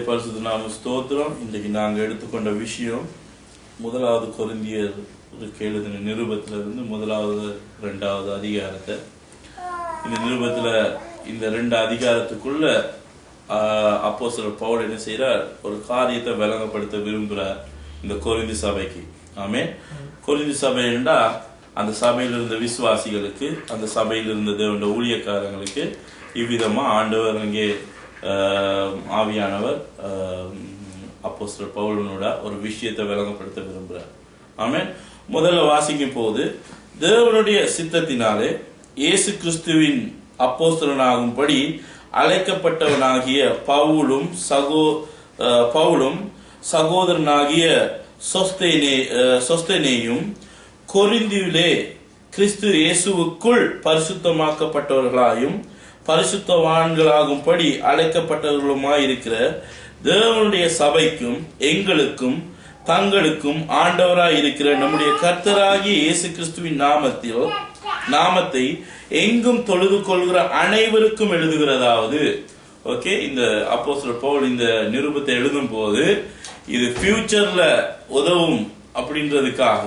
பரிசுத்த நாம ஸ்தோத்திரம். இன்றைக்கு நாங்கள் எடுத்துக்கொண்ட விஷயம் முதலாவது கொரிந்தியருக்கு எழுதின நிருபத்திலிருந்து முதலாவது 2வது அதிகாரத்தை. இந்த நிருபத்துல இந்த 2 அதிகாரத்துக்குள்ள அப்போஸ்தலர் பவுல் என்ன செய்யறார், ஒரு காரியத்தை விளங்கப்படுத்த விரும்புகிறார் இந்த கொரிந்தி சபைக்கு. ஆமென். கொரிந்தி சபை என்றா அந்த சபையில் இருந்த விசுவாசிகளுக்கு, அந்த சபையில் இருந்த தேவனுடைய ஊழியக்காரங்களுக்கு இவ்விதமா ஆண்டவர் அங்கே ஆவியானவர் அப்போஸ்தலர் பவுலனோட ஒரு விஷயத்தை விளங்கப்படுத்த விரும்புகிறார். ஆமென். முதல்ல வாசிக்கும் போது, தேவனுடைய சித்தத்தினாலே இயேசு கிறிஸ்துவின் அப்போஸ்தலனாகும்படி அழைக்கப்பட்டவனாகிய பவுலும் சகோதரனாகிய சொஸ்தேனேயும் கொரிந்தியிலே கிறிஸ்து இயேசுவுக்குள் பரிசுத்தமாக்கப்பட்டவர்களாயும் பரிசுத்தவான்களாகும்படி அழைக்கப்பட்டவர்களுமாயிருக்கிற தேவனுடைய சபைக்கும் எங்களுக்கும் தங்களுக்கும் ஆண்டவராய் இருக்கிற நம்முடைய கர்த்தராகிய இயேசு கிறிஸ்துவின் நாமத்தை எங்கும் தொழுது கொள்கிற அனைவருக்கும் எழுதுகிறதாவது. ஓகே, இந்த அப்போஸ்தலர் பவுல் இந்த நிருபத்தை எழுதும் போது இது ஃபியூச்சர்ல உதவும் அப்படின்றதுக்காக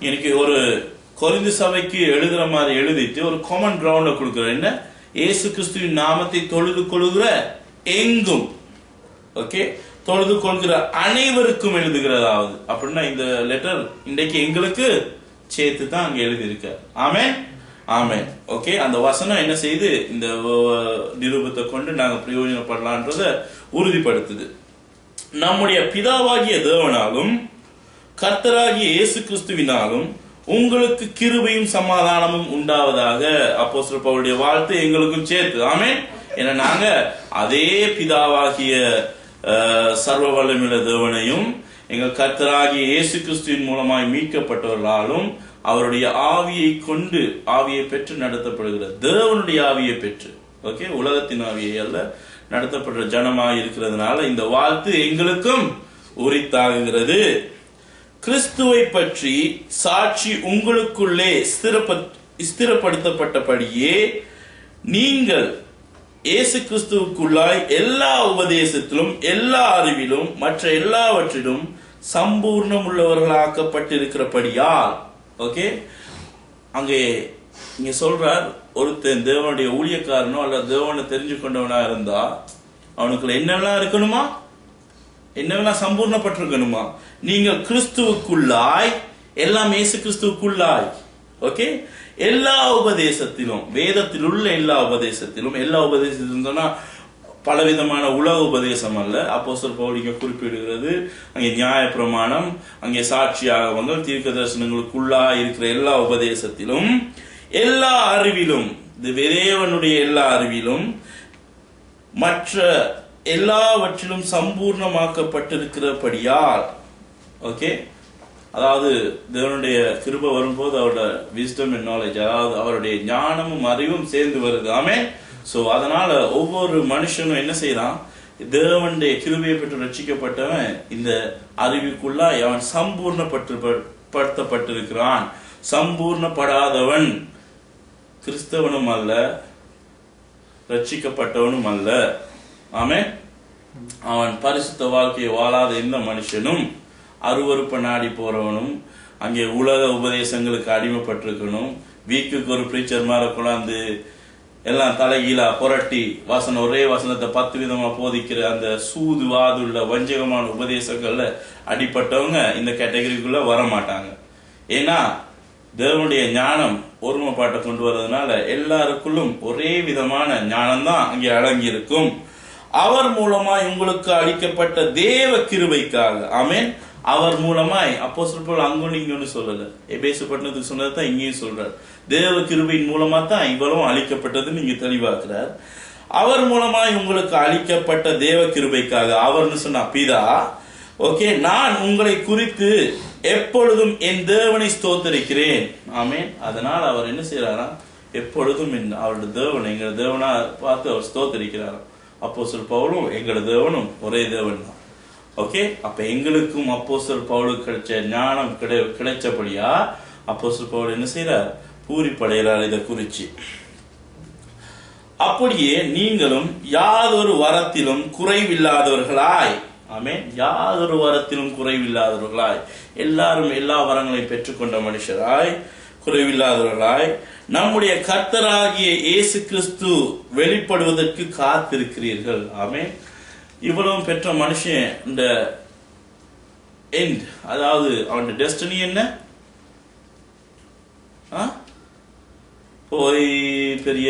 எனக்கு ஒரு கொரிந்து சபைக்கு எழுதுற மாதிரி எழுதிட்டு ஒரு காமன் கிரவுண்ட கொடுக்குற, என்ன, இயேசு கிறிஸ்துவின் நாமத்தை தொழுது கொள்கிற எங்கும், ஓகே, தொழுது கொள்கிற அனைவருக்கும் எழுதுகிறதாவது. அப்படின்னா இந்த லெட்டர் இன்றைக்கு எங்களுக்கு சேர்த்து தான் அங்க எழுதியிருக்க. ஆமென், ஆமென். ஓகே, அந்த வசனம் என்ன செய்து இந்த நிரூபத்தை கொண்டு நாங்க பிரயோஜனப்படலான்றத உறுதிப்படுத்துது. நம்முடைய பிதாவாகிய தேவனாலும் கர்த்தராகிய இயேசு கிறிஸ்துவினாலும் உங்களுக்கு கிருபையும் சமாதானமும் உண்டாவதாக. அப்போஸ்தலர் பவுலுடைய வாழ்த்து எங்களுக்கும் சேர்த்து. ஆமென். ஏன்னா நாங்க அதே பிதாவாகிய சர்வ வல்லமையுள்ள தேவனையும் எங்கள் கர்த்தராகிய இயேசு கிறிஸ்துவின் மூலமாய் மீட்கப்பட்டவர்களாலும் அவருடைய ஆவியை கொண்டு, ஆவியை பெற்று நடத்தப்படுகிற தேவனுடைய ஆவியை பெற்று, ஓகே, உலகத்தின் ஆவியை அல்ல, நடத்தப்படுற ஜனமாய் இருக்கிறதுனால இந்த வாழ்த்து எங்களுக்கும் உரித்தாகுகிறது. கிறிஸ்துவை பற்றி சாட்சி உங்களுக்குள்ளே ஸ்திரப்படுத்தப்பட்டபடியே நீங்கள் இயேசு கிறிஸ்துவுக்குள்ளாய் எல்லா உபதேசத்திலும் எல்லா அறிவிலும் மற்ற எல்லாவற்றிலும் சம்பூர்ணம் உள்ளவர்களாக்கப்பட்டிருக்கிறபடியால். ஓகே, அங்கே இங்க சொல்றார், ஒருத்தன் தேவனுடைய ஊழியக்காரனோ அல்ல தேவனை தெரிஞ்சு கொண்டவனா இருந்தா அவனுக்குள்ள என்னெல்லாம் இருக்கணுமா, என்னெல்லாம் சம்பூர்ணப்பட்டிருக்கணுமா? நீங்கள் கிறிஸ்துவுக்குள்ளாய், எல்லாம் இயேசு கிறிஸ்துவுக்குள்ளாய், ஓகே, எல்லா உபதேசத்திலும், வேதத்தில் உள்ள எல்லா உபதேசத்திலும், எல்லா உபதேசத்திலும் சொன்னா பலவிதமான உலக உபதேசம் அல்ல. அப்போஸ்தலர் பவுல் இங்க குறிப்பிடுகிறது, அங்கே நியாய பிரமாணம், அங்கே சாட்சியாகவங்கள், தீர்க்க தரிசனங்களுக்குள்ளா இருக்கிற எல்லா உபதேசத்திலும், எல்லா அறிவிலும், தேவனுடைய எல்லா அறிவிலும் மற்ற எல்லாவற்றிலும் சம்பூர்ணமாக்கப்பட்டிருக்கிறபடியால். ஓகே, அதாவது தேவனுடைய கிருபை வரும்போது அவரோட விஸ்டம் அண்ட் நாலேஜ், அதாவது அவருடைய ஞானமும் அறிவும் சேர்ந்து வருது. ஆமென். சோ அதனால ஒவ்வொரு மனுஷனும் என்ன செய்யறான், தேவனுடைய கிருபையை பெற்று ரட்சிக்கப்பட்டவன் இந்த அறிவுக்குள்ள அவன் சம்பூர்ணப்படுத்தப்பட்டிருக்கிறான். சம்பூர்ணப்படாதவன் கிறிஸ்தவனும் அல்ல, ரட்சிக்கப்பட்டவனும் அல்ல. ஆமென். அவன் பரிசுத்த வாழ்க்கையை வாழாத எந்த மனுஷனும், அருவருப்ப நாடி போறவனும், அங்கே உலக உபதேசங்களுக்கு அடிமைப்பட்டிருக்கணும், வீக்குக்கு ஒரு பிரீச்சர் மேல கொண்டாந்து எல்லாம் தலைகீழா புரட்டி ஒரே வசனத்தை 10 விதமா போதிக்கிற அந்த சூது வாதுள்ள வஞ்சகமான உபதேசங்கள்ல அடிப்பட்டவங்க இந்த கேட்டகரிக்குள்ள வர மாட்டாங்க. ஏன்னா தேவனுடைய ஞானம் ஒருமைப்பாட்டை கொண்டு வர்றதுனால எல்லாருக்குள்ளும் ஒரே விதமான ஞானம் தான் அங்கே அடங்கி இருக்கும். அவர் மூலமாய் உங்களுக்கு அளிக்கப்பட்ட தேவ கிருபைக்காக. ஆமென். அவர் மூலமாய், அப்போஸ்தலர் பவுல் அங்கொன்னு இங்கொன்னு சொல்லல, எபேசு பட்டணத்துக்கு சொன்னதான் இங்கேயும் சொல்றார். தேவ கிருபையின் மூலமா தான் இவ்வளவும் அளிக்கப்பட்டதுன்னு இங்க தெளிவாக்குறார். அவர் மூலமாய் உங்களுக்கு அளிக்கப்பட்ட தேவ கிருபைக்காக. அவர்னு சொன்னா பிதா. ஓகே, நான் உங்களை குறித்து எப்பொழுதும் என் தேவனை ஸ்தோத்தரிக்கிறேன். ஆமென். அதனால் அவர் என்ன செய்யறாரா, எப்பொழுதும் அவருடைய தேவனை, எங்களோட தேவனா பார்த்து அவர் ஸ்தோத்தரிக்கிறாராம். அப்போஸ்தலர் பவுலும் எங்களோட தேவனும் ஒரே தேவன் தான். ஓகே, அப்ப எங்களுக்கும் அப்போஸ்தலர் பவுலுக்கு கிடைச்ச ஞானம் கிடைச்சபடியா அப்போஸ்தலர் பவுல் என்ன செய்யறார், பூரிப்படைகிறார் இதை குறிச்சு. அப்படியே நீங்களும் யாதொரு வரத்திலும் குறைவில்லாதவர்களாய், ஆமென், யாதொரு வரத்திலும் குறைவில்லாதவர்களாய், எல்லாரும் எல்லா வரங்களையும் பெற்றுக்கொண்ட மனுஷராய், குறைவில்லாதவர்களாய், நம்முடைய கர்த்தராகிய இயேசு கிறிஸ்து வெளிப்படுவதற்கு காத்திருக்கிறீர்கள். ஆமென். இவ்வளவு பெற்ற மனுஷன் இந்த எண்ட், அதாவது அவன் டெஸ்டினி என்ன? போய் பெரிய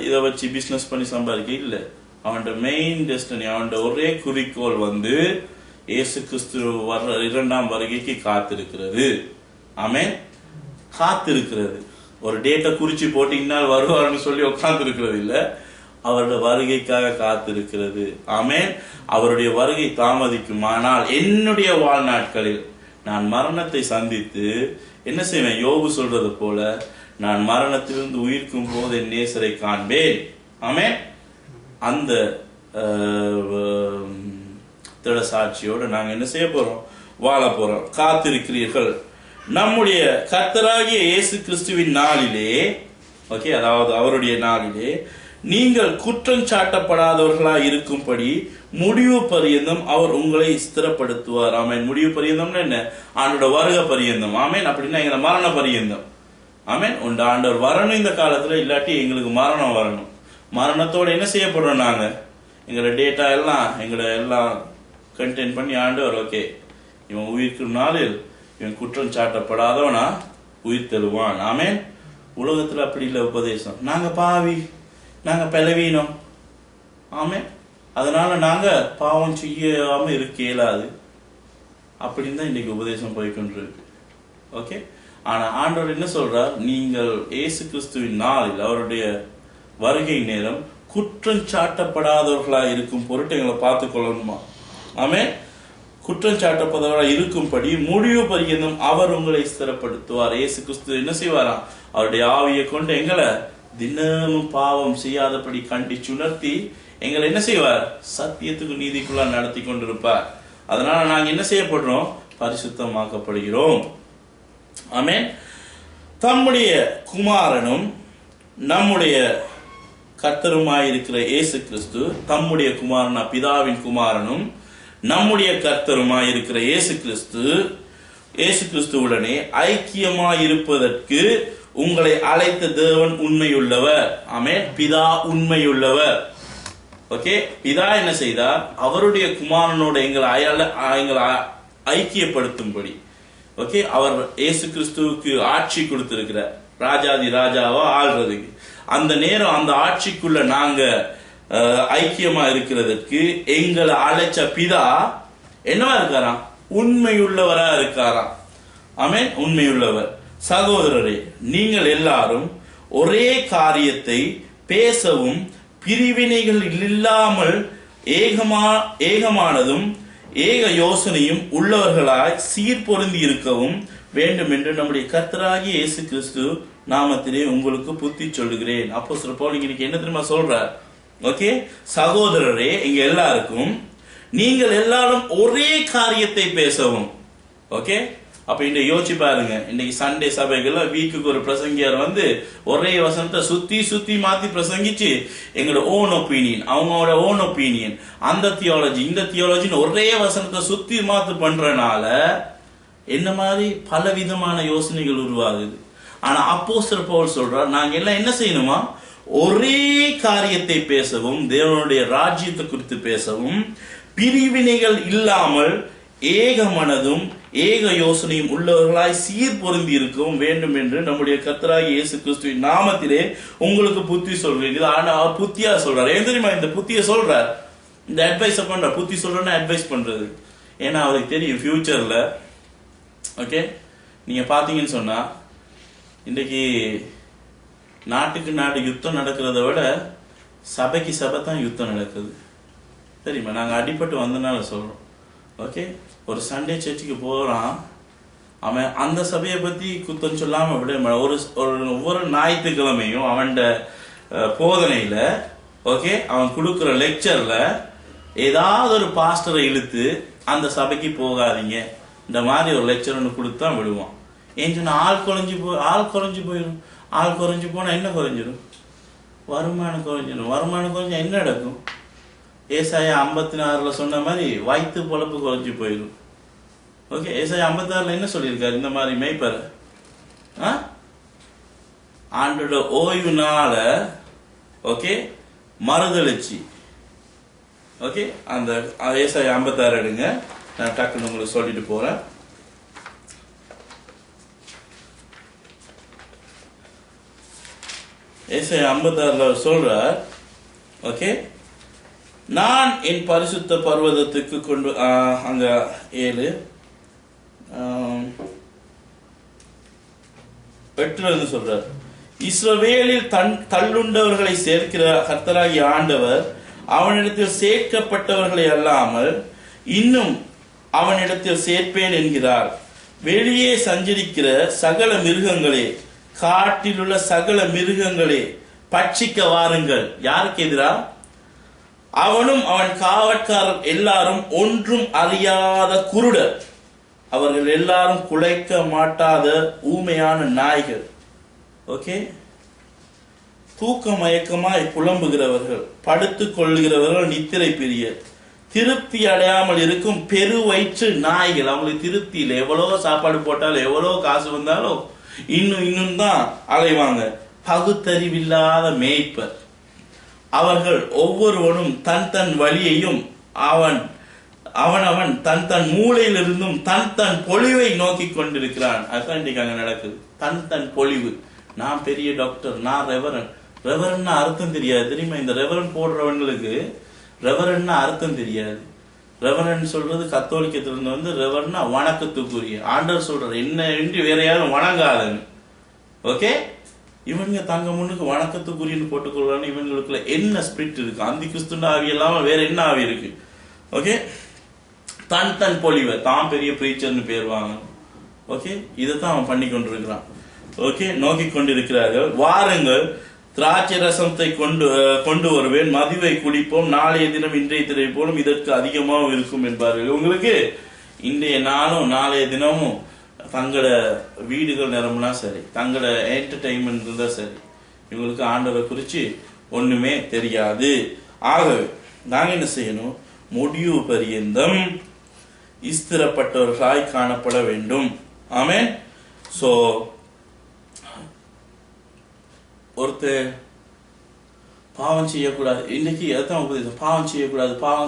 இதை வச்சு பிசினஸ் பண்ணி சம்பாதிக்க இல்லை. அவன் மெயின் டெஸ்டினி, அவன் ஒரே குறிக்கோள் இயேசு கிறிஸ்து வர்ற 2ஆம் வருகைக்கு காத்திருக்கிறது. ஆமென். காத்திருக்கிறது. ஒரு டேட்டை குறிச்சு போட்டீங்கன்னா வருவார்னு சொல்லி உட்கார்ந்து இருக்கிறது இல்ல, அவருடைய வருகைக்காக காத்திருக்கிறது. ஆமென். அவருடைய வருகை தாமதிக்குமானால் என்னுடைய வாழ்நாட்களில் நான் மரணத்தை சந்தித்து என்ன செய்வேன்? யோபு சொல்றது போல, நான் மரணத்திலிருந்து உயிர்க்கும் போது என் நேசரை காண்பேன். ஆமென். அந்த திட சாட்சியோடு நாங்க என்ன செய்ய போறோம்? வாழ போறோம். காத்திருக்கிறீர்கள். நம்முடைய கர்த்தராகிய இயேசு கிறிஸ்துவின் நாளிலே, ஓகே, அதாவது அவருடைய நாளிலே நீங்கள் குற்றம் சாட்டப்படாதவர்களாய் இருக்கும்படி முடிவு பரியந்தம் அவர் உங்களை ஸ்திரப்படுத்துவார். ஆமென். முடிவு பரியந்தம்னா என்ன? ஆண்டோட வருக பரியந்தம். ஆமென். அப்படின்னா எங்களை மரண பரியந்தம். ஆமென். உண்ட ஆண்டவர் வரணும் இந்த காலத்துல, இல்லாட்டி எங்களுக்கு மரணம் வரணும். மரணத்தோட என்ன செய்யப்படுறோம்? நாங்க எங்களோட டேட்டா எல்லாம் எல்லாம் கண்டெயின் பண்ணி ஆண்டவர், ஓகே, இவன் உயிர்க்கும் நாளில் இவன் குற்றம் சாட்டப்படாதவனா உயிர் தெழுவான். ஆமென். உலகத்துல அப்படி இல்லை உபதேசம். நாங்க பாவி, நாங்க பலவீனம். ஆமென். அதனால நாங்க பாவம் செய்யாம இருக்க இயலாது அப்படின்னு தான் இன்னைக்கு உபதேசம் போய்கொண்டிருக்கு. ஓகே. ஆனா ஆண்டவர் என்ன சொல்றார்? நீங்கள் இயேசு கிறிஸ்துவின் நாளில், அவருடைய வருகை நேரம், குற்றம் சாட்டப்படாதவர்களா இருக்கும் பொருட்டு எங்களை பார்த்து கொள்ளணுமா? ஆமென். குற்றம் சாட்டப்படாதவர்களா இருக்கும்படி முடிவு பரியந்தம் அவர் உங்களை ஸ்திரப்படுத்துவார். இயேசு கிறிஸ்து என்ன செய்வாராம்? அவருடைய ஆவியை கொண்டு எங்களை தினமும் பாவம் செய்யாதபடி கண்டிச்சுணர்த்தி எங்களை என்ன செய்வார்? சத்தியத்துக்கு நீதிக்குள்ள நடத்தி கொண்டிருப்பார். அதனால நாங்க என்ன செய்யப்படுறோம்? பரிசுத்தமாக்கப்படுகிறோம். ஆமென். தம்முடைய குமாரனும் நம்முடைய கர்த்தருமாயிருக்கிற இயேசு கிறிஸ்து, தம்முடைய குமாரனா பிதாவின் குமாரனும் நம்முடைய கர்த்தருமாயிருக்கிற இயேசு கிறிஸ்துவுடனே ஐக்கியமாயிருப்பதற்கு உங்களை அழைத்த தேவன் உண்மையுள்ளவர். ஆமென். பிதா உண்மையுள்ளவர். ஓகே. பிதா என்ன செய்தார்? அவருடைய குமாரனோட எங்களை ஐக்கியப்படுத்தும்படி, ஓகே, அவர் இயேசு கிறிஸ்துவுக்கு ஆட்சி கொடுத்திருக்கிறார், ராஜாதி ராஜாவா ஆள்றதுக்கு. அந்த நேரம் அந்த ஆட்சிக்குள்ள நாங்க ஐக்கியமா இருக்கிறதுக்கு எங்களை அழைச்ச பிதா என்னவா இருக்காராம்? உண்மையுள்ளவரா இருக்காராம். ஆமென். உண்மையுள்ளவர். சகோதரரே, நீங்கள் எல்லாரும் ஒரே காரியத்தை பேசவும் பிரிவினைகள் இல்லாமல் ஏகமானதும் ஏக யோசனையும் உள்ளவர்களாய் சீர்பொருந்தி இருக்கவும் வேண்டும் என்று நம்முடைய கர்த்தராகிய இயேசு கிறிஸ்து நாமத்திலே உங்களுக்கு புத்தி சொல்லுகிறேன். அப்போஸ்தலர் பவுல் இன்னைக்கு என்ன தெரியுமா சொல்றார்? ஓகே, சகோதரரே, இங்க எல்லாருக்கும் நீங்கள் எல்லாரும் ஒரே காரியத்தை பேசவும். ஓகே. அப்ப இன்னைக்கு யோசிச்சு பாருங்க, இன்னைக்கு சண்டே சபைகள்ல வீக்குக்கு ஒரு பிரசங்கியார் ஒரே வசனத்தை சுத்தி மாத்தி பிரசங்கிச்சு எங்களோட ஓன் ஒப்பீனியன், அவங்களோட ஓன் ஒப்பீனியன், அந்த தியாலஜி இந்த தியாலஜின்னு ஒரே வசனத்தை சுத்தி மாத்து பண்றனால என்ன மாதிரி பல விதமான யோசனைகள் உருவாகுது. ஆனா அப்போஸ்தலர் பவுல் சொல்றார், நாங்க எல்லாம் என்ன செய்யணுமா? ஒரே காரியத்தை பேசவும், தேவனுடைய ராஜ்யத்தை குறித்து பேசவும், பிரிவினைகள் இல்லாமல் ஏக மனதும் ஏக யோசனையும் உள்ளவர்களாய் சீர் பொருந்தி இருக்கவும் வேண்டும் என்று நம்முடைய கர்த்தராகிய இயேசு கிறிஸ்துவின் நாமத்திலே உங்களுக்கு புத்தி சொல்றேன். இது அவர் புத்தியா சொல்றாரு. ஏன் தெரியுமா இந்த புத்தியை சொல்றார்? இந்த அட்வைஸ் பண்ற புத்தி சொல்றேன்னா அட்வைஸ் பண்றது. ஏன்னா அவருக்கு தெரியும் ஃபியூச்சர்ல, ஓகே, நீங்க பாத்தீங்கன்னு சொன்னா இன்னைக்கு நாட்டுக்கு நாடு யுத்தம் நடக்கிறத விட சபைக்கு சபை தான் யுத்தம் நடக்குது. தெரியுமா? நாங்க அடிபட்டு வந்தனால சொல்றோம். ஓகே. ஒரு சண்டே சர்ச்சுக்கு போறான், அவன் அந்த சபையை பத்தி குத்தம் சொல்லாம விட ஒவ்வொரு ஞாயிற்றுக்கிழமையும் அவன் போதனையில, ஓகே, அவன் கொடுக்குற லெக்சர்ல ஏதாவது ஒரு பாஸ்டரை இழுத்து அந்த சபைக்கு போகாதீங்க இந்த மாதிரி ஒரு லெக்சர் ஒன்று கொடுத்தா விடுவான். ஏன் சொன்னா ஆள் குறைஞ்சு போயிடும். ஆள் குறைஞ்சு போனா என்ன குறைஞ்சிடும்? வருமானம் குறைஞ்சா என்ன நடக்கும்? ஏசாயா 56 சொன்ன மாதிரி வயிற்று பொழப்பு குறைஞ்சி போயிடும். ஓகே, ஏசாயா 56 என்ன சொல்லியிருக்காரு? இந்த மாதிரி மேய்ப்பர் ஆண்டோட ஓய்வுனால ஓகே மறுதளிச்சு. ஓகே, அந்த ஏசாயா 56 எடுங்க, நான் டக்குன்னு உங்களுக்கு சொல்லிட்டு போறேன். ஏசாயா 56 சொல்றார், ஓகே, நான் என் பரிசுத்த பர்வதத்துக்கு கொண்டு அங்க 7 8 சொல்றார், இஸ்ரவேலில் தள்ளுண்டவர்களை சேர்க்கிற கர்த்தராகிய ஆண்டவர் அவனிடத்தில் சேர்க்கப்பட்டவர்களை அல்லாமல் இன்னும் அவனிடத்தில் சேர்ப்பேன் என்கிறார். வெளியே சஞ்சரிக்கிற சகல மிருகங்களே, காட்டில் உள்ள சகல மிருகங்களே, பட்சிக்க வாருங்கள். யாருக்கு எதிரா? அவனும் அவன் காவற்காரர் எல்லாரும் ஒன்றும் அறியாத குருடர், அவர்கள் எல்லாரும் குலைக்க மாட்டாத ஊமையான நாய்கள். ஓகே, தூக்க மயக்கமாய் புலம்புகிறவர்கள், படுத்துக் கொள்ளுகிறவர்கள் நித்திரை பிரிய, திருப்தி அடையாமல் இருக்கும் பெரு வயிற்று நாய்கள். அவங்களுக்கு திருப்தி இல்லை, எவ்வளோ சாப்பாடு போட்டாலும் எவ்வளோ காசு வந்தாலும் இன்னும் தான் அலைவாங்க. பகுத்தறிவில்லாத மேய்ப்பர், அவர்கள் ஒவ்வொருவனும் தன் வழியையும் அவன் தன் மூளையிலிருந்தும் தன் பொலிவை நோக்கி கொண்டிருக்கிறான். அதுதான் இன்னைக்கு அங்க நடக்குது. தன் பொலிவு. நான் பெரிய டாக்டர், நான் ரெவரன்னா அர்த்தம் தெரியாது தெரியுமா? இந்த ரெவரன் போடுறவங்களுக்கு ரெவரன்னா அர்த்தம் தெரியாது. ரெவரன் சொல்றது கத்தோலிக்கத்திலிருந்து வந்து ரெவரன்னா வணக்கத்துக்குரிய. ஆண்டவர் சொல்றாரு என்ன என்று வேற யாரும் வணங்காதன்னு. ஓகே, இவங்க தங்க முன்னுக்கு வணக்கத்துக்குரியன்னு போட்டுக்கொள்றாங்க. இவங்களுக்குள்ள என்ன ஸ்பிரிட் இருக்கு? அந்த கிறிஸ்துவ ஆவி இல்லாம வேற என்ன ஆவி இருக்கு? ஓகே, தன் பொலிவை தான் பெரிய பிரீச்சர்னு பேருவாங்க. ஓகே, இதைத்தான் அவன் பண்ணி கொண்டிருக்கிறான். ஓகே, நோக்கி கொண்டிருக்கிறார்கள். வாருங்கள், திராட்சை ரசத்தை கொண்டு வருவேன், மதுவை குடிப்போம், நாளைய தினம் இன்றைய திரை போலும் இதற்கு அதிகமாக இருக்கும் என்பார்கள். உங்களுக்கு இன்றைய நாளும் நாளைய தினமும் தங்களோட வீடுகள் நிரம்பினா சரி, தங்களோட என்டர்டைன்மெண்ட் இருந்தா சரி, இவங்களுக்கு ஆண்டவரை குறிச்சு ஒண்ணுமே தெரியாது. ஆகவே நாங்க என்ன செய்யணும்? முடிவு பரியந்தம் ஸ்திரப்பட்டவர்களாய் காணப்பட வேண்டும். ஆமென். சோ ஒருத்தர் பாவம் செய்யக்கூடாது, இன்னைக்கு எதான் பாவம்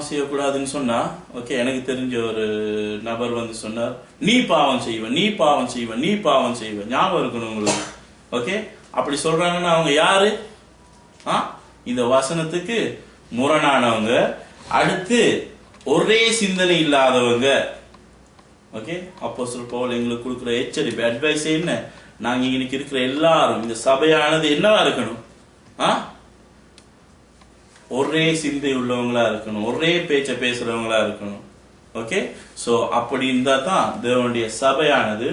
செய்யக்கூடாதுன்னு சொன்னா, ஓகே, எனக்கு தெரிஞ்ச ஒரு நபர் வந்து சொன்னார், நீ பாவம் செய்வ. ஞாபகம் இருக்கணும் உங்களுக்கு. ஓகே, அப்படி சொல்றாங்கன்னா அவங்க யாரு? இந்த வசனத்துக்கு முரணானவங்க, அடுத்து ஒரே சிந்தனை இல்லாதவங்க. ஓகே, அப்போஸ்தலர் பவுல் எங்களுக்கு கொடுக்குற எச்சரிப்பு, அட்வைஸ் என்ன? நாங்க இன்னைக்கு இருக்கிற எல்லாரும், இந்த சபையானது என்னவா இருக்கணும்? ஒரே சிந்தை உள்ளவங்களா இருக்கணும், ஒரே பேச்ச பேசுறவங்களா இருக்கணும். ஓகே, சோ அப்படி இருந்தா தான் தேவனுடைய சபையானது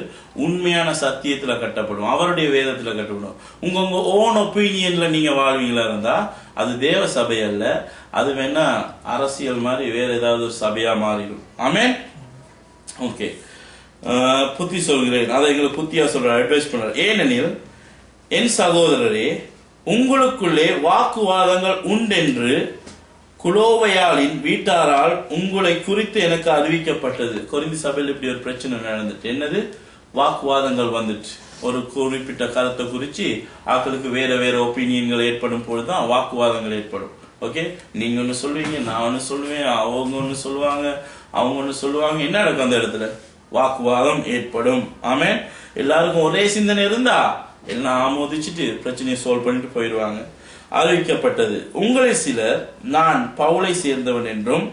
உண்மையான சத்தியத்துல கட்டப்படும், அவருடைய வேதத்துல கட்டப்படும். உங்க ஓன் ஒப்பீனியன்ல நீங்க வாழ்வீங்களா இருந்தா அது தேவ சபை அல்ல, அது வேணா அரசியல் மாதிரி வேற ஏதாவது ஒரு சபையா மாறிடும். ஆமென். ஓகே, புத்தி சொல்கிறேன், அதை எங்களுக்கு புத்தியா சொல்ற அட்வைஸ் பண்ற. ஏனெனில் என் சகோதரரே, உங்களுக்குள்ளே வாக்குவாதங்கள் உண்டென்று குலோவையாளின் வீட்டாரால் உங்களை குறித்து எனக்கு அறிவிக்கப்பட்டது. கொரிந்தி சபையில் இப்படி ஒரு பிரச்சனை நடந்துட்டு, என்னது? வாக்குவாதங்கள் வந்துட்டு, ஒரு குறிப்பிட்ட கருத்தை குறிச்சு ஆக்களுக்கு வேற ஒப்பீனியன்கள் ஏற்படும் பொழுதுதான் வாக்குவாதங்கள் ஏற்படும். ஓகே, நீங்க ஒண்ணு சொல்லுவீங்க, நான் ஒண்ணு சொல்லுவேன், அவங்க ஒண்ணு சொல்லுவாங்க, அவங்க ஒண்ணு சொல்லுவாங்க. என்ன நடக்கும் அந்த இடத்துல? வாக்குவாதம் ஏற்படும். ஆமென். எல்லாருக்கும் ஒரே சிந்தனை இருந்தா எல்லாம் ஆமோதிச்சுட்டு பிரச்சனையை சால்வ் பண்ணிட்டு போயிடுவாங்க. அறிவிக்கப்பட்டது, உங்களில் சிலர் நான் பவுலை சேர்ந்தவன் என்றும்,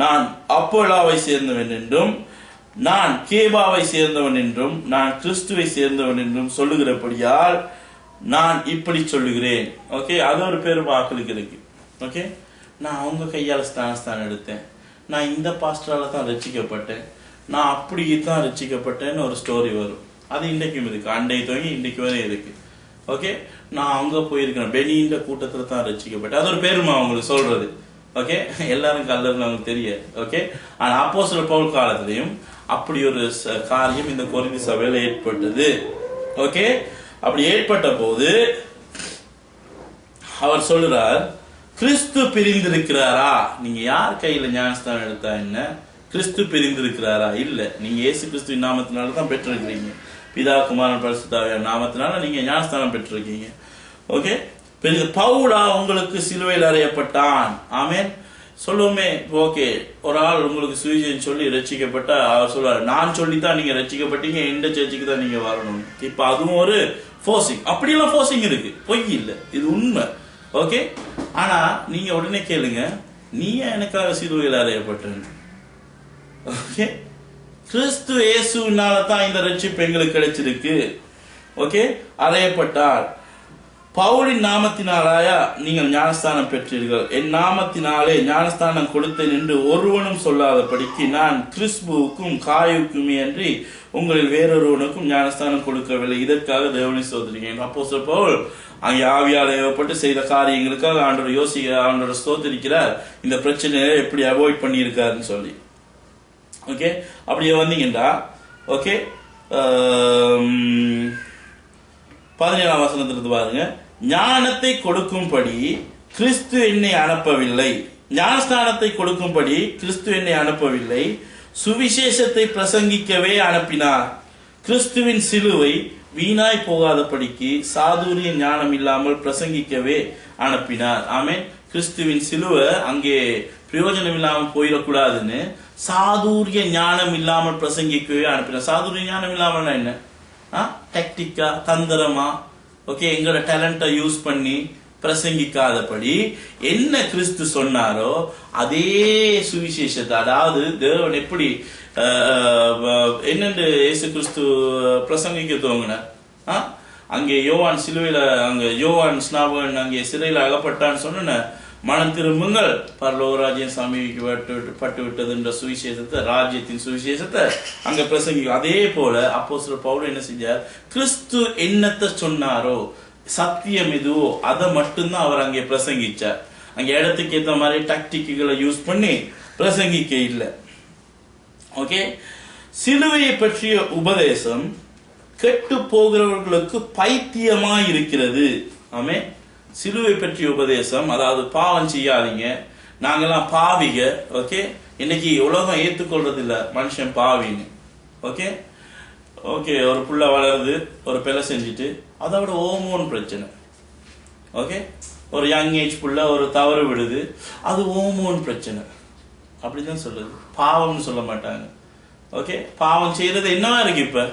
நான் அப்போலாவை சேர்ந்தவன் என்றும், நான் கேபாவை சேர்ந்தவன் என்றும், நான் கிறிஸ்துவை சேர்ந்தவன் என்றும் சொல்லுகிறபடியால் நான் இப்படி சொல்லுகிறேன். ஓகே, அது ஒரு பேரும் வாக்களுக்கு இருக்கு. ஓகே, நான் அவங்க கையால் ஸ்தானம் எடுத்தேன், நான் இந்த பாஸ்டரால தான் ரட்சிக்கப்பட்டேன், நான் அப்படி தான் ரட்சிக்கப்பட்டேன்னு ஒரு ஸ்டோரி வரும். அது இன்றைக்கும் இருக்கு, அண்டை துவங்கி இன்றைக்கு வரை இருக்கு. ஓகே, நான் அங்க போயிருக்கேன், பெனியின் கூட்டத்துல தான் ரட்சிக்கப்பட்டேன், அது ஒரு பேருமா அவங்களுக்கு சொல்றது. ஓகே, எல்லாரும் கல்லர்னு அவங்களுக்கு தெரியாது. ஓகே, ஆனா அப்போஸ்தலர் பவுல் காலத்திலையும் அப்படி ஒரு காரியம் இந்த கொரிந்தி சபையில ஏற்பட்டது. ஓகே, அப்படி ஏற்பட்ட போது அவர் சொல்றார், கிறிஸ்து பிரிந்திருக்கிறாரா? நீங்க யார் கையில ஞானஸ்தானம் எடுத்தா என்ன? கிறிஸ்து பிரிந்திருக்கிறாரா? இல்ல, நீங்க இயேசு கிறிஸ்துவின் நாமத்தினால தான் பெற்றிருக்கிறீங்க. பிதா குமாரன் பரிசுத்தாவியார் நாமத்தினால நீங்க ஞானஸ்தானம் பெற்றிருக்கீங்க. ஓகே, பவுலா உங்களுக்கு சிலுவையில் அறையப்பட்டான். ஆமென் சொல்லுவோமே. ஓகே, ஒரு ஆள் உங்களுக்கு சுவிசேஷம் சொல்லி ரட்சிக்கப்பட்ட அவர் சொல்றாரு, நான் சொல்லித்தான் நீங்க ரட்சிக்கப்பட்டீங்க, எந்த சர்ச்சுக்கு தான் நீங்க வரணும். இப்ப அதுவும் ஒரு ஃபோர்சிங். அப்படியெல்லாம் ஃபோர்சிங் இருக்கு, பொய் இல்லை, இது உண்மை. ஓகே, ஆனா நீங்க உடனே கேளுங்க, நீ எனக்காக சிலுவையில் அறையப்பட்ட? ஓகே, கிறிஸ்து இயேசுனால தான் இந்த ரட்சிப்பு எங்களுக்கு கிடைச்சிருக்கு. ஓகே, அறையப்பட்டார். பவுலின் நாமத்தினாலாயா நீங்கள் ஞானஸ்தானம் பெற்றீர்கள்? என் நாமத்தினாலே ஞானஸ்தானம் கொடுத்தேன் என்று ஒருவனும் சொல்லாதபடிக்கு நான் கிறிஸ்புவுக்கும் காயுக்குமே அன்றி உங்களில் வேறொருவனுக்கும் ஞானஸ்தானம் கொடுக்கவில்லை. இதற்காக தேவனை ஸ்தோத்திரிக்கிறேன். அப்போஸ்தலர் பவுல் அங்கே ஆவியால் ஏவப்பட்டு செய்த காரியங்களுக்காக ஆண்டவர் ஸ்தோத்திரிக்கிறார். இந்த பிரச்சனையை எப்படி அவாய்ட் பண்ணியிருக்காருன்னு சொல்லி. ஓகே, அப்படியே வந்தீங்கடா. ஓகே, 17ஆம் வசனத்திலிருந்து பாருங்க. ஞானத்தை கொடுக்கும்படி கிறிஸ்து என்னை அனுப்பவில்லை. ஞானஸ்தானத்தை கொடுக்கும்படி கிறிஸ்து என்னை அனுப்பவில்லை, சுவிசேஷத்தை பிரசங்கிக்கவே அனுப்பினார். கிறிஸ்துவின் சிலுவை வீணாய் போகாதபடிக்கு சாதுரிய ஞானம் இல்லாமல் பிரசங்கிக்கவே அனுப்பினார். ஆமென். கிறிஸ்துவின் சிலுவை அங்கே பிரயோஜனம் இல்லாமல் போயிடக்கூடாதுன்னு சாதுரிய ஞானம் இல்லாமல் பிரசங்கிக்கவே அனுப்பினார். சாதுரிய ஞானம் இல்லாமல் என்ன? டெக்டிக்கா, தந்திரமா, ஓகே, எங்களோட டேலண்ட்டை யூஸ் பண்ணி பிரசங்கிக்காதபடி என்ன கிறிஸ்து சொன்னாரோ அதே சுவிசேஷத்தை, அதாவது தேவன் எப்படி என்னென்று இயேசு கிறிஸ்து பிரசங்கிக்க துவங்கினார். அங்கே யோவான் சிலுவையில, அங்க யோவான் ஸ்நாபகன் அங்கே சிறையில் அகப்பட்டான்னு சொன்ன, மனம் திரும்புங்கள், பரலோக ராஜ்யம் சமீபிக்கப்பட்டு விட்டது என்ற சுவிசேஷத்தை, ராஜ்யத்தின் சுவிசேஷத்தை அங்க பிரசங்கிக்கும். அதே போல அப்போஸ்தலர் பவுல் என்ன செஞ்சார்? கிறிஸ்து என்னத்தை சொன்னாரோ, சத்தியம் எதுவோ அதை மட்டும்தான் அவர் அங்கே பிரசங்கிச்சார். அங்கே இடத்துக்கு ஏற்ற மாதிரி டாக்டிக்குகளை யூஸ் பண்ணி பிரசங்கிக்க இல்லை. ஓகே, சிலுவையை பற்றிய உபதேசம் கெட்டு போகிறவர்களுக்கு பைத்தியமா இருக்கிறது. ஆமே, சிலுவை பற்றிய உபதேசம், அதாவது பாவம் செய்யாதீங்க, நாங்கெல்லாம் பாவிக. ஓகே, இன்னைக்கு உலகம் ஏற்றுக்கொள்றது இல்லை மனுஷன் பாவின்னு. ஓகே ஓகே, ஒரு புள்ள வளருது, ஒரு பிள்ளை செஞ்சுட்டு, அதோட ஓமோன் பிரச்சனை. ஓகே, ஒரு யங் ஏஜ் புள்ள ஒரு தவறு விடுது, அது ஓமோன் பிரச்சனை. அப்படிதான் சொல்லுது, பாவம்னு சொல்ல மாட்டாங்க. ஓகே, பாவம் செய்யறது என்னவா இருக்கு இப்ப?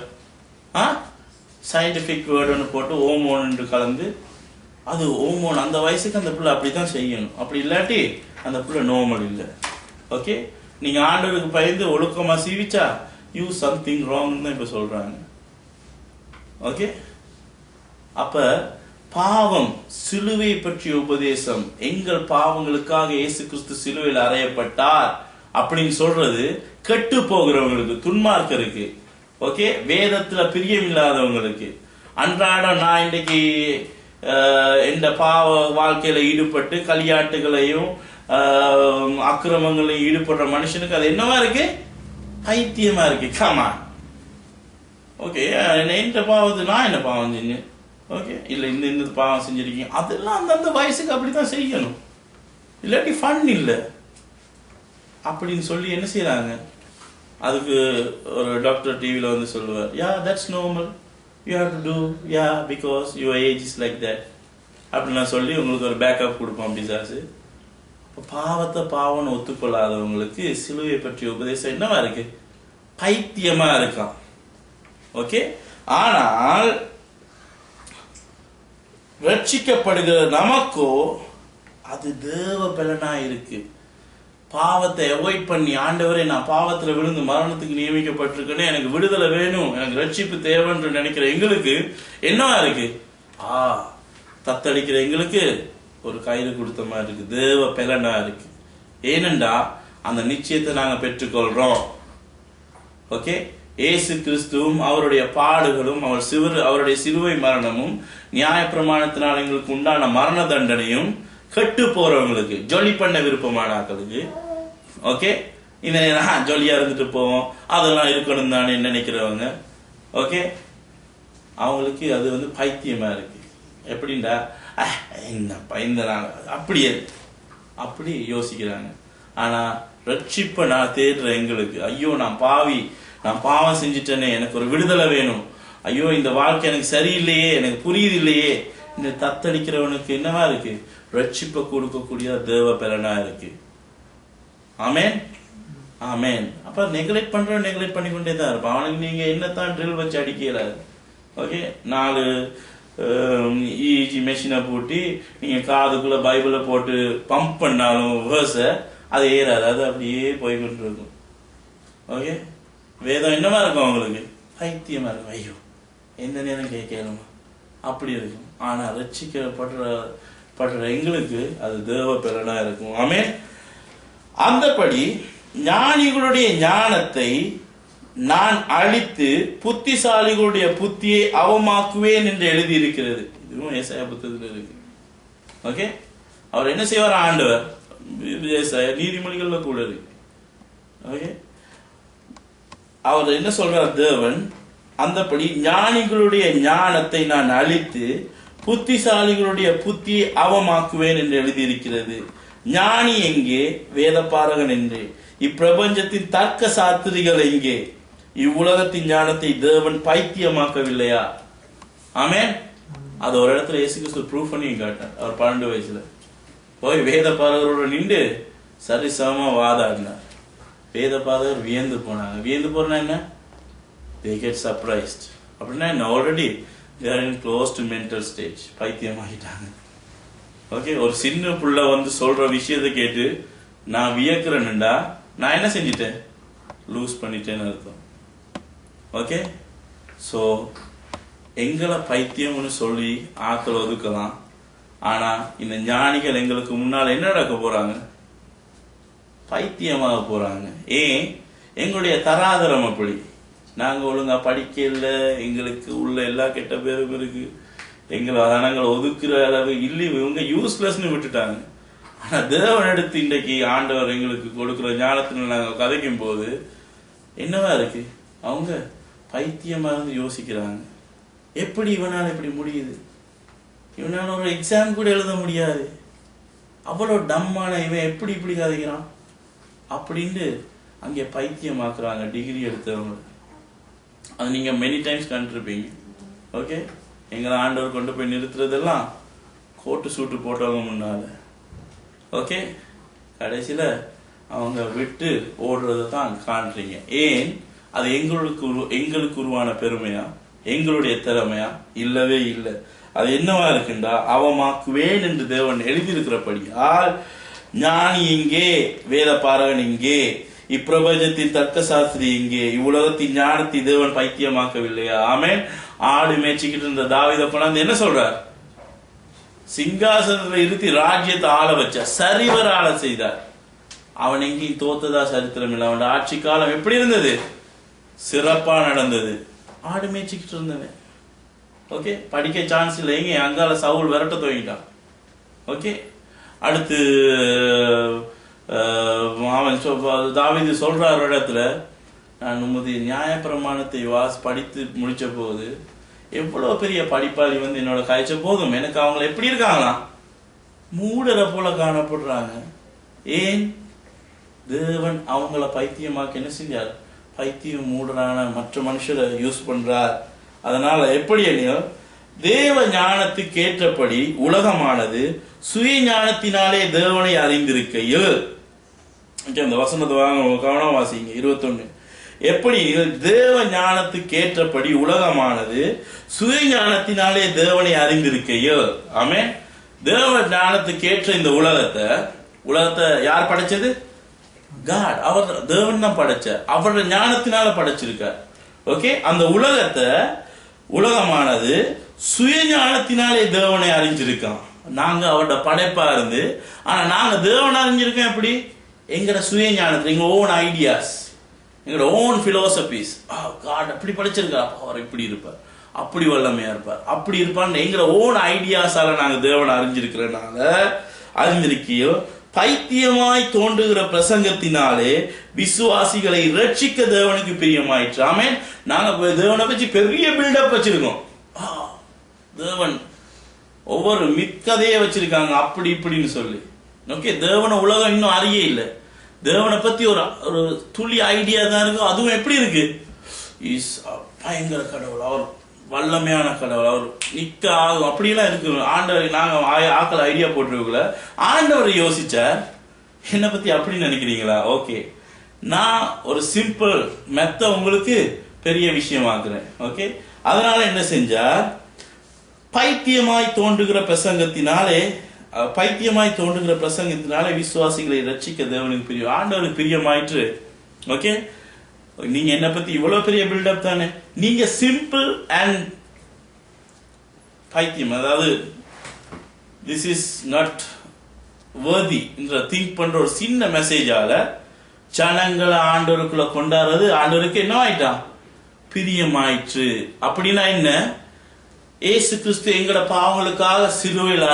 சயின்டிபிக் வேர்டுன்னு போட்டு ஓமோன் கலந்து, அது ஓமோன். அந்த வயசுக்கு அந்த பிள்ளை அப்படித்தான் செய்யணும். அப்படி இல்லாட்டி அந்த பிள்ளை நார்மல் இல்லை. ஓகே, நீங்க ஆண்டவருக்கு பயந்து ஒழுக்கமா சீவிச்சா யூ சம்திங் ராங் தான் இப்ப சொல்றாங்க. ஓகே, அப்ப பாவம், சிலுவை பற்றிய உபதேசம், எங்கள் பாவங்களுக்காக இயேசு கிறிஸ்து சிலுவையில் அறையப்பட்டார் அப்படின்னு சொல்றது கெட்டு போகிறவங்களுக்கு, துன்மார்க்கருக்கு, ஓகே, வேதத்துல பிரியம் இல்லாதவங்களுக்கு, அன்றாடம் நான் இன்றைக்கு இந்த பாவ வாழ்க்கையில ஈடுபட்டு களியாட்டுகளையும் அக்கிரமங்களையும் ஈடுபடுற மனுஷனுக்கு அது என்னவா இருக்கு? பைத்தியமா இருக்கு. காமா, ஓகே, என்ன பாவத்து, நான் என்ன பாவம் செஞ்சேன்? ஓகே, இல்ல இந்த பாவம் செஞ்சிருக்கீங்க, அதெல்லாம் அந்தந்த வயசுக்கு அப்படித்தான் செய்யணும், இல்லாட்டி ஃபன் இல்லை அப்படின்னு சொல்லி என்ன செய்யறாங்க? அதுக்கு ஒரு டாக்டர் டிவில வந்து சொல்லுவார், yeah that's normal, you have to do, yeah because your age is like that அப்படின்லாம் சொல்லி உங்களுக்கு ஒரு பேக்கப் கொடுப்போம் பிசாசு. பாவத்தை பாவம்னு ஒத்துக்கொள்ளாதவங்களுக்கு சிலுவை பற்றிய உபதேசம் என்னவா இருக்கு? பைத்தியமா இருக்கான். ஓகே, ஆனால் ரட்சிக்கப்படுகிற நமக்கோ அது தேவ பலனா இருக்கு. பாவத்தை அவாய்ட் பண்ணி, ஆண்டவரே நான் பாவத்துல விழுந்து மரணத்துக்கு நியமிக்கப்பட்டிருக்கேன்னு, எனக்கு விடுதலை வேணும், எனக்கு ரட்சிப்பு தேவைன்னு நினைக்கிற எங்களுக்கு என்னவா இருக்கு? தத்தளிக்கிற எங்களுக்கு ஒரு கயிறு கொடுத்த மாதிரி இருக்கு, தேவ பலனா இருக்கு. ஏனென்றா அந்த நிச்சயத்தை நாங்க பெற்றுக்கொள்றோம். ஓகே, இயேசு கிறிஸ்துவும் அவருடைய பாடுகளும் அவருடைய சிலுவை மரணமும் நியாயப்பிரமாணத்தினால் எங்களுக்கு உண்டான மரண தண்டனையும் கெட்டு போறவங்களுக்கு, ஜொலி பண்ண விருப்பமான ஆக்களுக்கு, ஓகே, இந்த ஜொலியா இருந்துட்டு போவோம் அதெல்லாம் இருக்கணும் தானே நினைக்கிறவங்க, ஓகே, அவங்களுக்கு அது வந்து பைத்தியமா இருக்கு. எப்படின்டா என்னப்பா இந்த நாள் அப்படி யோசிக்கிறாங்க. ஆனா ரட்சிப்பை நான் தேடுற எங்களுக்கு, ஐயோ நான் பாவம் செஞ்சுட்டேனே, எனக்கு ஒரு விடுதலை வேணும், ஐயோ இந்த வாழ்க்கை எனக்கு சரியில்லையே, எனக்கு புரியுது இல்லையே, இந்த தத்தளிக்கிறவனுக்கு என்னவா இருக்கு? ரட்சிப்பை கொடுக்கக்கூடிய தேவ பலனா இருக்கு. ஆமேன் ஆமேன். அப்ப நெக்லெக்ட் பண்றவன் நெக்லெக்ட் பண்ணிக்கொண்டே தான் இருப்பான். அவனுக்கு நீங்க என்னத்தான் ட்ரில் வச்சு அடிக்கல. ஓகே, 4 EEG மெஷினை போட்டு நீங்க காதுக்குள்ள பைபிளை போட்டு பம்ப் பண்ணாலும் அது ஏறாது, அது அப்படியே போய்கொண்டு இருக்கும். ஓகே, வேதம் என்னமா இருக்கும்? அவங்களுக்கு பைத்தியமா இருக்கும். ஐயோ எந்த நேரம் கேட்கணுமா அப்படி இருக்கும். ஆனா ரட்சிக்கப்படுற எங்களுக்கு அது தேவ பலனா இருக்கும். ஆமென். அந்தபடி ஞானிகளுடைய ஞானத்தை நான் அழித்து புத்திசாலிகளுடைய புத்தியை அவமாக்குவேன் என்று எழுதி இருக்கிறது. இதுவும் ஏசாயா புத்தகத்தில் இருக்கு. ஓகே, அவர் என்ன செய்வார்? ஆண்டவர் நீதிமொழிகள்ல கூட இருக்கு. ஓகே, அவர் என்ன சொல்றார்? தேவன் அந்தபடி ஞானிகளுடைய ஞானத்தை நான் அழித்து புத்திசாலிகளுடைய புத்தியை அவமாக்குவேன் என்று எழுதியிருக்கிறது. ஞானி எங்கே? வேதபாரகன் எங்கே? இப்பிரபஞ்சத்தின் தர்க்க சாஸ்திரிகள் எங்கே? இவ்வுலகத்தின் ஞானத்தை தேவன் பைத்தியமாக்கவில்லையா? ஆமென். அது ஒரு இடத்துல இயேசு கிறிஸ்து ப்ரூவ் பண்ணி காட்டார். அவர் 12 வயசுல போய் வேத பாரகரோட நின்று சரிசமமா வாதாடினார். வேத பாரகர் வியந்து போனாங்க. வியந்து போறனா என்ன? they get surprised. அப்படின்னா என்ன? Already they are in close to mental stage. பைத்தியமாகிட்டாங்க. ஓகே, ஒரு சின்ன புள்ள வந்து சொல்ற விஷயத்தை கேட்டு நான் வியக்கிறேன்டா, நான் என்ன செஞ்சிட்டேன்? லூஸ் பண்ணிட்டேன்னு அர்த்தம். ஓகே, ஸோ எங்களை பைத்தியம்னு சொல்லி ஆக்கள் ஒதுக்கலாம். ஆனா இந்த ஞானிகள் எங்களுக்கு முன்னால் என்ன நடக்க போறாங்க? பைத்தியமாக போறாங்க. ஏன்? எங்களுடைய தராதரம் அப்படி. நாங்க ஒழுங்கா படிக்கல, எங்களுக்கு உள்ள எல்லா கெட்ட பேரும் இருக்கு, எங்களை அதனங்களை ஒதுக்குற அளவு இல்லை, இவங்க யூஸ்லெஸ்ன்னு விட்டுட்டாங்க. ஆனா தேவன் எடுத்து இன்றைக்கு ஆண்டவர் எங்களுக்கு கொடுக்குற ஞானத்தினால் நாங்கள் கதைக்கும் போது என்னவா இருக்கு? அவங்க பைத்தியமா இருந்து யோசிக்கிறாங்க. எப்படி இவனால இப்படி முடியுது? இவனால ஒரு எக்ஸாம் கூட எழுத முடியாது, அவ்வளோ டம்மான இவன் எப்படி இப்படி கதைக்கிறான் அப்படின்ட்டு அங்கே பைத்தியமாக்குறாங்க டிகிரி எடுத்தவங்க. அது நீங்க மெனி டைம்ஸ் கண்டிருப்பீங்க. ஓகே, எங்களை ஆண்டவர் கொண்டு போய் நிறுத்துறதெல்லாம் கோட்டு சூட்டு போட்டவங்க முன்னால. ஓகே, கடைசியில அவங்க விட்டு ஓடுறதை தான் காண்றீங்க. ஏன்? அது எங்களுக்கு உருவான பெருமையா, எங்களுடைய திறமையா? இல்லவே இல்லை. அது என்னவா இருக்குண்டா, அவமாக்குவேன் என்று தேவன் எழுதியிருக்கிறபடியால் ஞானி இங்கே, வேத பாரகன் இங்கே, இப்பிரபஞ்சத்தின் தர்க்க சாஸ்திரி இங்கே, இவ்வுலகத்தின் ஞானத்தை தேவன் பைத்தியமாக்கவில்லையா? ஆமென். ஆடு மேய்ச்சிக்கிட்டு இருந்த தாவீதை கொண்டாந்து என்ன சொல்றார்? சிங்காசனத்துல இருத்தி ராஜ்யத்தை ஆள வச்ச, சரிவர் ஆள செய்தார். அவன் எங்கேயும் தோத்ததா சரித்திரம் இல்லை. அவன் ஆட்சி காலம் எப்படி இருந்தது? சிறப்பா நடந்தது. ஆடு மேய்ச்சிக்கிட்டு இருந்தவன். ஓகே, படிக்க சான்ஸ் இல்லை. எங்க அங்கால சவுல் விரட்ட துவங்கிட்டான். ஓகே, அடுத்து அவன் தாவீது சொல்றார் இடத்துல, நான் உமது நியாயப்பிரமாணத்தை படித்து முடிச்ச போது எவ்வளவு பெரிய படிப்பாளி வந்து என்னோட காய்ச்ச போதும், எனக்கு அவங்க எப்படி இருக்காங்களாம்? மூடரை போல காணப்படுறாங்க. ஏன்? தேவன் அவங்கள பைத்தியமாக்க என்ன செஞ்சார்? பைத்தியம் மூடரான மற்ற மனுஷரை யூஸ் பண்றார். அதனால எப்படி தேவ ஞானத்துக்கு ஏற்றபடி உலகமானது சுய ஞானத்தினாலே தேவனை அறிந்திருக்கையில், அந்த வசனத்தை கவனம் வாசிங்க. 21. எப்படி தேவ ஞானத்துக்கு ஏற்றபடி உலகமானது சுய ஞானத்தினாலே தேவனை அறிந்திருக்கையில். ஆமே, தேவ ஞானத்துக்கு ஏற்ற இந்த உலகத்தை யார் படைச்சது? காட். அவர் தேவன் தான் படைச்ச, அவரோட ஞானத்தினால படைச்சிருக்கார். ஓகே, அந்த உலகமானது சுய ஞானத்தினாலே தேவனை அறிஞ்சிருக்கான். நாங்க அவரோட படைப்பா இருந்து, ஆனா நாங்க தேவனை அறிஞ்சிருக்கோம் எப்படி? எங்கட சுய ஞானத்துல, எங்க ஓன் ஐடியாஸ், எங்களோட ஓன் பிலோசபிஸ். காட் அப்படி படிச்சிருக்கார், அவர் இப்படி இருப்பார், அப்படி வல்லமையா இருப்பார், அப்படி இருப்பார். எங்களோட ஓன் ஐடியாஸால நாங்க தேவனை அறிஞ்சிருக்கிறனால அறிந்திருக்கியோ பைத்தியமாய் தோன்றுகிற பிரசங்கத்தினாலே விசுவாசிகளை ரட்சிக்க தேவனுக்கு பிரியமாயிற்று. ஆமென். நாங்க தேவனை பற்றி பெரிய பில்டப் வச்சிருக்கோம். தேவன் ஒவ்வொரு மிக்கதையே வச்சிருக்காங்க அப்படி இப்படின்னு சொல்லி. ஓகே, தேவனை உலகம் இன்னும் அறிய இல்லை. தேவனை பத்தி ஒரு ஒரு துளி ஐடியா தான் இருக்கு. அதுவும் எப்படி இருக்கு, இஸ் பயங்கர கடவுள், அவர் வல்லமையான கடவுள், அவர் நிக்க ஆகும் அப்படிலாம் இருக்கு. ஆண்டவர் நாங்க ஆக்கள் ஐடியா போட்டுருக்கல, ஆண்டவர் யோசிச்சார் என்னை பத்தி அப்படின்னு நினைக்கிறீங்களா? ஓகே, நான் ஒரு சிம்பிள் மெத்த உங்களுக்கு பெரிய விஷயமாக்குறேன். ஓகே, அதனால என்ன செஞ்சார், பைத்தியமாய் தோன்றுகிற பிரசங்கத்தினாலே விசுவாசிகளை ரட்சிக்க தேவனுக்கு பிரியம், ஆண்டவனுக்கு பிரியமாயிற்று. ஓகே, நீங்க என்ன பத்தி இவ்வளவு பெரிய பில்டப் தானே, நீங்க சிம்பிள் அண்ட் பைத்தியம், அதாவது திஸ் இஸ் நாட் வர்தி என்ற திங்க் பண்ற ஒரு சின்ன மெசேஜால ஜனங்களை ஆண்டவருக்குள்ள கொண்டாடுறது ஆண்டவருக்கு என்ன ஆயிட்டான், பிரியமாயிற்று. அப்படின்னா என்ன, ஏசு கிறிஸ்து எங்கட பாவங்களுக்காக சிலுவையில்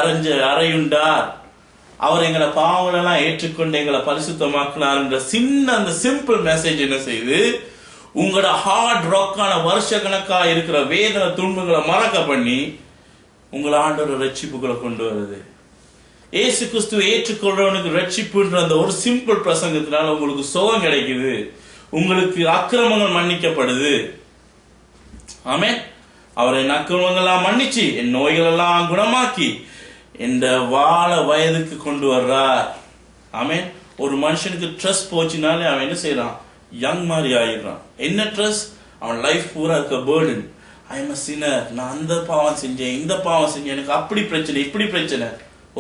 அறையுண்டார், அவர் எங்கட பாவங்கள் எல்லாம் ஏற்றுக்கொண்டு எங்களை பரிசுத்தமாக்கினார். சின்ன அந்த சிம்பிள் மெசேஜ் என்ன செய்யுது, உங்களோட ஹார்ட் ராக்கான வருஷ கணக்கா இருக்கிற வேதனை துன்பங்களை மறக்க பண்ணி உங்களை ஆண்டவர் ரட்சிப்புகளை கொண்டு வருது. ஏசு கிறிஸ்துவை ஏற்றுக்கொள்றவனுக்கு ரட்சிப்புன்ற அந்த ஒரு சிம்பிள் பிரசங்கத்தினால உங்களுக்கு சுகம் கிடைக்குது, உங்களுக்கு அக்கிரமங்கள் மன்னிக்கப்படுது. ஆமென். அவர் என் அக்கிரமங்கள்லாம் மன்னிச்சு என் நோய்கள் எல்லாம் குணமாக்கி இந்த வாழ வயதுக்கு கொண்டு வர்றார். ஆமென். ஒரு மனுஷனுக்கு ட்ரெஸ் போச்சுனாலே அவன் என்ன செய்யறான், யங் மாதிரி ஆயிடுறான். என்ன ட்ரெஸ், அவன் லைஃப் பூரா இருக்க burden, I am a sinner, நான் அந்த பாவம் செஞ்சேன் இந்த பாவம் செஞ்சேன், எனக்கு அப்படி பிரச்சனை இப்படி பிரச்சனை.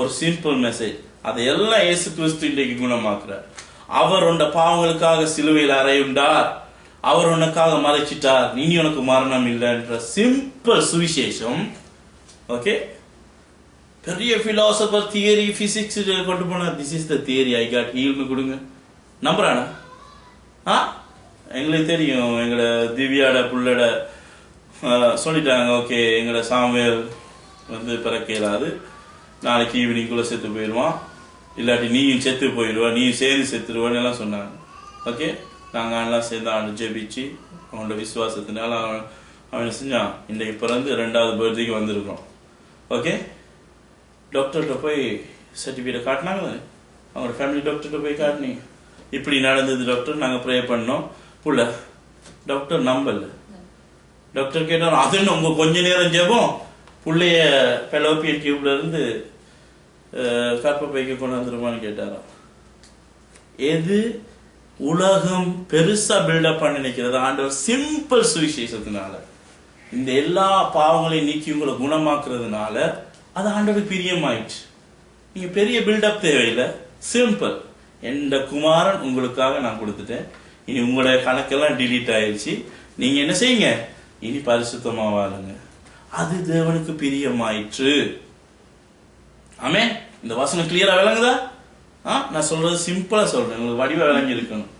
ஒரு சிம்பிள் மெசேஜ், அதையெல்லாம் இயேசு கிறிஸ்து இன்றைக்கு குணமாக்குறார். அவர் உண்ட பாவங்களுக்காக சிலுவையில் அறையுண்டார், அவர் உனக்காக மறைச்சிட்டார், இனி உனக்கு மரணம் இல்லைன்ற சிம்பிள் சுவிசேஷம். ஓகே, பெரிய பிலாசபர் தியரி பிசிக்ஸ் கொண்டு போனா this is the theory I got ஹீல்னு கொடுங்க, நம்புறானா? எங்களுக்கு தெரியும், எங்களோட திவ்யாட புள்ளட சொல்லிட்டாங்க. ஓகே, எங்களோட சாமுவேல் பிறக்க இயலாது, நாளைக்கு ஈவினிங்குள்ள செத்து போயிடுவான், இல்லாட்டி நீயும் செத்து போயிடுவா, நீயும் சேர்ந்து செத்துருவான்னு எல்லாம் சொன்னாங்க. ஓகே, நாங்கள் எல்லாம் சேர்ந்து ஆண்டு ஜெபிச்சு அவனோட விசுவாசத்தினால அவன் செஞ்சான். இன்றைக்கு பிறந்து 2வது பர்த்டேக்கு வந்திருக்கோம். ஓகே, டாக்டர்கிட்ட போய் சர்டிஃபிகேட் காட்டினாங்க தானே, அவங்களோட ஃபேமிலி டாக்டர்கிட்ட போய் காட்டினீங்க, இப்படி நடந்தது டாக்டர், நாங்கள் ப்ரே பண்ணோம். புள்ள டாக்டர் நம்பல, டாக்டர் கேட்டோம் அது என்ன உங்க கொஞ்ச நேரம் ஜெபம் புள்ளைய பெலோப்பியன் டியூப்ல இருந்து கற்பப்பைக்கு கொண்டு வந்துருமான்னு கேட்டாராம். எது உலகம் பெருசா பில்டப் பண்ணி நினைக்கிறது, ஆண்டவர் சிம்பிள் சுவிசேஷத்தினால இந்த எல்லா பாவங்களையும் நீக்கி உங்களை குணமாக்குறதுனால அது ஆண்டவருக்கு பிரியமாயிடுச்சு. நீங்க பெரிய பில்டப் தேவையில்லை, சிம்பிள். எந்த குமாரன் உங்களுக்காக நான் கொடுத்துட்டேன், இனி உங்களுடைய கணக்கெல்லாம் டிலீட் ஆயிடுச்சு, நீங்க என்ன செய்யுங்க, இனி பரிசுத்தமா வாழுங்க, அது தேவனுக்கு பிரியமாயிற்று. ஆமே, இந்த வசனம் கிளியரா விளங்குதா? நான் சொல்றது சிம்பிளா சொல்றேன், உங்களுக்கு வடிவா விளங்கி இருக்கணும்.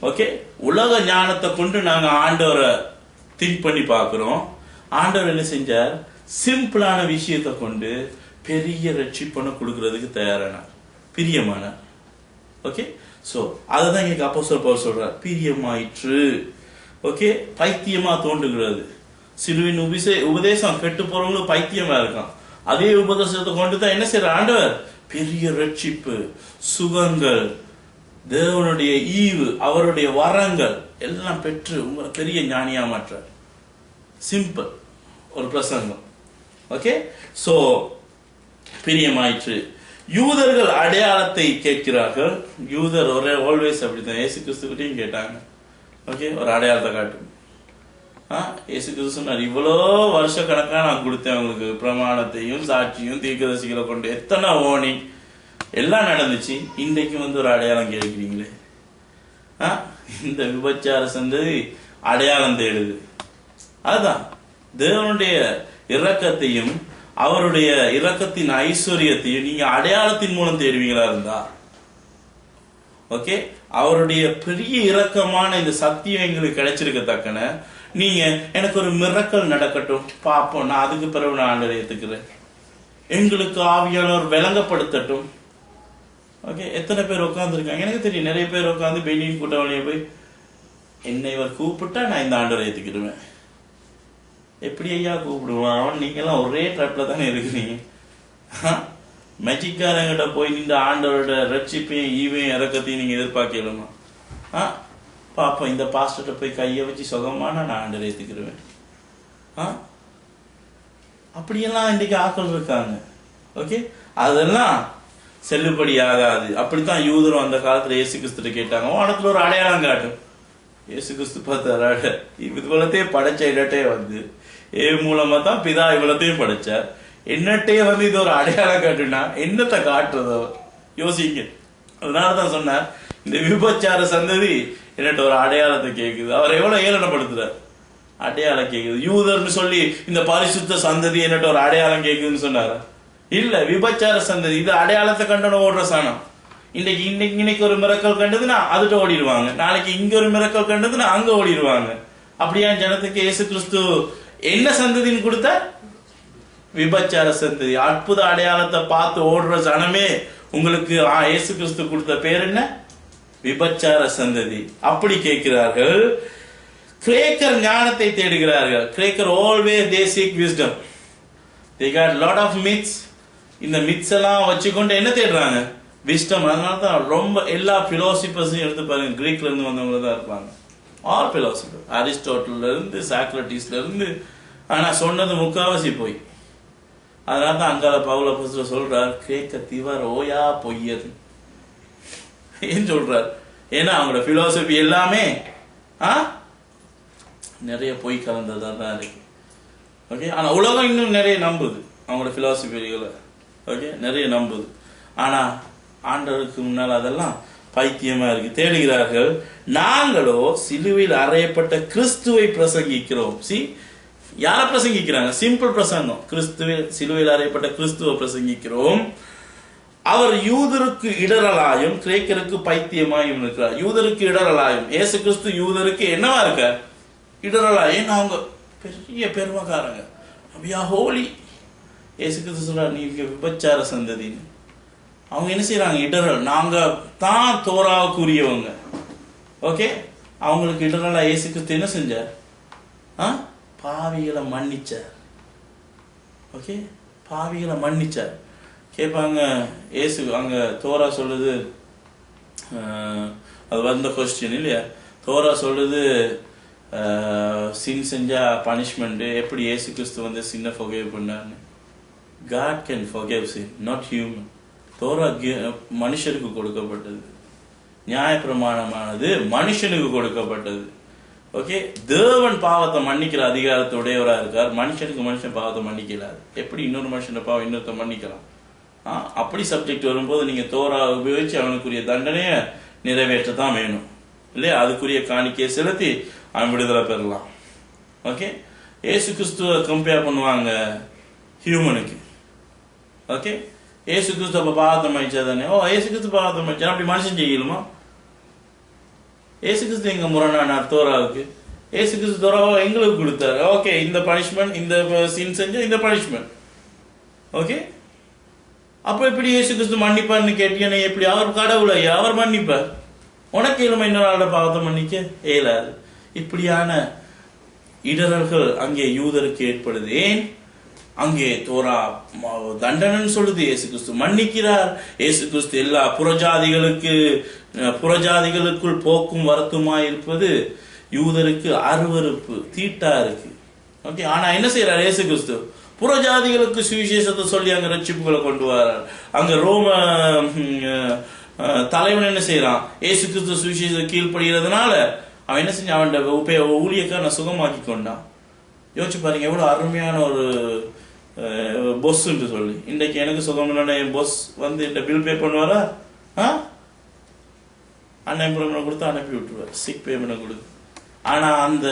ஓகே, உலக ஞானத்தை கொண்டு நாங்க ஆண்டவரை திங்க் பண்ணி பாக்குறோம். ஆண்டவர் என்ன செஞ்சார், சிம்பிளான விஷயத்தை கொண்டு பெரிய ரட்சிப்பனை கொடுக்கறதுக்கு தயாரானார், பிரியமானார். ஓகே, சோ அதுதான் இங்க அப்போஸ்தலர் பவுல் சொல்றார், பிரியமாயிற்று. ஓகே, பைத்தியமா தோன்றுகிறது. சிலுவின் உபதேசம் கெட்டு போறவங்களும் பைத்தியமா இருக்கான், அதே உபதேசத்தை கொண்டு தான் என்ன செய்யற ஆண்டவர், பெரிய ரட்சிப்பு, சுகங்கள், தேவனுடைய ஈவு, அவருடைய வரங்கள் எல்லாம் பெற்று உங்களை பெரிய ஞானியா மாற்றார். சிம்பிள் ஒரு பிரசங்கம். ஓகே, சோ பிரியமாயிற்று. யூதர்கள் அடையாளத்தை கேட்கிறார்கள். யூதர் ஒரே ஆல்வேஸ் அப்படித்தான், இயேசு கிறிஸ்துக்கிட்டையும் கேட்டாங்க. ஓகே, ஒரு அடையாளத்தை காட்டும். இயேசு கிறிஸ்து சொன்னார், இவ்வளோ வருஷ கணக்கா நான் கொடுத்தேன் உங்களுக்கு பிரமாணத்தையும் சாட்சியும் தீர்க்கதரிசிகளை கொண்டு, எத்தனை ஓனி எல்லாம் நடந்துச்சு, இன்றைக்கு ஒரு அடையாளம் கேட்கிறீங்களே. இந்த விபச்சார சந்ததி அடையாளம் தேடுது. அதுதான் தேவனுடைய இரக்கத்தையும் அவருடைய இரக்கத்தின் ஐஸ்வர்யத்தையும் நீங்க அடையாளத்தின் மூலம் தேடுவீங்களா இருந்தா, ஓகே, அவருடைய பெரிய இரக்கமான இந்த சத்தியம் எங்களுக்கு கிடைச்சிருக்கத்தக்கன நீங்க எனக்கு ஒரு மிரக்கல் நடக்கட்டும் பாப்போம், நான் அதுக்கு பிறகு நான் ஆண்டவரை ஏத்துக்கிறேன், எங்களுக்கு ஆவியானவர் விளங்கப்படுத்தட்டும். ஓகே, எத்தனை பேர் உட்காந்துருக்காங்க எனக்கு தெரியும், நிறைய பேர் உட்காந்து பெண்ணின் கூட்டவழியை போய் என்னை இவர் கூப்பிட்டா நான் இந்த ஆண்டவரை ஏத்துக்கிடுவேன். எப்படி ஐயா கூப்பிடுவான் அவன், நீங்க எல்லாம் ஒரே ட்ராப்ல தானே இருக்கிறீங்க, மெஜிக்காரங்கிட்ட போய் நின்று ஆண்டவரோட ரட்சிப்பையும் ஈவையும் இறக்கத்தையும் நீங்க எதிர்பார்க்கலுமா? பாப்பா இந்த பாஸ்டர்கிட்ட போய் கையை வச்சு சுகமான நான் ஆண்டரை ஏத்துக்கிருவேன். அப்படியெல்லாம் இன்றைக்கு ஆக்கள் இருக்காங்க. ஓகே, அதெல்லாம் செல்லுபடி ஆகாது. அப்படித்தான் யூதரும் அந்த காலத்துல இயேசு கிறிஸ்து கேட்டாங்க, உனக்கு ஒரு அடையாளம் காட்டும். இயேசு கிறிஸ்து பார்த்தாரு, இவ்வளத்தையும் படைச்ச இடட்டே வந்து மூலமா தான் பிதா இவ்வளத்தையும் படைச்சார், என்னட்டே வந்து இது ஒரு அடையாளம் காட்டுனா என்னத்தை காட்டுறது யோசிங்க. அதனாலதான் சொன்னார், இந்த விபச்சார சந்ததி என்னட்ட ஒரு அடையாளத்தை கேட்குது. அவர் எவ்வளவு ஏளனப்படுத்துறார், அடையாளம் கேட்குது. யூதர்னு சொல்லி இந்த பரிசுத்த சந்ததி என்னட்ட ஒரு அடையாளம் கேட்குதுன்னு சொன்னாரா? இல்ல, விபச்சார சந்ததி இது அடையாளத்தை கண்டன ஓடுற சாணம். இன்னைக்கு ஒரு மிரக்கல் கண்டதுன்னா அதுட்ட ஓடிடுவாங்க, நாளைக்கு இங்க ஒரு மிரக்கல் கண்டதுன்னா அங்க ஓடிடுவாங்க. அப்படியா ஜனத்துக்கு இயேசு கிறிஸ்து என்ன சந்ததின்னு கொடுத்த? விபச்சார சந்ததி. அற்புத அடையாளத்தை பார்த்து ஓடுற ஜனமே உங்களுக்கு இயேசு கிறிஸ்து கொடுத்த பேர் என்ன? விபச்சார சந்ததி. அப்படி கேட்கிறார்கள். கிரேக்கர் ஞானத்தை தேடுகிறார்கள். கிரேக்கர் always they seek wisdom. they got lot of myths. இந்த மித்ஸ் எல்லாம் வச்சுக்கொண்டு என்ன தேடுறாங்க? விஸ்டம். அதனாலதான் ரொம்ப எல்லா பிலோசிபர்ஸையும் எடுத்து பாருங்க, கிரீக்ல இருந்து வந்தவங்க தான் இருப்பாங்க. ஆல் பிலோசிபர், அரிஸ்டோட்டல்ல இருந்து சாக்ரட்டிஸ்ல இருந்து. ஆனா சொன்னது முக்காவாசி போய். அதனாலதான் அங்கால பவுல புஸ்தகம் சொல்றார், கிரேக்க திவர் ஓயா பொய்யது. ஏன் சொல்றார்? ஏன்னா அவங்களோட பிலோசபி எல்லாமே நிறைய பொய் கலந்ததா தான் இருக்கு. ஓகே, ஆனா உலகம் இன்னும் நிறைய நம்புது அவங்களோட பிலாசபிகளை. ஓகே, நிறைய நம்புது. ஆனா ஆண்டவருக்கு முன்னால் அதெல்லாம் பைத்தியமா இருக்கு. தேடுகிறார்கள். நாங்களோ சிலுவையில் அறையப்பட்ட கிறிஸ்துவை பிரசங்கிக்கிறோம். யார பிரசங்கிக்கிறாங்க? சிம்பிள் பிரசங்கம். கிறிஸ்துவில் சிலுவையில் அறையப்பட்ட கிறிஸ்துவை பிரசங்கிக்கிறோம். அவர் யூதருக்கு இடரலாயும் கிரேக்கருக்கு பைத்தியமாயும் இருக்கிறார். யூதருக்கு இடரலாயும். இயேசு கிறிஸ்து யூதருக்கு என்னவா இருக்க? இடரலாயும். அவங்க பெரிய பெருமைக்காரங்க, அப்படியா ஹோலி. இயேசு கிறிஸ்து சொல்றார், நீங்க விபச்சார சந்ததின்னு. அவங்க என்ன செய்யறாங்க? இடரல். நாங்க தான் தோராவுக்குரியவங்க. ஓகே, அவங்களுக்கு இடரலா இயேசு கிறிஸ்து என்ன செஞ்சார்? பாவிகளை மன்னிச்சார். ஓகே, பாவிகளை மன்னிச்சார். கேட்பாங்க, இயேசு அங்க தோரா சொல்லுது, அது வந்த கொஸ்டின் இல்லையா? தோரா சொல்லுது சின் செஞ்சா பனிஷ்மெண்ட். எப்படி இயேசு கிறிஸ்து வந்து சின்ன forgive பண்ணாருன்னு? God can forgive sin, not human. Torah மனுஷருக்கு கொடுக்கப்பட்டது. நியாயப்பிரமாணமானது மனுஷனுக்கு கொடுக்கப்பட்டது. ஓகே, தேவன் பாவத்தை மன்னிக்கிற அதிகாரத்துடையவரா இருக்கார். மனுஷனுக்கு மனுஷன் பாவத்தை மன்னிக்கலாது. எப்படி இன்னொரு மனுஷன் பாவம் இன்னொருத்த மன்னிக்கலாம்? அப்படி சப்ஜெக்ட் வரும்போது நீங்க தோரா உபயோகிச்சு அவனுக்குரிய தண்டனைய நிறைவேற்றத்தான் வேணும் இல்லையா? அதுக்குரிய காணிக்கையை செலுத்தி அவன் விடுதலை பெறலாம். ஓகே, ஏசு கிறிஸ்துவ கம்பேர் பண்ணுவாங்க ஹியூமனுக்கு. ஓகே, ஏசு கிறிஸ்து அப்ப பாவத்தை மன்னிச்சா தானே? ஏசு கிறிஸ்து பாவத்தை மன்னிச்சா அப்படி மனுஷன் செய்யலுமா? ஏசு கிறிஸ்து எங்க முரணானார் தோராவுக்கு? ஏசு கிறிஸ்து தோராவை எங்களுக்கு கொடுத்தாரு. ஓகே, இந்த பனிஷ்மெண்ட், இந்த சீன் செஞ்ச இந்த பனிஷ்மெண்ட். ஓகே, அப்ப எப்படி இயேசு கிறிஸ்து மன்னிப்பார்னு கேட்டீங்கன்னா எப்படி? அவர் கடவுள் ஐயா, அவர் மன்னிப்பார். உனக்கு இயலுமா இன்னொரு ஆளோட பாவத்தை மன்னிக்க? இயலாது. இப்படியான இடரல்கள் அங்கே யூதருக்கு ஏற்படுது. ஏன்? அங்கே தோரா தண்டனை சொல்லுது, இயேசு கிறிஸ்து மன்னிக்கிறார். இயேசு கிறிஸ்து எல்லா புறஜாதிகளுக்குள் போக்கும் வரத்துமாய் இருப்பது யூதருக்கு அருவருப்பு, தீட்டா இருக்கு. ஓகே, ஆனா என்ன செய்யறார் இயேசு கிறிஸ்து? புறஜாதிகளுக்கு சுவிசேஷத்தை சொல்லி அங்க ரட்சிப்புகளை கொண்டு வர்றார். அங்க ரோம தலைவன் என்ன செய்யறான்? இயேசு கிறிஸ்து சுவிசேஷத்தை கீழ்படுகிறதுனால அவன் என்ன செஞ்சான்? அவன் ஊழியக்காரனை சுகமாக்கி கொண்டான். யோசிச்சு பாருங்க, எவ்வளவு அருமையான ஒரு பொஸ் சொல்லி. இன்றைக்கு எனக்கு சுகம் இல்லைன்னா என் பொஸ் வந்து இந்த பில் பே பண்ணுவாரா? அன்எம்ப்ளாய்மெண்ட் கொடுத்து அனுப்பி விட்டுருவார், சிக் பேமெண்ட் கொடுத்து. ஆனா அந்த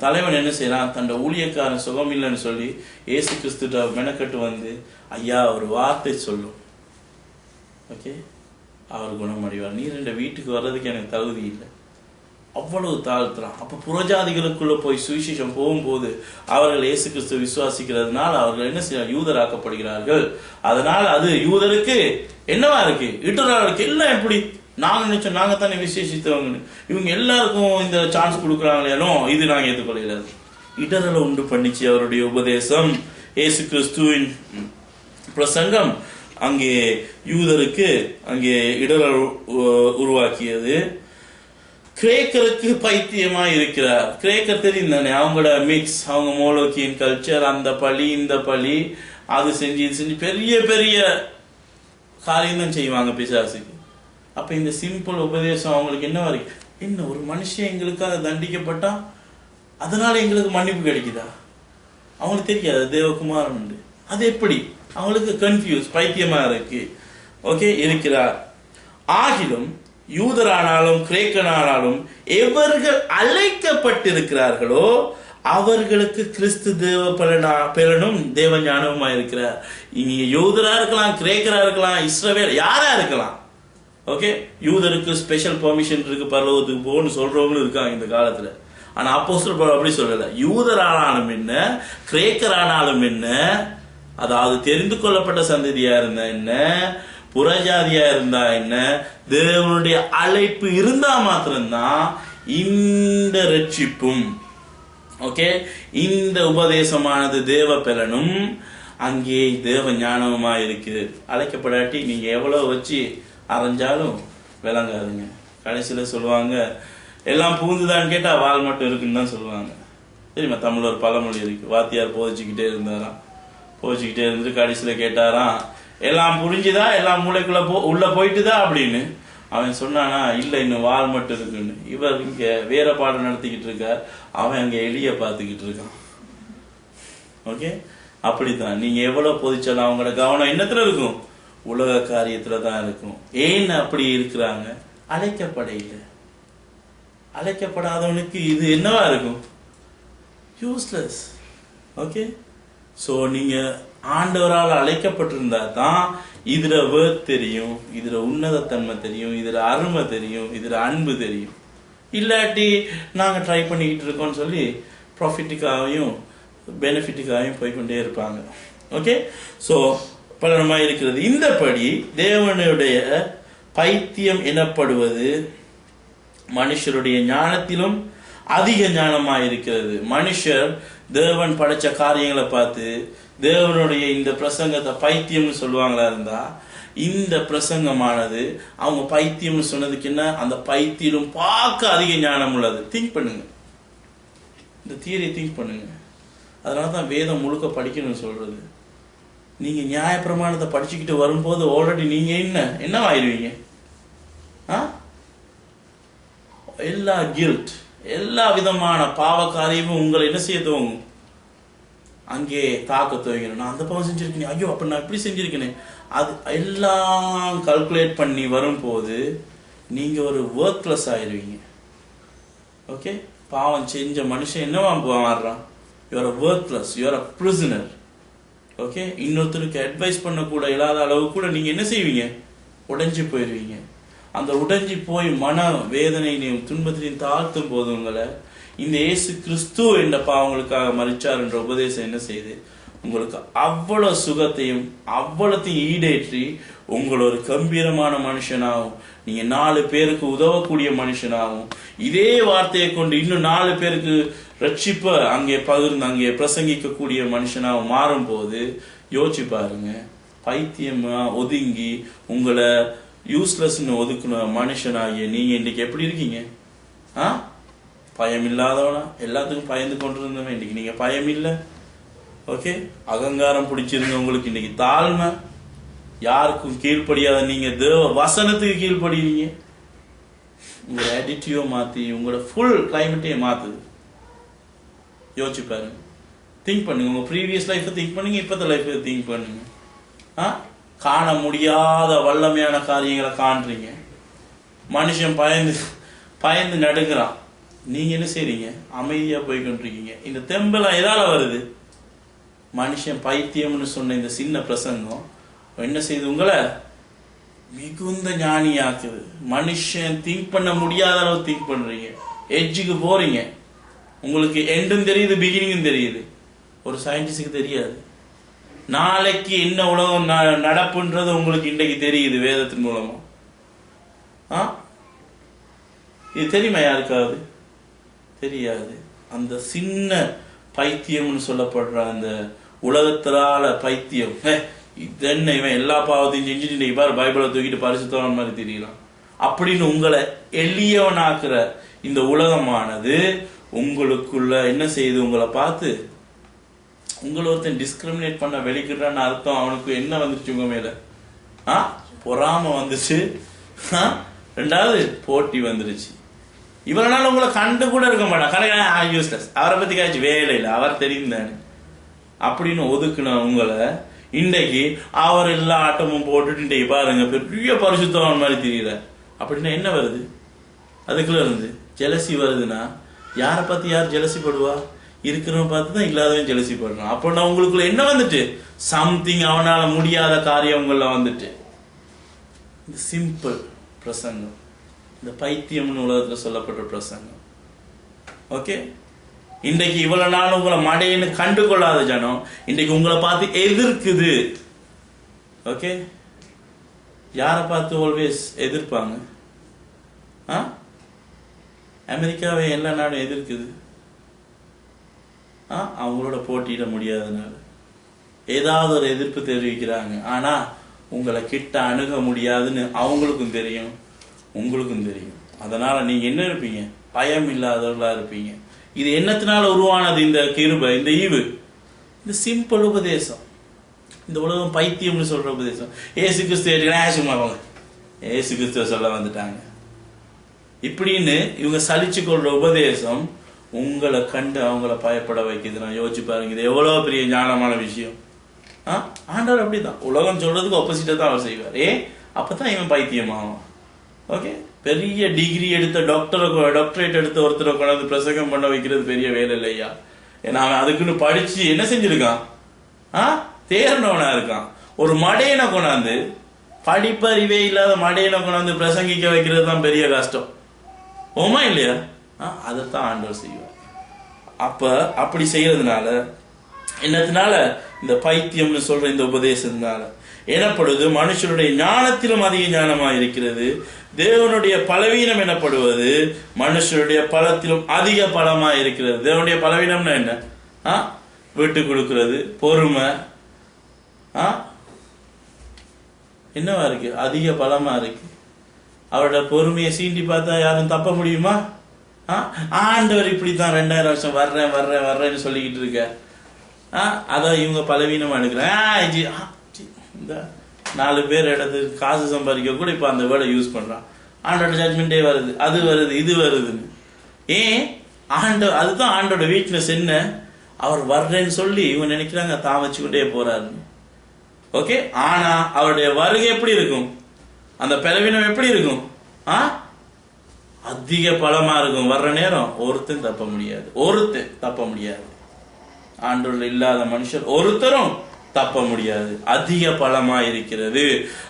தலைவன் என்ன செய்யறான்? தன்னோட ஊழியக்காரன் சுகம் இல்லைன்னு சொல்லி ஏசு கிறிஸ்துட்ட மெனக்கட்டு வந்து, ஐயா ஒரு வார்த்தை சொல்லும், ஓகே, அவர் குணமடைவார். நீ ரெண்டு வீட்டுக்கு வர்றதுக்கு எனக்கு தகுதி இல்லை. அவ்வளவு தாழ்த்துறான். அப்ப புறஜாதிகளுக்குள்ள போய் சுவிசேஷம் போகும்போது அவர்கள் இயேசு கிறிஸ்து விசுவாசிக்கிறதுனால அவர்கள் என்ன செய்ய? யூதராக்கப்படுகிறார்கள். அதனால அது யூதருக்கு என்னவா இருக்கு? இட்டராளுக்கு எல்லாம் எப்படி? நாங்க நினைச்சோம் நாங்க தானே விசேஷித்தவங்க, இவங்க எல்லாருக்கும் இந்த சான்ஸ் கொடுக்குறாங்களேனோ, இது நாங்க ஏற்றுக்கொள்ளாது. இடரலை உண்டு பண்ணிச்சு. அவருடைய உபதேசம், இயேசு கிறிஸ்துவின் பிரசங்கம் அங்கே யூதருக்கு அங்கே இடரல் உருவாக்கியது. கிரேக்கருக்கு பைத்தியமா இருக்கிறார். கிரேக்கர் தெரியும் தானே, அவங்களோட மிக்ஸ், அவங்க மோலோக்கியன் கல்ச்சர், அந்த பழி இந்த பழி, அது செஞ்சு இது செஞ்சு பெரிய பெரிய காரியம் தான் செய்வாங்க பிசாசுக்கு. அப்ப இந்த சிம்பிள் உபதேசம் அவங்களுக்கு என்ன வரைக்கும், என்ன ஒரு மனுஷன் எங்களுக்காக தண்டிக்கப்பட்டா அதனால எங்களுக்கு மன்னிப்பு கிடைக்குதா? அவங்களுக்கு தெரியாது தேவகுமாரன் உண்டு. அது எப்படி? அவங்களுக்கு கன்ஃபியூஸ், பைத்தியமா இருக்கு. ஓகே, இருக்கிறார். ஆகிலும் யூதரானாலும் கிரேக்கனானாலும் எவர்கள் அழைக்கப்பட்டிருக்கிறார்களோ அவர்களுக்கு கிறிஸ்து தேவ பலனும் தேவ ஞானமுமா இருக்கிறார். இங்க யூதரா இருக்கலாம், கிரேக்கரா இருக்கலாம், இஸ்ரவேல் யாரா இருக்கலாம். ஓகே, யூதருக்கு ஸ்பெஷல் பெர்மிஷன் இருக்கு பரலோகத்துக்கு போன்னு சொல்றவங்களும் இருக்காங்க இந்த காலத்துல. ஆனா அப்போஸ்தலர் பவுல் அப்படி சொல்லல. யூதரானாலும் என்ன, கிரேக்கரானாலும் என்ன, அதாவது தெரிந்து கொள்ளப்பட்ட சந்ததியா இருந்தா என்ன, புறஜாதியா இருந்தா என்ன, தேவனுடைய அழைப்பு இருந்தா மாத்திரம்தான் இந்த ரட்சிப்பும், ஓகே, இந்த உபதேசமானது தேவ பலனும் அங்கே தேவ ஞானமுமா இருக்குது. அழைக்கப்படாட்டி நீங்க எவ்வளவு வச்சு அரைஞ்சாலும் விளங்காதுங்க. கடைசியில சொல்லுவாங்க, எல்லாம் புகுந்துதான்னு கேட்டா வால் மட்டும் இருக்குன்னு தான் சொல்லுவாங்க. தெரியுமா, தமிழ் ஒரு பழமொழி இருக்கு. வாத்தியார் போதிச்சுக்கிட்டே இருந்தாராம், போதிச்சுக்கிட்டே இருந்துட்டு கடைசியில கேட்டாராம், எல்லாம் புரிஞ்சுதா, எல்லாம் மூளைக்குள்ள உள்ள போயிட்டுதா அப்படின்னு. அவன் சொன்னானா, இல்ல இன்னும் வால் மட்டும் இருக்குன்னு. இவர் இங்க வேற பாடம் நடத்திக்கிட்டு இருக்கார், அவன் அங்க எளிய பார்த்துக்கிட்டு இருக்கான். ஓகே, அப்படித்தான் நீங்க எவ்வளவு போதிச்சாலும் அவங்களோட கவனம் என்னத்துல இருக்கும், உலக காரியத்துல தான் இருக்கும். ஏன் அப்படி இருக்கிறாங்க? அழைக்கப்படையில. அழைக்கப்படாதவனுக்கு இது என்னவா இருக்கும்? யூஸ்லெஸ். ஓகே, சோ நீங்க ஆண்டவரால் அழைக்கப்பட்டிருந்தா தான் இதுல வேர்த் தெரியும், இதுல உன்னதத்தன்மை தெரியும், இதுல அருமை தெரியும், இதுல அன்பு தெரியும். இல்லாட்டி நாங்க ட்ரை பண்ணிக்கிட்டு இருக்கோம்னு சொல்லி ப்ராஃபிட்டுக்காகவும் பெனிஃபிட்டுக்காகவும் போய்கொண்டே இருப்பாங்க. ஓகே, சோ பலனமா இருக்கிறது. இந்தபடி தேவனுடைய பைத்தியம் எனப்படுவது மனுஷருடைய ஞானத்திலும் அதிக ஞானமா இருக்கிறது. மனுஷர் தேவன் படைச்ச காரியங்களை பார்த்து தேவனுடைய இந்த பிரசங்கத்தை பைத்தியம்னு சொல்லுவாங்களா இருந்தா, இந்த பிரசங்கமானது அவங்க பைத்தியம்னு சொன்னதுக்கு என்ன, அந்த பைத்தியம் பார்க்க அதிக ஞானம் உள்ளது. திங்க் பண்ணுங்க, இந்த தியரி திங்க் பண்ணுங்க. அதனாலதான் வேதம் முழுக்க படிக்கணும்னு சொல்றது. நீங்க நியாய பிரமாணத்தை படிச்சுக்கிட்டு வரும்போது ஆல்ரெடி நீங்க என்னவாயிருவீங்க? எல்லா கில்ட், எல்லா விதமான பாவ காரியமும் உங்களை என்ன செய்ய துவங்கும், அங்கே தாக்க துவங்கணும். நான் அந்த பாவம் செஞ்சிருக்கேன், ஐயோ அப்ப நான் இப்படி செஞ்சிருக்கேன், அது எல்லாம் கால்குலேட் பண்ணி வரும்போது நீங்க ஒரு ஒர்க்லெஸ் ஆயிருவீங்க. ஓகே, பாவம் செஞ்ச மனுஷன் என்னவா மாறுறான்? யூஆர் அ ஒர்க்லெஸ், யூஆர் அ பிரிசனர். ஓகே, இன்னொருத்தருக்கு அட்வைஸ் பண்ண கூட இல்லாத அளவு கூட நீங்க என்ன செய்வீங்க, உடைஞ்சு போயிருவீங்க. அந்த உடைஞ்சி போய் மன வேதனையினையும் துன்பத்தினையும் தாழ்த்தும் போது உங்களை இந்த இயேசு கிறிஸ்து என்ற பாவங்களுக்காக மரிச்சார் என்ற உபதேசம் என்ன செய்து உங்களுக்கு அவ்வளவு சுகத்தையும் அவ்வளத்தையும் ஈடேற்றி உங்களை ஒரு கம்பீரமான மனுஷனாகவும், நீங்க 4 பேருக்கு உதவக்கூடிய மனுஷனாகவும், இதே வார்த்தையை கொண்டு இன்னும் 4 பேருக்கு ரட்சிப்ப அங்கே பகிர்ந்து அங்கே பிரசங்கிக்கக்கூடிய மனுஷனாகவும் மாறும் போது யோசிச்சு பாருங்க. பைத்தியமா ஒதுங்கி உங்களை யூஸ்லெஸ்ன்னு ஒதுக்குன மனுஷனாகிய நீங்க இன்னைக்கு எப்படி இருக்கீங்க? பயம் இல்லாதவனா, எல்லாத்துக்கும் பயந்து கொண்டு இருந்தவன் இன்னைக்கு நீங்க பயம் இல்லை. ஓகே, அகங்காரம் பிடிச்சிருங்க உங்களுக்கு இன்னைக்கு தாழ்மை, யாருக்கும் கீழ்ப்படியாத நீங்க தேவ வசனத்துக்கு கீழ்ப்படுவீங்க. உங்களோட ஆட்டிடியூட மாத்தி உங்களோட ஃபுல் கிளைமேட்டையே மாத்துது. யோசிச்சு பாருங்க, திங்க் பண்ணுங்க. உங்க ப்ரீவியஸ் லைஃப் திங்க் பண்ணுங்க, இப்பத்த லைஃப் திங்க் பண்ணுங்க. காண முடியாத வல்லமையான காரியங்களை காண்றீங்க. மனுஷன் பயந்து நடுங்கிறான், நீங்க என்ன செய்றீங்க? அமைதியா போய்கொண்டிருக்கீங்க. இந்த தெம்பெல்லாம் எதால வருது? மனுஷன் பைத்தியம்னு சொன்ன இந்த சின்ன பிரசங்கம் என்ன செய்யுது? உங்களை மிகுந்த ஞானியாக்குது. மனுஷன் திங்க் பண்ண முடியாத அளவு திங்க் பண்றீங்க, எட்ஜுக்கு போறீங்க. உங்களுக்கு எண்டும் தெரியுது, பிகினிங்கும் தெரியுது. ஒரு சயின்டிஸ்டுக்கு தெரியாது. நாளைக்கு என்ன உலகம் நடப்புன்றது உங்களுக்கு இன்றைக்கு தெரியுது வேதத்தின் மூலமா. இது தெரியுமா யாருக்காவது? தெரியாது. அந்த சின்ன பைத்தியம்னு சொல்லப்படுற அந்த உலகத்திலால பைத்தியம், இது என்ன இவன் எல்லா பாவத்தையும் செஞ்சுட்டு இவ்வாறு பைபிளை தூக்கிட்டு பரிசுத்தவன் மாதிரி தெரியலாம் அப்படின்னு உங்களை எளியவனாக்குற இந்த உலகமானது உங்களுக்குள்ள என்ன செய்யுது? உங்களை பார்த்து உங்களை ஒருத்தன் டிஸ்கிரிமினேட் பண்ண வெளிக்கிட்டான்னு அர்த்தம். அவனுக்கு என்ன வந்துருச்சு? உங்க மேல பொறாம வந்துச்சு. ரெண்டாவது போட்டி வந்துருச்சு. இவரால் உங்களை கண்டு கூட இருக்க மாட்டான். கணக்கு யூஸ்லெஸ், அவரை பத்தி காய்ச்சி வேலை இல்லை, அவர் தெரியும் தானே அப்படின்னு ஒதுக்குன உங்களை இன்றைக்கு அவர் எல்லா ஆட்டமும் போட்டுட்டு இன்றைக்கு பாருங்க பெரிய பரிசுத்தவன் மாதிரி தெரியல. அப்படின்னா என்ன வருது? அதுக்குள்ள இருந்து ஜெலசி வருதுன்னா யாரை பார்த்து யார் ஜெலசி படுவா? இருக்கிறவன் பார்த்து தான் இல்லாதவன் ஜெலசி படுறான். அப்படின்னா உங்களுக்குள்ள என்ன வந்துட்டு? சம்திங் அவனால முடியாத காரியங்கள்ல வந்துட்டு. இந்த சிம்பிள் பிரசங்கம், இந்த பைத்தியம்னு உலகத்துல சொல்லப்பட்ட பிரசங்கம். ஓகே, இன்றைக்கு இவ்வளவு நாள் உங்களை மடையின்னு கண்டு கொள்ளாத ஜனம் இன்றைக்கு உங்களை பார்த்து எதிர்க்குது. ஓகே, யாரை பார்த்து ஆல்வேஸ் எதிர்ப்பாங்க? அமெரிக்காவை எல்லா நாடும் எதிர்க்குது. அவங்களோட போட்டியிட முடியாதனால ஏதாவது ஒரு எதிர்ப்பு தெரிவிக்கிறாங்க. ஆனா உங்களை கிட்ட அணுக முடியாதுன்னு அவங்களுக்கும் தெரியும், உங்களுக்கும் தெரியும். அதனால நீங்க என்ன இருப்பீங்க? பயம் இல்லாதவர்களா இருப்பீங்க. இது என்னத்தினால உருவானது? இந்த கிருபை, இந்த ஈவு, இந்த சிம்பிள் உபதேசம். இந்த உலகம் பைத்தியம்னு சொல்ற உபதேசம். ஏசு கிறிஸ்துவ சும்மா ஏசு கிறிஸ்துவ சொல்ல வந்துட்டாங்க இப்படின்னு இவங்க சலிச்சு கொள்ற உபதேசம் உங்களை கண்டு அவங்கள பயப்பட வைக்குது. நான் யோசிச்சு பாருங்க, இது எவ்வளவு பெரிய ஞானமான விஷயம். ஆண்டவர் அப்படிதான் உலகம் சொல்றதுக்கு ஆப்போசிட்டா தான் அவர் செய்வார். அப்பதான் இவன் பைத்தியமாகும். ஓகே, பெரிய டிகிரி எடுத்த டாக்டரேட் எடுத்த ஒருத்தரை கொண்டாந்து பிரசங்கம் பண்ண வைக்கிறது பெரிய வேலை இல்லையா? ஏன்னா அவன் அதுக்குன்னு படிச்சு என்ன செஞ்சிருக்கான்? தேர்ந்தவனா இருக்கான். ஒரு மடையனை கொண்டாந்து, படிப்பறிவே இல்லாத மடையனை கொண்டாந்து பிரசங்கிக்க வைக்கிறது தான் பெரிய கஷ்டம். ஓமா இல்லையா? அதைத்தான் ஆண்டவர் செய்வார். அப்படி செய்யறதுனால என்னத்தினால? இந்த பைத்தியம்னு சொல்ற இந்த உபதேசத்தினால எனப்படுவது மனுஷனுடைய ஞானத்திலும் அதிக ஞானமாக இருக்கிறது. தேவனுடைய பலவீனம் எனப்படுவது மனுஷனுடைய பலத்திலும் அதிக பலமாக இருக்கிறது. தேவனுடைய பலவீனம்னா என்ன? விட்டு கொடுக்கிறது, பொறுமை, என்னவா இருக்கு? அதிக பலமா இருக்கு. அவரோட பொறுமையை சீண்டி பார்த்தா யாரும் தப்ப முடியுமா? ஆண்டவர் இப்படித்தான் 2000 வருஷம் வர்றேன்னு சொல்லிக்கிட்டு இருக்க. அதான் இவங்க பலவீனமா எடுக்கிறேன். இந்த 4 பேர் எடுத்து காசு சம்பாதிக்க கூட இப்ப அந்த வேர்டை யூஸ் பண்றான். ஆண்டோட ஜட்மெண்டே வருது, அது வருது, இது வருதுன்னு. அதுதான் ஆண்டோட வீக்னஸ். என்ன? அவர் வர்றேன்னு சொல்லி இவங்க நினைக்கிறாங்க தான் வச்சுக்கிட்டே போறாருன்னு. ஓகே, ஆனா அவருடைய வருகை எப்படி இருக்கும்? அந்த பலவீனம் எப்படி இருக்கும்? அதிக பலமா இருக்கும். வர்ற நேரம் ஒருத்தன் தப்ப முடியாது. ஆண்டவர்கள் இல்லாத மனுஷர் ஒருத்தரும் தப்ப முடியாது. அதிக பலமா இருக்கிறது.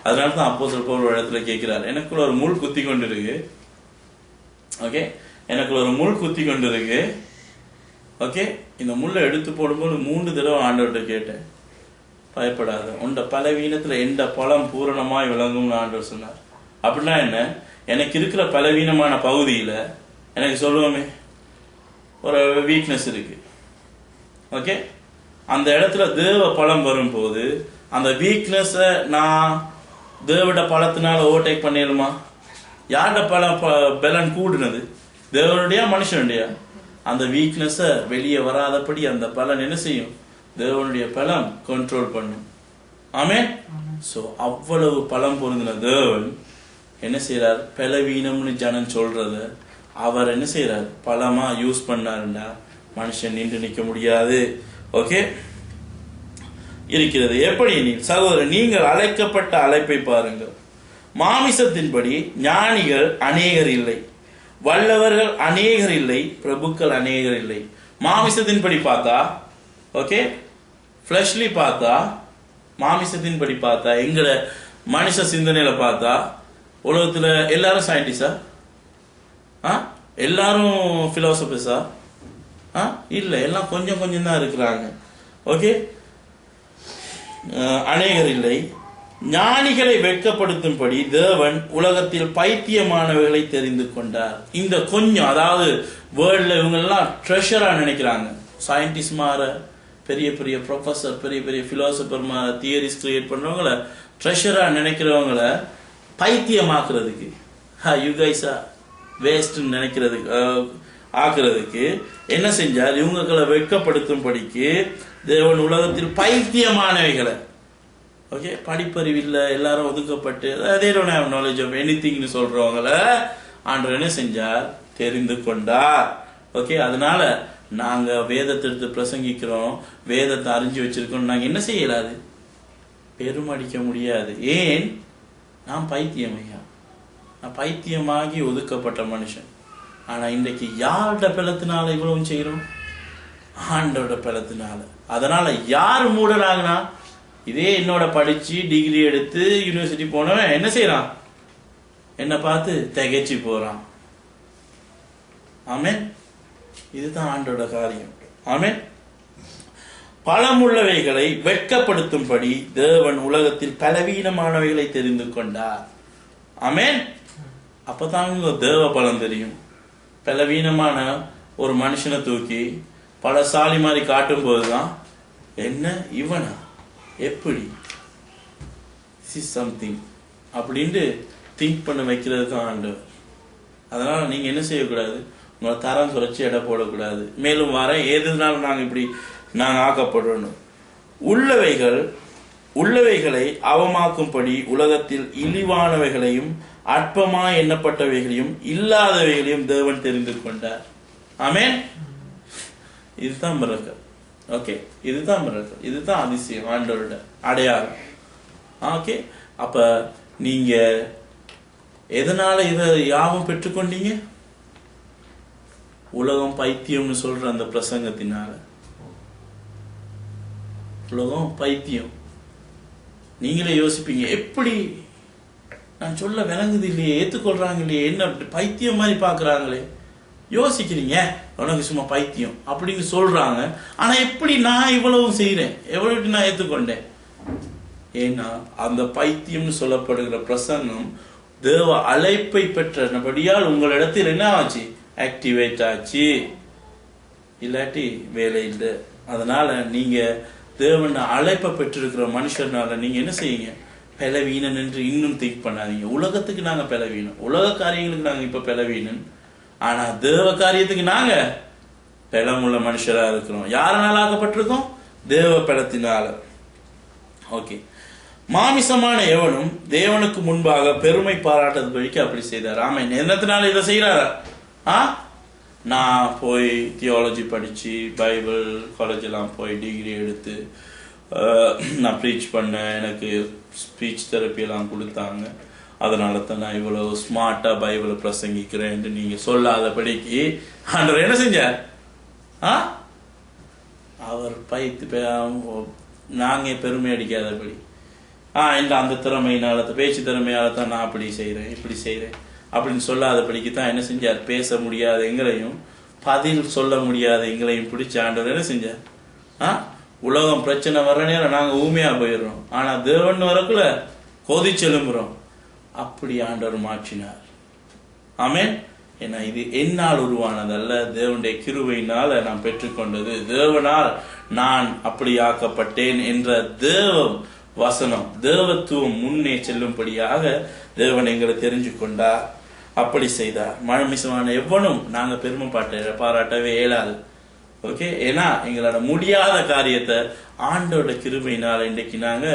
அதனாலதான் அப்போஸ்தலர் பவுல் ஒரு இடத்துல கேட்கிறார், எனக்குள்ள ஒரு முள் குத்தி கொண்டு இருக்கு. ஓகே, எனக்குள்ள ஒரு முள் குத்தி கொண்டு இருக்கு. ஓகே, இந்த முள்ளை எடுத்து போடும்போது 3 தடவை ஆண்டவர்கிட்ட கேட்டேன், பயப்படாத, உண்ட பலவீனத்துல எந்த பலம் பூரணமாய் விளங்கும்னு ஆண்டவர் சொன்னார். அப்படின்னா என்ன? எனக்கு இருக்கிற பலவீனமான பகுதியில எனக்கு சொல்லுவோமே ஒரு வீக்னஸ் இருக்கு. ஓகே, அந்த இடத்துல தேவ பலம் வரும்போது அந்த வீக்னஸ் நான் தேவட பலத்தினால ஓவர்டேக் பண்ணிடுமா? யார்ட பலன் கூடுனது? தேவனுடைய மனுஷனுடைய? அந்த வீக்னஸ வெளியே வராதபடி அந்த பலன் என்ன செய்யும்? தேவனுடைய பலம் கண்ட்ரோல் பண்ணும். ஆமென். சோ அவ்வளவு பலம் பொருந்தின தேவன் என்ன செய்யறார்? பலவீனம்னு ஜனம் சொல்றத அவர் என்ன செய்யறார்? பலமா யூஸ் பண்ணாருண்டா மனுஷன் நின்று நிற்க முடியாது. ஓகே, இருக்கிறது. எப்படி? சகோதரர், நீங்கள் அழைக்கப்பட்ட அழைப்பை பாருங்கள். மாமிசத்தின்படி ஞானிகள் அநேகர் இல்லை, வல்லவர்கள் அநேகர் இல்லை, பிரபுக்கள் அநேகர் இல்லை. மாமிசத்தின்படி பார்த்தா, ஓகே, ஃபிளஷ்லி பார்த்தா, மாமிசத்தின்படி பார்த்தா, எங்கட மனுஷ சிந்தனையில பார்த்தா உலகத்துல எல்லாரும் சயின்டிஸ்டா? எல்லாரும் பிலோசபர்ஸா? இல்ல, எல்லாம் கொஞ்சம் கொஞ்சம் தான் இருக்கிறாங்க. ஓகே, அநேகர் இல்லை. ஞானிகளை வெட்கப்படுத்தும்படி தேவன் உலகத்தில் பைத்தியமானவர்களை தெரிந்து கொண்டார். இந்த கொஞ்சம், அதாவது வேர்ல்ட்ல இவங்க எல்லாம் ட்ரெஷரா நினைக்கிறாங்க, சயின்டிஸ்ட் மாற, பெரிய பெரிய ப்ரொஃபஸர், பெரிய பெரிய பிலாசபர் மாற, தியரிஸ் கிரியேட் பண்றவங்கள, ட்ரெஷரா நினைக்கிறவங்கள பைத்தியமாக்குறதுக்கு, யூ கைஸா வேஸ்ட்ன்னு நினைக்கிறதுக்கு ஆக்குறதுக்கு என்ன செஞ்சார்? இவங்களை வெட்கப்படுத்தும்படிக்கு தேவன் உலகத்தில் பைத்தியமானவைகளை, ஓகே, படிப்பறிவில்லை, எல்லாரும் ஒதுக்கப்பட்டு they don't have knowledge of anything னு சொல்றவங்கள ஆண்டவர் என்ன செஞ்சார்? தெரிந்து கொண்டார். ஓகே, அதனால நாங்க வேதத்தை எடுத்து பிரசங்கிக்கிறோம், வேதத்தை அறிஞ்சு வச்சிருக்கோம், நாங்க என்ன செய்யலாது? பெருமடிக்க முடியாது. ஏன்? நான் பைத்தியம் ஐயா, நான் பைத்தியமாகி ஒதுக்கப்பட்ட மனுஷன். ஆனா இன்றைக்கு யாரோட பலத்தினால இவ்வளவு செய்யறோம்? ஆண்டோட பலத்தினால. அதனால யார் மூடராகனா? இதே என்னோட படிச்சு டிகிரி எடுத்து யூனிவர்சிட்டி போனவன் என்ன செய்யறான்? என்ன பார்த்து திகைச்சு போறான். ஆமென். இதுதான் ஆண்டோட காரியம். ஆமென். பலமுள்ளவைகளை வெட்கப்படுத்தும்படி தேவன் உலகத்தில் பலவீனமானவைகளை தெரிந்து கொண்டார். ஆமென். அப்பதான் தேவ பலம் தெரியும். பலவீனமான ஒரு மனுஷனை தூக்கி பலசாலி மாதிரி காட்டும் போதுதான் என்ன இவனா எப்படி சம்திங் அப்படின்ட்டு திங்க் பண்ண வைக்கிறது தான் ஆண்டவர். அதனால நீங்க என்ன செய்யக்கூடாது? உங்களை தரம் குறைச்சி எடை போடக்கூடாது. மேலும் வர ஏதுனாலும் நாங்க ஆக்கப்படுறோம். உள்ளவைகளை அவமாக்கும்படி உலகத்தில் இழிவானவைகளையும் அற்பமாய் எண்ணப்பட்டவைகளையும் இல்லாதவைகளையும் தேவன் தெரிந்து கொண்டார். ஆமென். இதுதான் மிரக்கல். ஓகே, இதுதான் மிரக்கல், இதுதான் அதிசயம், ஆண்டவரோட அடையாளம். ஓகே, அப்ப நீங்க எதனால இதை யாவும் பெற்றுக்கொண்டீங்க? உலகம் பைத்தியம்னு சொல்ற அந்த பிரசங்கத்தினால. உலகம் பைத்தியம். நீங்களே யோசிப்பீங்க, எப்படி நான் சொல்ல விளங்குது இல்லையே, ஏத்துக்கொள்றாங்க இல்லையே, என்ன பைத்தியம் மாதிரி பாக்குறாங்களே. யோசிக்கிறீங்க, உனக்கு சும்மா பைத்தியம் அப்படின்னு சொல்றாங்க. ஆனா எப்படி நான் இவ்வளவு செய்யறேன், எவ்வளவு நான் ஏத்துக்கொண்டேன்? ஏன்னா அந்த பைத்தியம்னு சொல்லப்படுகிற பிரசங்கம் தேவ அழைப்பை பெற்றபடியால் உங்களிடத்தில் என்ன ஆச்சு? ஆக்டிவேட் ஆச்சு. இல்லாட்டி வேலை இல்லை. அதனால நீங்க தேவன் அழைப்பை பெற்றிருக்கிற மனுஷனால நீங்க என்ன செய்யுங்க? பலவீனன் என்று இன்னும் திங்க் பண்ணாதீங்க. உலகத்துக்கு நாங்க பலவீனம், உலக காரியங்களுக்கு நாங்க இப்ப பலவீனன். ஆனா தேவ காரியத்துக்கு நாங்க பலமுள்ள மனுஷரா இருக்கிறோம். யாரனால ஆக்கப்பட்டிருக்கோம்? தேவ பலத்தினால. ஓகே, மாமிசமான எவனும் தேவனுக்கு முன்பாக பெருமை பாராட்டது வழிக்கு அப்படி செய்தார். ஆமா, என்னத்தினால இதை செய்யறாரா? நான் போய் தியாலஜி படிச்சு பைபிள் காலேஜ் எல்லாம் போய் டிகிரி எடுத்து நான் ப்ரீச் பண்ணேன், எனக்கு ஸ்பீச் தெரப்பி எல்லாம் கொடுத்தாங்க, அதனால தான் நான் இவ்வளவு ஸ்மார்ட்டா பைபிளை பிரசங்கிக்கிறேன் என்று நீங்க சொல்லாதபடிக்கு ஆண்டவர் என்ன செஞ்சார்? அவர் நாங்க பெருமை அடிக்காதபடி அந்த திறமையினால, பேச்சு திறமையால தான் நான் அப்படி செய்யறேன் இப்படி செய்யறேன் அப்படின்னு சொல்லாதபடிக்கு தான் என்ன செஞ்சார்? பேச முடியாத எங்களையும் பதில் சொல்ல முடியாத எங்களையும் பிடிச்ச ஆண்டவர் என்ன செஞ்சார்? உலகம் பிரச்சனை வர்ற நேரம் நாங்க ஊமையா போயிடுறோம், ஆனா தேவன் வரக்குள்ள கொதிச்செலும்புறோம். அப்படி ஆண்டவர் மாற்றினார். ஆமென். ஏன்னா இது என்னால் உருவானதல்ல, தேவனுடைய கிருபையினால நான் பெற்றுக்கொண்டது. தேவனால் நான் அப்படி ஆக்கப்பட்டேன் என்ற தேவ வசனம், தேவத்துவம் முன்னே செல்லும்படியாக தேவன் எங்களை தெரிஞ்சு கொண்டார். அப்படி செய்தார். மாமிசமான எவனும் நாங்க பெருமை பாராட்டவே இயலாது. ஓகே, ஏன்னா எங்களோட முடியாத காரியத்தை ஆண்டோட கிருபையினால இன்றைக்கு நாங்க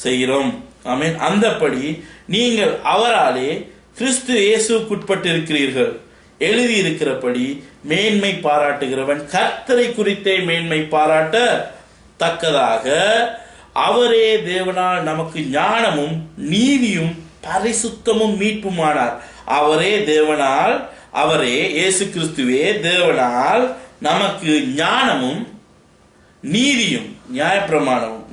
செய்கிறோம். ஆமென். அந்தபடி நீங்கள் அவராலே கிறிஸ்து இயேசுக்குட்பட்டு இருக்கிறீர்கள். எழுதி இருக்கிறபடி மேன்மை பாராட்டுகிறவன் கர்த்தரை குறித்தே மேன்மை பாராட்ட தக்கதாக அவரே தேவனால் நமக்கு ஞானமும் நீதியும் பரிசுத்தமும் மீட்புமானார். அவரே இயேசு கிறிஸ்துவே தேவனால் நமக்கு ஞானமும் நீதியும், நியாயப்பிரமாணமும்,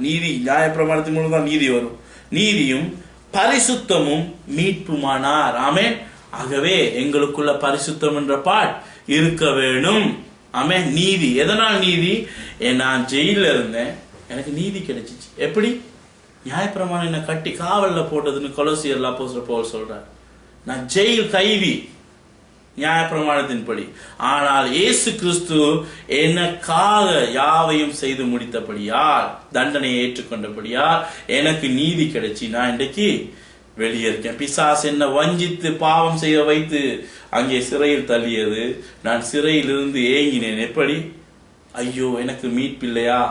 நியாயப்பிரமாணத்தின் மூலம் தான் நீதி வரும், நீதியும் பரிசுத்தமும் மீட்புமானார். ஆமென். ஆகவே எங்களுக்குள்ள பரிசுத்தம் என்ற பாட் இருக்க வேணும். ஆமென். நீதி, எதனால் நீதி? நான் ஜெயில இருந்தேன், எனக்கு நீதி கிடைச்சிச்சு. எப்படி? நியாயப்பிரமாணம் என்ன கட்டி காவல்ல போட்டதுன்னு கொலோசியர்ல அப்போஸ்தலர் பவுல் சொல்றார். நான் ஜெயில் கைதி, நியாயப்பிரமாணத்தின்படி. ஆனால் இயேசு கிறிஸ்து எனக்காக யாவையும் செய்து முடித்தபடியால், தண்டனையை ஏற்றுக்கொண்டபடியால் எனக்கு நீதி கிடைச்சி நான் இன்றைக்கு வெளியே இருக்கேன். பிசாசு என்ன வஞ்சித்து பாவம் செய்ய வைத்து அங்கே சிறையில் தள்ளியது. நான் சிறையிலிருந்து ஏங்கினேன். எப்படி? ஐயோ எனக்கு மீட்பில்லையா,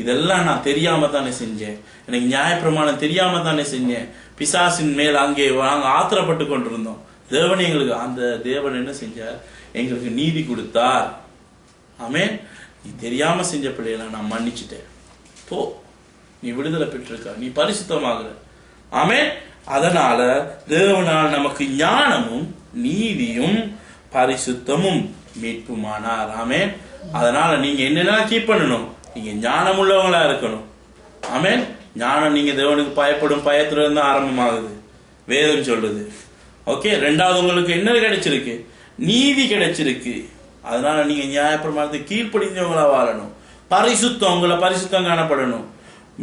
இதெல்லாம் நான் தெரியாம தானே செஞ்சேன், எனக்கு நியாயப்பிரமாணம் தெரியாம தானே செஞ்சேன். பிசாசின் மேல் அங்கே நாங்க ஆத்திரப்பட்டு கொண்டிருந்தோம். தேவன் எங்களுக்கு, அந்த தேவன் என்ன செஞ்சார்? எங்களுக்கு நீதி கொடுத்தார். ஆமென். நீ தெரியாம செஞ்ச பிள்ளைகளை நான் மன்னிச்சுட்டேன், போ, நீ விடுதலை பெற்றிருக்க, நீ பரிசுத்தமாகிற. ஆமென். அதனால தேவனால் நமக்கு ஞானமும் நீதியும் பரிசுத்தமும் மீட்புமானார். ஆமென். அதனால நீங்க என்னென்ன கீப் பண்ணணும்? நீங்க ஞானம் உள்ளவங்களா இருக்கணும். ஆமென். ஞானம் நீங்க தேவனுக்கு பயப்படும் பயத்துல இருந்து ஆரம்பமாகுது, வேதம் சொல்லுது. ஓகே. ரெண்டாவது, உங்களுக்கு என்ன கிடைச்சிருக்கு? நீதி கிடைச்சிருக்கு. அதனால நீங்க நியாயப்பிரமாணத்தை கீழ்ப்படிஞ்சவங்களா வாழணும். பரிசுத்தம், உங்களை பரிசுத்தம் காணப்படணும்.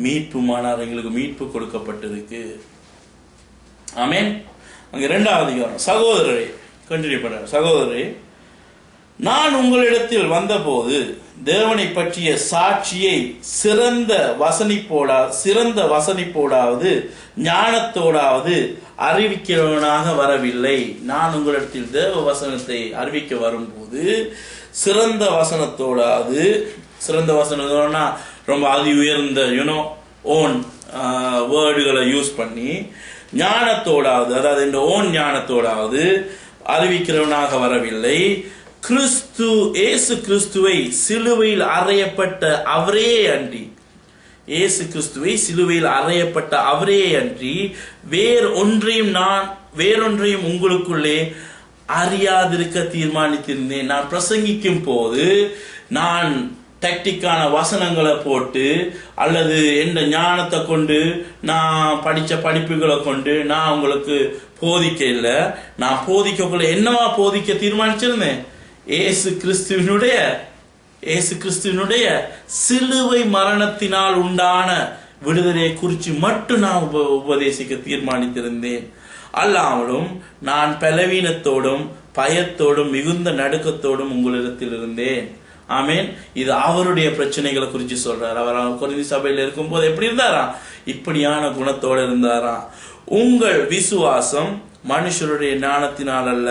மீட்புமானார், எங்களுக்கு மீட்பு கொடுக்கப்பட்டிருக்கு. ஆமென். அங்க 2வது அதிகாரம். சகோதரரே, கண்டினியூ பண்ற. சகோதரரே, நான் உங்களிடத்தில் வந்தபோது தேவனை பற்றிய சாட்சியை சிறந்த வசனிப்போடாவது ஞானத்தோடாவது அறிவிக்கிறவனாக வரவில்லை. நான் உங்களிடத்தில் தேவ வசனத்தை அறிவிக்க வரும்போது சிறந்த வசனத்தோடாவது, சிறந்த வசனம்னா ரொம்ப அதி உயர்ந்த ஓன் வேர்டுகளை யூஸ் பண்ணி ஞானத்தோடாவது, அதாவது இந்த ஓன் ஞானத்தோடாவது அறிவிக்கிறவனாக வரவில்லை. இயேசு கிறிஸ்துவை சிலுவையில் அறையப்பட்ட அவரே அன்றி, இயேசு கிறிஸ்துவை சிலுவையில் அறையப்பட்ட அவரே அன்றி வேறொன்றையும் உங்களுக்குள்ளே அறியாதிருக்க தீர்மானித்திருந்தேன். நான் பிரசங்கிக்கும் போது நான் டெக்டிக்கான வசனங்களை போட்டு அல்லது எந்த ஞானத்தை கொண்டு நான் படிச்ச படிப்புகளை கொண்டு நான் உங்களுக்கு போதிக்க இல்லை. நான் போதிக்கக்குள்ள என்னவா போதிக்க தீர்மானிச்சிருந்தேன்? இயேசு கிறிஸ்துவினுடைய சிலுவை மரணத்தினால் உண்டான விடுதலையை குறித்து மட்டும் நான் உபதேசிக்க தீர்மானித்திருந்தேன். அல்லாமலும் நான் பலவீனத்தோடும் பயத்தோடும் மிகுந்த நடுக்கத்தோடும் உங்களிடத்தில் இருந்தேன். ஆமேன். இது அவருடைய பிரச்சனைகளை குறித்து சொல்றார். அவர் கொரிந்தி சபையில் இருக்கும் போது எப்படி இருந்தாராம்? இப்படியான குணத்தோடு இருந்தாராம். உங்கள் விசுவாசம் மனுஷருடைய ஞானத்தினால் அல்ல,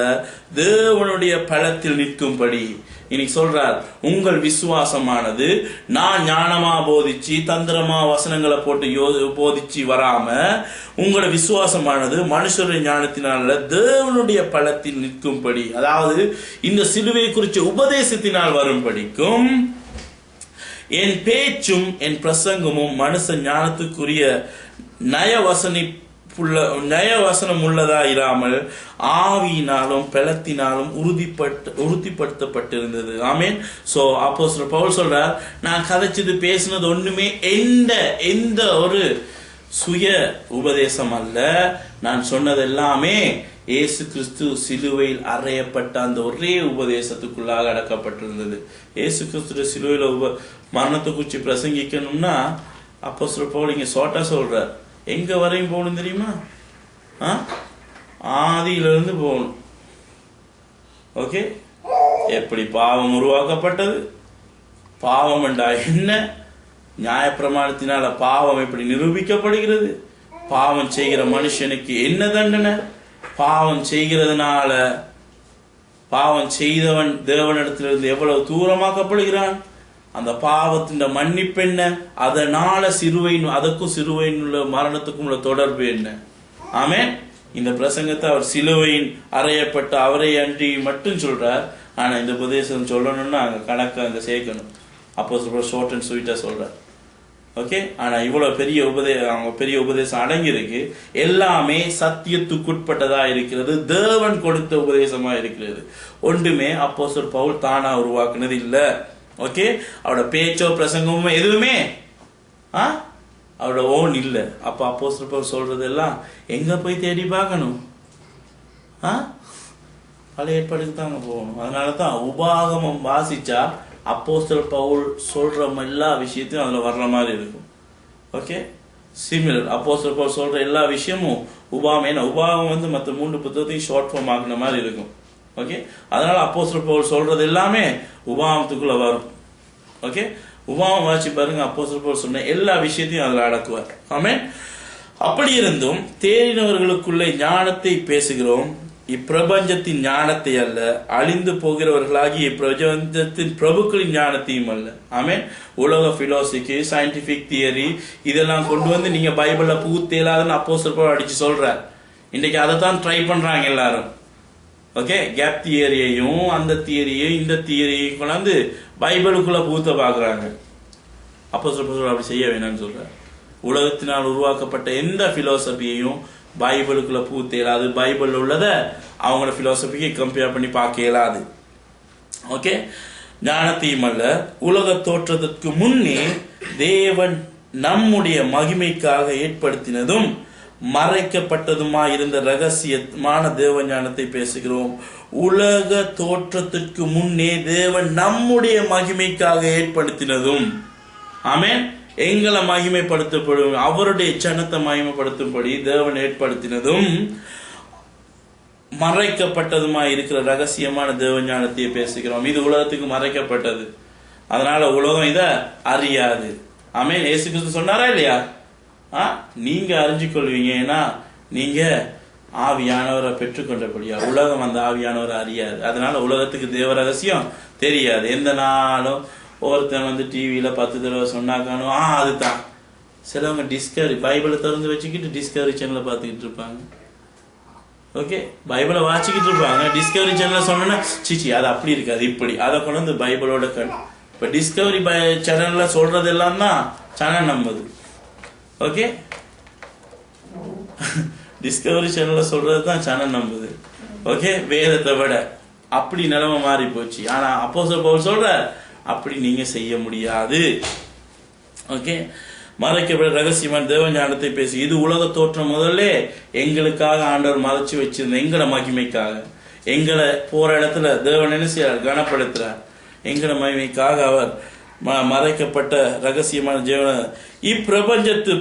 தேவனுடைய பலத்தில் நிற்கும்படி. இன்னைக்கு சொல்றார், உங்கள் விசுவாசமானது நான் ஞானமா போதிச்சு தந்திரமா வசனங்களை போட்டு போதிச்சு வராம, உங்களோட விசுவாசமானது மனுஷருடைய ஞானத்தினால் அல்ல, தேவனுடைய பலத்தில் நிற்கும்படி. அதாவது இந்த சிலுவை குறித்த உபதேசத்தினால் வரும்படிக்கும் என் பேச்சும் என் பிரசங்கமும் மனுஷ ஞானத்துக்குரிய நயவசனம் உள்ளதா இராமல் ஆவியினாலும் பலத்தினாலும் உறுதிப்படுத்தப்பட்டிருந்தது. ஆமேன். சோ அப்போஸ்தலர் பவுல் சொல்றார், நான் கதைச்சது பேசினது ஒண்ணுமே எந்த ஒரு சுய உபதேசம் அல்ல. நான் சொன்னது எல்லாமே இயேசு கிறிஸ்து சிலுவையில் அறையப்பட்ட அந்த ஒரே உபதேசத்துக்குள்ளாக அடக்கப்பட்டிருந்தது. இயேசு கிறிஸ்து சிலுவையில மரணத்தை குறித்து பிரசங்கிக்கணும்னா அப்போஸ்தலர் பவுல் இங்க ஷார்ட்டா சொல்றார். எங்க வரையும் போகணும் தெரியுமா? ஆதியிலிருந்து போகணும். ஓகே. எப்படி பாவம் உருவாக்கப்பட்டது, பாவம் என்றா என்ன, நியாயப்பிரமாணத்தினால பாவம் எப்படி நிரூபிக்கப்படுகிறது, பாவம் செய்கிற மனுஷனுக்கு என்ன தண்டனை, பாவம் செய்கிறதுனால பாவம் செய்தவன் தேவனிடத்திலிருந்து எவ்வளவு தூரமாக்கப்படுகிறான், அந்த பாவத்தின் மன்னிப்பு என்ன, அதனால அதற்கும் சிலுவையின் உள்ள மரணத்துக்கும் உள்ள தொடர்பு என்ன. ஆமென். இந்த பிரசங்கத்தை அவர் சிலுவையின் அறையப்பட்ட அவரை அன்றி மட்டும் சொல்றார். ஆனா இந்த உபதேசம் சொல்லணும்னா அங்க கணக்கு அங்க சேர்க்கணும். அப்போ ஷார்ட் அண்ட் ஸ்வீட்டா சொல்றார். ஓகே. ஆனா இவ்வளவு பெரிய உபதேசம் அடங்கி இருக்கு. எல்லாமே சத்தியத்துக்குட்பட்டதா இருக்கிறது, தேவன் கொடுத்த உபதேசமா இருக்கிறது. ஒன்றுமே அப்போஸ்தலர் பவுல் தானா உருவாக்குனது இல்ல. ஓகே. அவரோட பேச்சோ பிரசங்கமோ எதுவுமே அவரோட ஓன் இல்ல. அப்ப அப்போஸ்தலர் பவுல் சொல்றது எல்லாம் எங்க போய் தேடி பார்க்கணும்? பழைய ஏற்பாடுக்கு தாங்க போகணும். அதனாலதான் உபாகமம் வாசிச்சா அப்போஸ்தலர் பவுல் சொல்ற எல்லா விஷயத்தையும் அதுல வர்ற மாதிரி இருக்கும். ஓகே. சிமிலர் அப்போஸ்தலர் பவுல் சொல்ற எல்லா விஷயமும் உபாகம் மற்ற 3 புத்தகத்தையும் ஷார்ட் ஃபார்ம் ஆக்குன மாதிரி இருக்கும். ஓகே, அதனால அப்போஸ்தலர் பவுல் சொல்றது எல்லாமே உபாகமத்துக்குள்ள வரும். ஓகே, உபாகமம் வாசி பாருங்க, அப்போஸ்தலர் பவுல் சொன்ன எல்லா விஷயத்தையும் அதுல அடக்குவார். ஆமென். அப்படி இருந்தும் தேறினவர்களுக்குள்ளே ஞானத்தை பேசுகிறோம், இப்பிரபஞ்சத்தின் ஞானத்தை அல்ல, அழிந்து போகிறவர்களாகி இப்பிரபஞ்சத்தின் பிரபுக்களின் ஞானத்தையும் அல்ல. ஆமென். உலக பிலோசபி, சயின்டிபிக் தியரி இதெல்லாம் கொண்டு வந்து நீங்க பைபிள்ல புகுத்தேலாதுன்னு அப்போஸ்தலர் பவுல் அடிச்சு சொல்றார். இன்னைக்கு அதை தான் ட்ரை பண்றாங்க எல்லாரும். ஓகே, கேப் தியரியையும் அந்த தியரியையும் இந்த தியரியையும் கொண்டாந்து பைபிளுக்குள்ள புகுத்த பாக்குறாங்க. அப்போஸ்தலர் பவுல் அப்படி செய்ய வேணாம்னு சொல்றார். உலகத்தினால் உருவாக்கப்பட்ட எந்த பிலோசபியையும் பைபிளுக்குள்ள பூத்த இயலாது. பைபிள் உள்ளத அவங்களோட பிலோசபிக்கு கம்பேர் பண்ணி பார்க்க இயலாது. ஓகே, ஞானத்தையும் அல்ல, உலக தோற்றத்திற்கு முன்னே தேவன் நம்முடைய மகிமைக்காக ஏற்படுத்தினதும் மறைக்கப்பட்டதுமா இருந்த ரகசியமான தேவ ஞானத்தை பேசுகிறோம். உலக தோற்றத்திற்கு முன்னே தேவன் நம்முடைய மகிமைக்காக ஏற்படுத்தினதும், ஆமென், எங்களை மகிமைப்படுத்தப்படும் அவருடைய சனத்தை மகிமைப்படுத்தும்படி தேவன் ஏற்படுத்தினதும் மறைக்கப்பட்டதுமா இருக்கிற ரகசியமான தேவ ஞானத்தையே பேசுகிறோம். இது உலகத்துக்கு மறைக்கப்பட்டது, அதனால உலகம் இத அறியாது. ஆமென். இயேசு கிறிஸ்து சொன்னாரா இல்லையா? நீங்க அறிஞ்சு கொள்வீங்க, ஏன்னா நீங்க ஆவியானவரை பெற்றுக்கொண்டபடியா. உலகம் அந்த ஆவியானவரை அறியாது, அதனால உலகத்துக்கு தேவ ரகசியம் தெரியாது. எந்த நாளும் ஒருத்தன் வந்து டிவியில 10 தடவை சொன்னாக்கானோ அதுதான். சிலவங்க டிஸ்கவரி பைபிளை திறந்து வச்சுக்கிட்டு டிஸ்கவரி சேனலை பார்த்துக்கிட்டு இருப்பாங்க. ஓகே, பைபிளை வாசிக்கிட்டு இருப்பாங்க, டிஸ்கவரி சேனல்ல சொன்னா சிச்சி அது அப்படி இருக்காது இப்படி, அதை கொண்டு வந்து பைபிளோட இப்ப டிஸ்கவரி சேனல்ல சொல்றது எல்லாம் தான் சேனல் நம்புது. ஓகே, டிஸ்கவரி சேனல்ல சொல்றது தான் சேனல் நம்புது. ஓகே, வேதத்தை விட அப்படி நிலைமை மாறி போச்சு. ஆனா அப்போஸ்தலர் பவுல் சொல்ற அப்படி நீங்க செய்ய முடியாது. ஓகே, மறைக்கப்பட்ட ரகசியமான தேவ ஞானத்தை பேசி, இது உலக தோற்றம் முதல்ல எங்களுக்காக ஆண்டவர் மறைச்சு வச்சிருந்த எங்கட மகிமைக்காக, எங்களை போற இடத்துல தேவன் என்ன செய்யறார்? கனப்படுத்துறார். எங்கட மகிமைக்காக அவர் மறைக்கப்பட்ட ரகசியமான ஜீவன இப்பிரபஞ்சத்து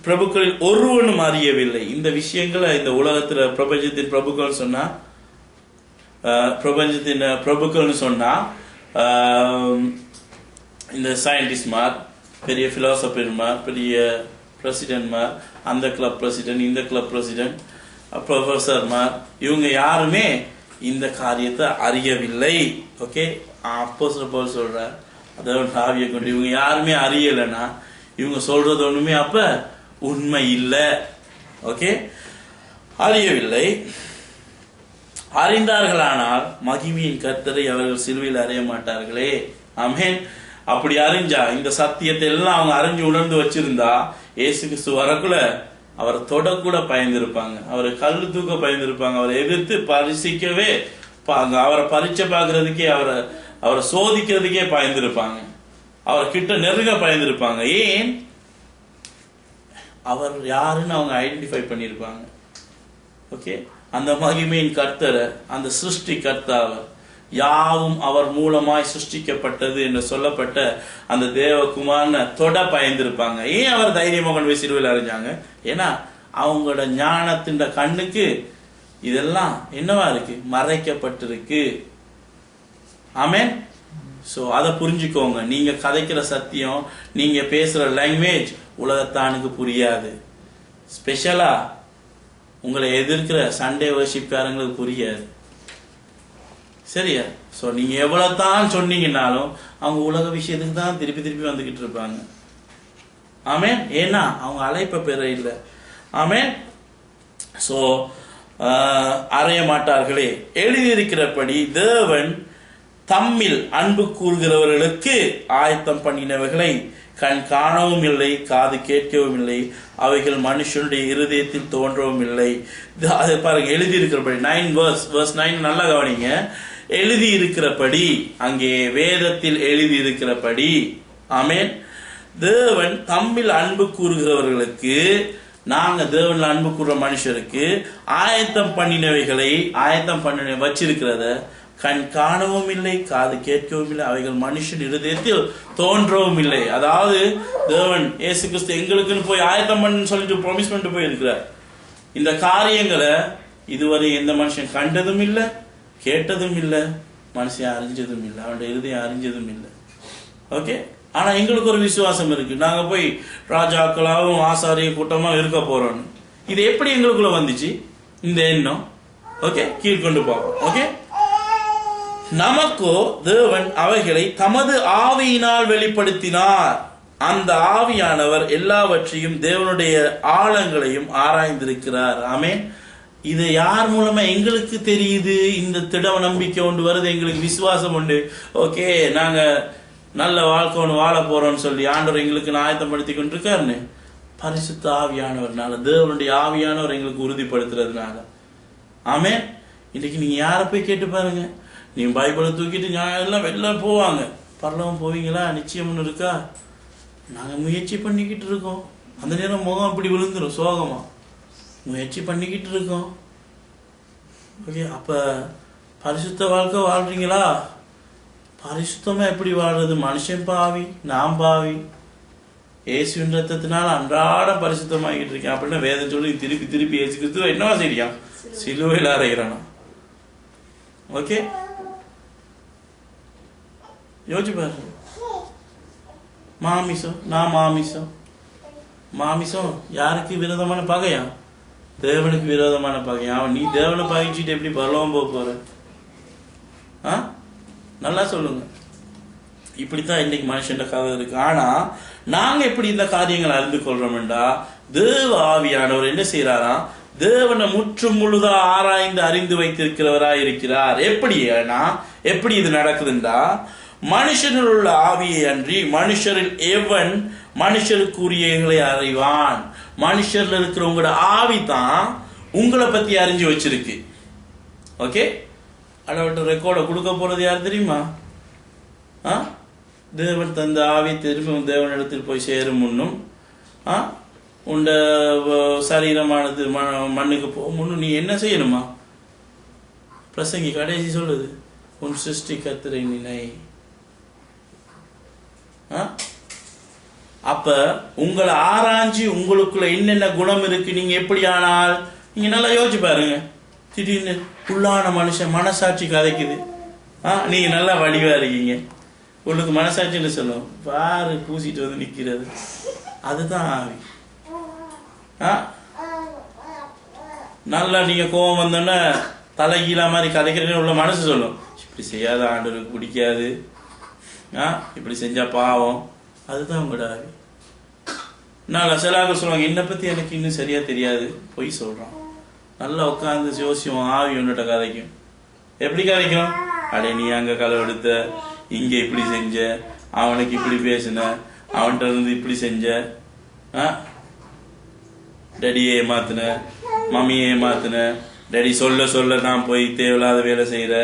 பிரபுக்களில் ஒருவனும் அறியவில்லை. இந்த விஷயங்களை இந்த உலகத்துல பிரபஞ்சத்தின் பிரபுக்கள் சொன்னா, பிரபஞ்சத்தின் பிரபுக்கள்னு சொன்னா இந்த சயின்டிஸ்ட்மார், பெரிய பிலாசபர்மார், பெரிய பிரசிடென்ட்மார், அந்த கிளப் பிரசிடென்ட், இந்த கிளப் பிரசிடென்ட், ப்ரொஃபஸர்மார், இவங்க யாருமே இந்த காரியத்தை அறியவில்லை. ஓகே, அப்போஸ்தலர் பவுல் சொல்றார், அதாவது ஆவியை கொண்டு இவங்க யாருமே அறியலைன்னா இவங்க சொல்றது ஒண்ணுமே அப்ப உண்மை இல்லை. ஓகே, அறியவில்லை. அறிந்தார்களானால் மகிமையின் கர்த்தரை அவர்கள் சிலுவையில் அறிய மாட்டார்களே. ஆமென். அப்படி அறிஞ்சா, இந்த சத்தியத்தை எல்லாம் அவங்க அறிஞ்சு உணர்ந்து வச்சிருந்தா, இயேசு கிறிஸ்து வரக்குள்ள அவரை தொடக்கூட பயந்திருப்பாங்க, அவரை கல்லு தூக்க பயந்திருப்பாங்க, அவரை எதிர்த்து பரிசிக்கவே, அவரை பரீட்சை பார்க்கறதுக்கே, அவரை சோதிக்கிறதுக்கே பயந்திருப்பாங்க, அவர் கிட்ட நெருங்க பயந்திருப்பாங்க. ஏன்? அவர் யாருன்னு அவங்க ஐடென்டிஃபை பண்ணியிருப்பாங்க. ஓகே, அந்த மகிமையின் கர்த்தரை, அந்த சிருஷ்டி கர்த்தாவை, யாவும் அவர் மூலமாய் சிருஷ்டிக்கப்பட்டது என்று சொல்லப்பட்ட அந்த தேவகுமாரனை தொட பயந்திருப்பாங்க. ஏன் அவர் தைரியமா கொண்டு போய் சிலுவையில் அறிஞ்சாங்க? ஏன்னா அவங்களோட ஞானத்தின் கண்ணுக்கு இதெல்லாம் என்னவா இருக்கு? மறைக்கப்பட்டிருக்கு. ஆமென். சோ அதை புரிஞ்சுக்கோங்க. நீங்க கதைக்கிற சத்தியம், நீங்க பேசுற லாங்குவேஜ் உலகத்தானுக்கு புரியாது. ஸ்பெஷலா உங்களை எதிர்க்கிற சண்டே வர்ஷிப்காரங்களுக்கு புரியாது. சரியா? சோ நீங்க எவ்வளவு தான் சொன்னீங்கன்னாலும் அவங்க உலக விஷயத்துக்கு தான் திருப்பி திருப்பி வந்துகிட்டு இருப்பாங்க. ஆமென். ஏன்னா அவங்க அழைப்ப பெற இல்லை. ஆமென். சோ அறைய மாட்டார்களே. எழுதியிருக்கிறபடி தேவன் தம்மில் அன்பு கூறுகிறவர்களுக்கு ஆயத்தம் பண்ணினவைகளை கண் காணவும் இல்லை, காது கேட்கவும் இல்லை, அவைகள் மனுஷனுடைய இருதயத்தில் தோன்றவும் இல்லை. அது பாருங்க, எழுதி இருக்கிறபடி 9 நல்லா கவனிங்க. எழுதி இருக்கிறபடி, அங்கே வேதத்தில் எழுதி இருக்கிறபடி, ஆமென், தேவன் தம்மில் அன்பு கூறுகிறவர்களுக்கு, நாங்க தேவன்ல அன்பு கூறுற மனுஷருக்கு ஆயத்தம் பண்ணினவைகளை, ஆயத்தம் பண்ண வச்சிருக்கிறத கண் காணவும் இல்லை, காது கேட்கவும் இல்லை, அவைகள் மனுஷன் இருதயத்தில் தோன்றவும் இல்லை. அதாவது தேவன் இயேசு கிறிஸ்து எங்களுக்குன்னு போய் ஆயத்தம் பண்ணு சொல்லிட்டு ப்ராமிஸ் பண்ணிட்டு போயிருக்கிறார். இந்த காரியங்களை இதுவரை எந்த மனுஷன் கண்டதும் இல்லை, கேட்டதும் இல்லை, மனுஷன் அறிஞ்சதும் இல்லை, அவனுடைய இருதயம் அறிஞ்சதும் இல்லை. ஓகே. ஆனா எங்களுக்கு ஒரு விசுவாசம் இருக்கு, நாங்க போய் ராஜாக்களாகவும் ஆசாரிய கூட்டமா இருக்க போறோம்னு. இது எப்படி எங்களுக்குள்ள வந்துச்சு இந்த எண்ணம்? ஓகே, கீழ்கொண்டு பார்ப்போம். ஓகே. நமக்கோ தேவன் அவைகளை தமது ஆவியினால் வெளிப்படுத்தினார். அந்த ஆவியானவர் எல்லாவற்றையும் தேவனுடைய ஆழங்களையும் ஆராய்ந்திருக்கிறார். ஆமென். இது யார் மூலமா எங்களுக்கு தெரியுது? இந்த திட நம்பிக்கை ஒன்று வருது, எங்களுக்கு விசுவாசம் உண்டு. ஓகே, நாங்க நல்ல வாழ்க்கை ஒன்று வாழ போறோம்னு சொல்லி ஆண்டவர் எங்களுக்கு ஆயத்தப்படுத்தி கொண்டிருக்காருன்னு பரிசுத்த ஆவியானவர்னால, தேவனுடைய ஆவியானவர் எங்களுக்கு உறுதிப்படுத்துறதுனால. ஆமென். இன்னைக்கு நீங்க யாரை போய் கேட்டு பாருங்க, நீங்க பைபிளை தூக்கிட்டு எல்லாம் வெளில போவாங்க, பரலவம் போவீங்களா? நிச்சயம் ஒன்று இருக்கா? நாங்க முயற்சி பண்ணிக்கிட்டு இருக்கோம். அந்த நேரம் முகம் அப்படி விழுந்துடும், சோகமா முயற்சி பண்ணிக்கிட்டு இருக்கோம். ஓகே, அப்ப பரிசுத்த வாழ்க்கை வாழ்றீங்களா? பரிசுத்தமா எப்படி வாழ்றது? மனுஷன் பாவி, நாம் பாவி, இயேசுவின் ரத்தத்தினால அன்றாடம் பரிசுத்தமாகிட்டு இருக்கேன் அப்படின்னா வேதம் சொல்லி திருப்பி திருப்பி இயேசு கிறிஸ்துவ என்னவா செய்யா? சிலுவையில் அறைகிறானா? ஓகே, யோசிச்சு பாருங்க. மாமிசம், நான் மாமிசம். மாமிசம் யாருக்கு விரோதமான பகையா? தேவனுக்கு விரோதமான பகையா? அவன் நீ தேவனை பகைச்சிட்டு எப்படி பரலோகம் போக போற? நல்லா சொல்லுங்க. இப்படித்தான் இன்னைக்கு மனுஷன் கதை இருக்கு. ஆனா நாங்க எப்படி இந்த காரியங்களை அறிந்து கொள்றோம்டா, தேவ ஆவியானவர் என்ன செய்யறாராம்? தேவனை முற்றும் முழுதா ஆராய்ந்து அறிந்து வைத்திருக்கிறவராய் இருக்கிறார். எப்படி இது நடக்குதுண்டா, மனுஷனில் உள்ள ஆவியை அன்றி மனுஷரில் எவன் மனுஷருக்குரியங்களை அறிவான்? மனுஷர்ல இருக்கிற உங்களோட ஆவி தான் உங்களை பத்தி அறிஞ்சு வச்சிருக்கு. ஓகே, அடவட்ட ரெக்கார்டை கொடுக்க போறது யார் தெரியுமா? தேவன் தந்த ஆவி திரும்பி தேவனிடத்தில் போய் சேரும் முன்னும் உண்ட சரீரமானது மண்ணுக்கு போகும் முன்னும் நீ என்ன செய்யணுமா? பிரசங்கி கடைசி சொல்லுது, உன் சிருஷ்டி கர்த்தரை நினை. அப்ப உங்களை ஆராய்ச்சி உங்களுக்குள்ள என்னென்ன குணம் இருக்கு, நீங்க எப்படி ஆனால் நீங்க நல்லா யோசிச்சு பாருங்க. திடீர்னு உள்ளான மனுஷன் மனசாட்சி கதைக்குது, நீங்க நல்லா வடிவா இருக்கீங்க, உங்களுக்கு மனசாட்சின்னு சொல்லும், பாரு பூசிட்டு வந்து நிக்கிறது, அதுதான் ஆவி. நல்லா நீங்க கோபம் வந்தோன்னா தலைகீழா மாதிரி கதைக்கிறேன்னு உள்ள மனசு சொல்லும், இப்படி செய்யாத ஆண்டவருக்கு பிடிக்காது, இப்படி செஞ்சா பாவம், அதுதான் உங்களோட ஆவி. நான் சிலாக சொல்லுவாங்க, என்னை பத்தி எனக்கு இன்னும் சரியா தெரியாது, பொய் சொல்றான். நல்லா உட்காந்து ஜோசியம் ஆவி ஒன்னுட்ட கதைக்கும். எப்படி கதைக்கும்? அடே நீ அங்க களவெடுத்த, இங்க இப்படி செஞ்ச, அவனுக்கு இப்படி பேசின, அவன்கிட்ட இருந்து இப்படி செஞ்ச, டேடியை ஏமாத்தின, மம்மியை ஏமாத்தின, டேடி சொல்ல சொல்ல நான் போய் தேவையில்லாத வேலை செய்யற,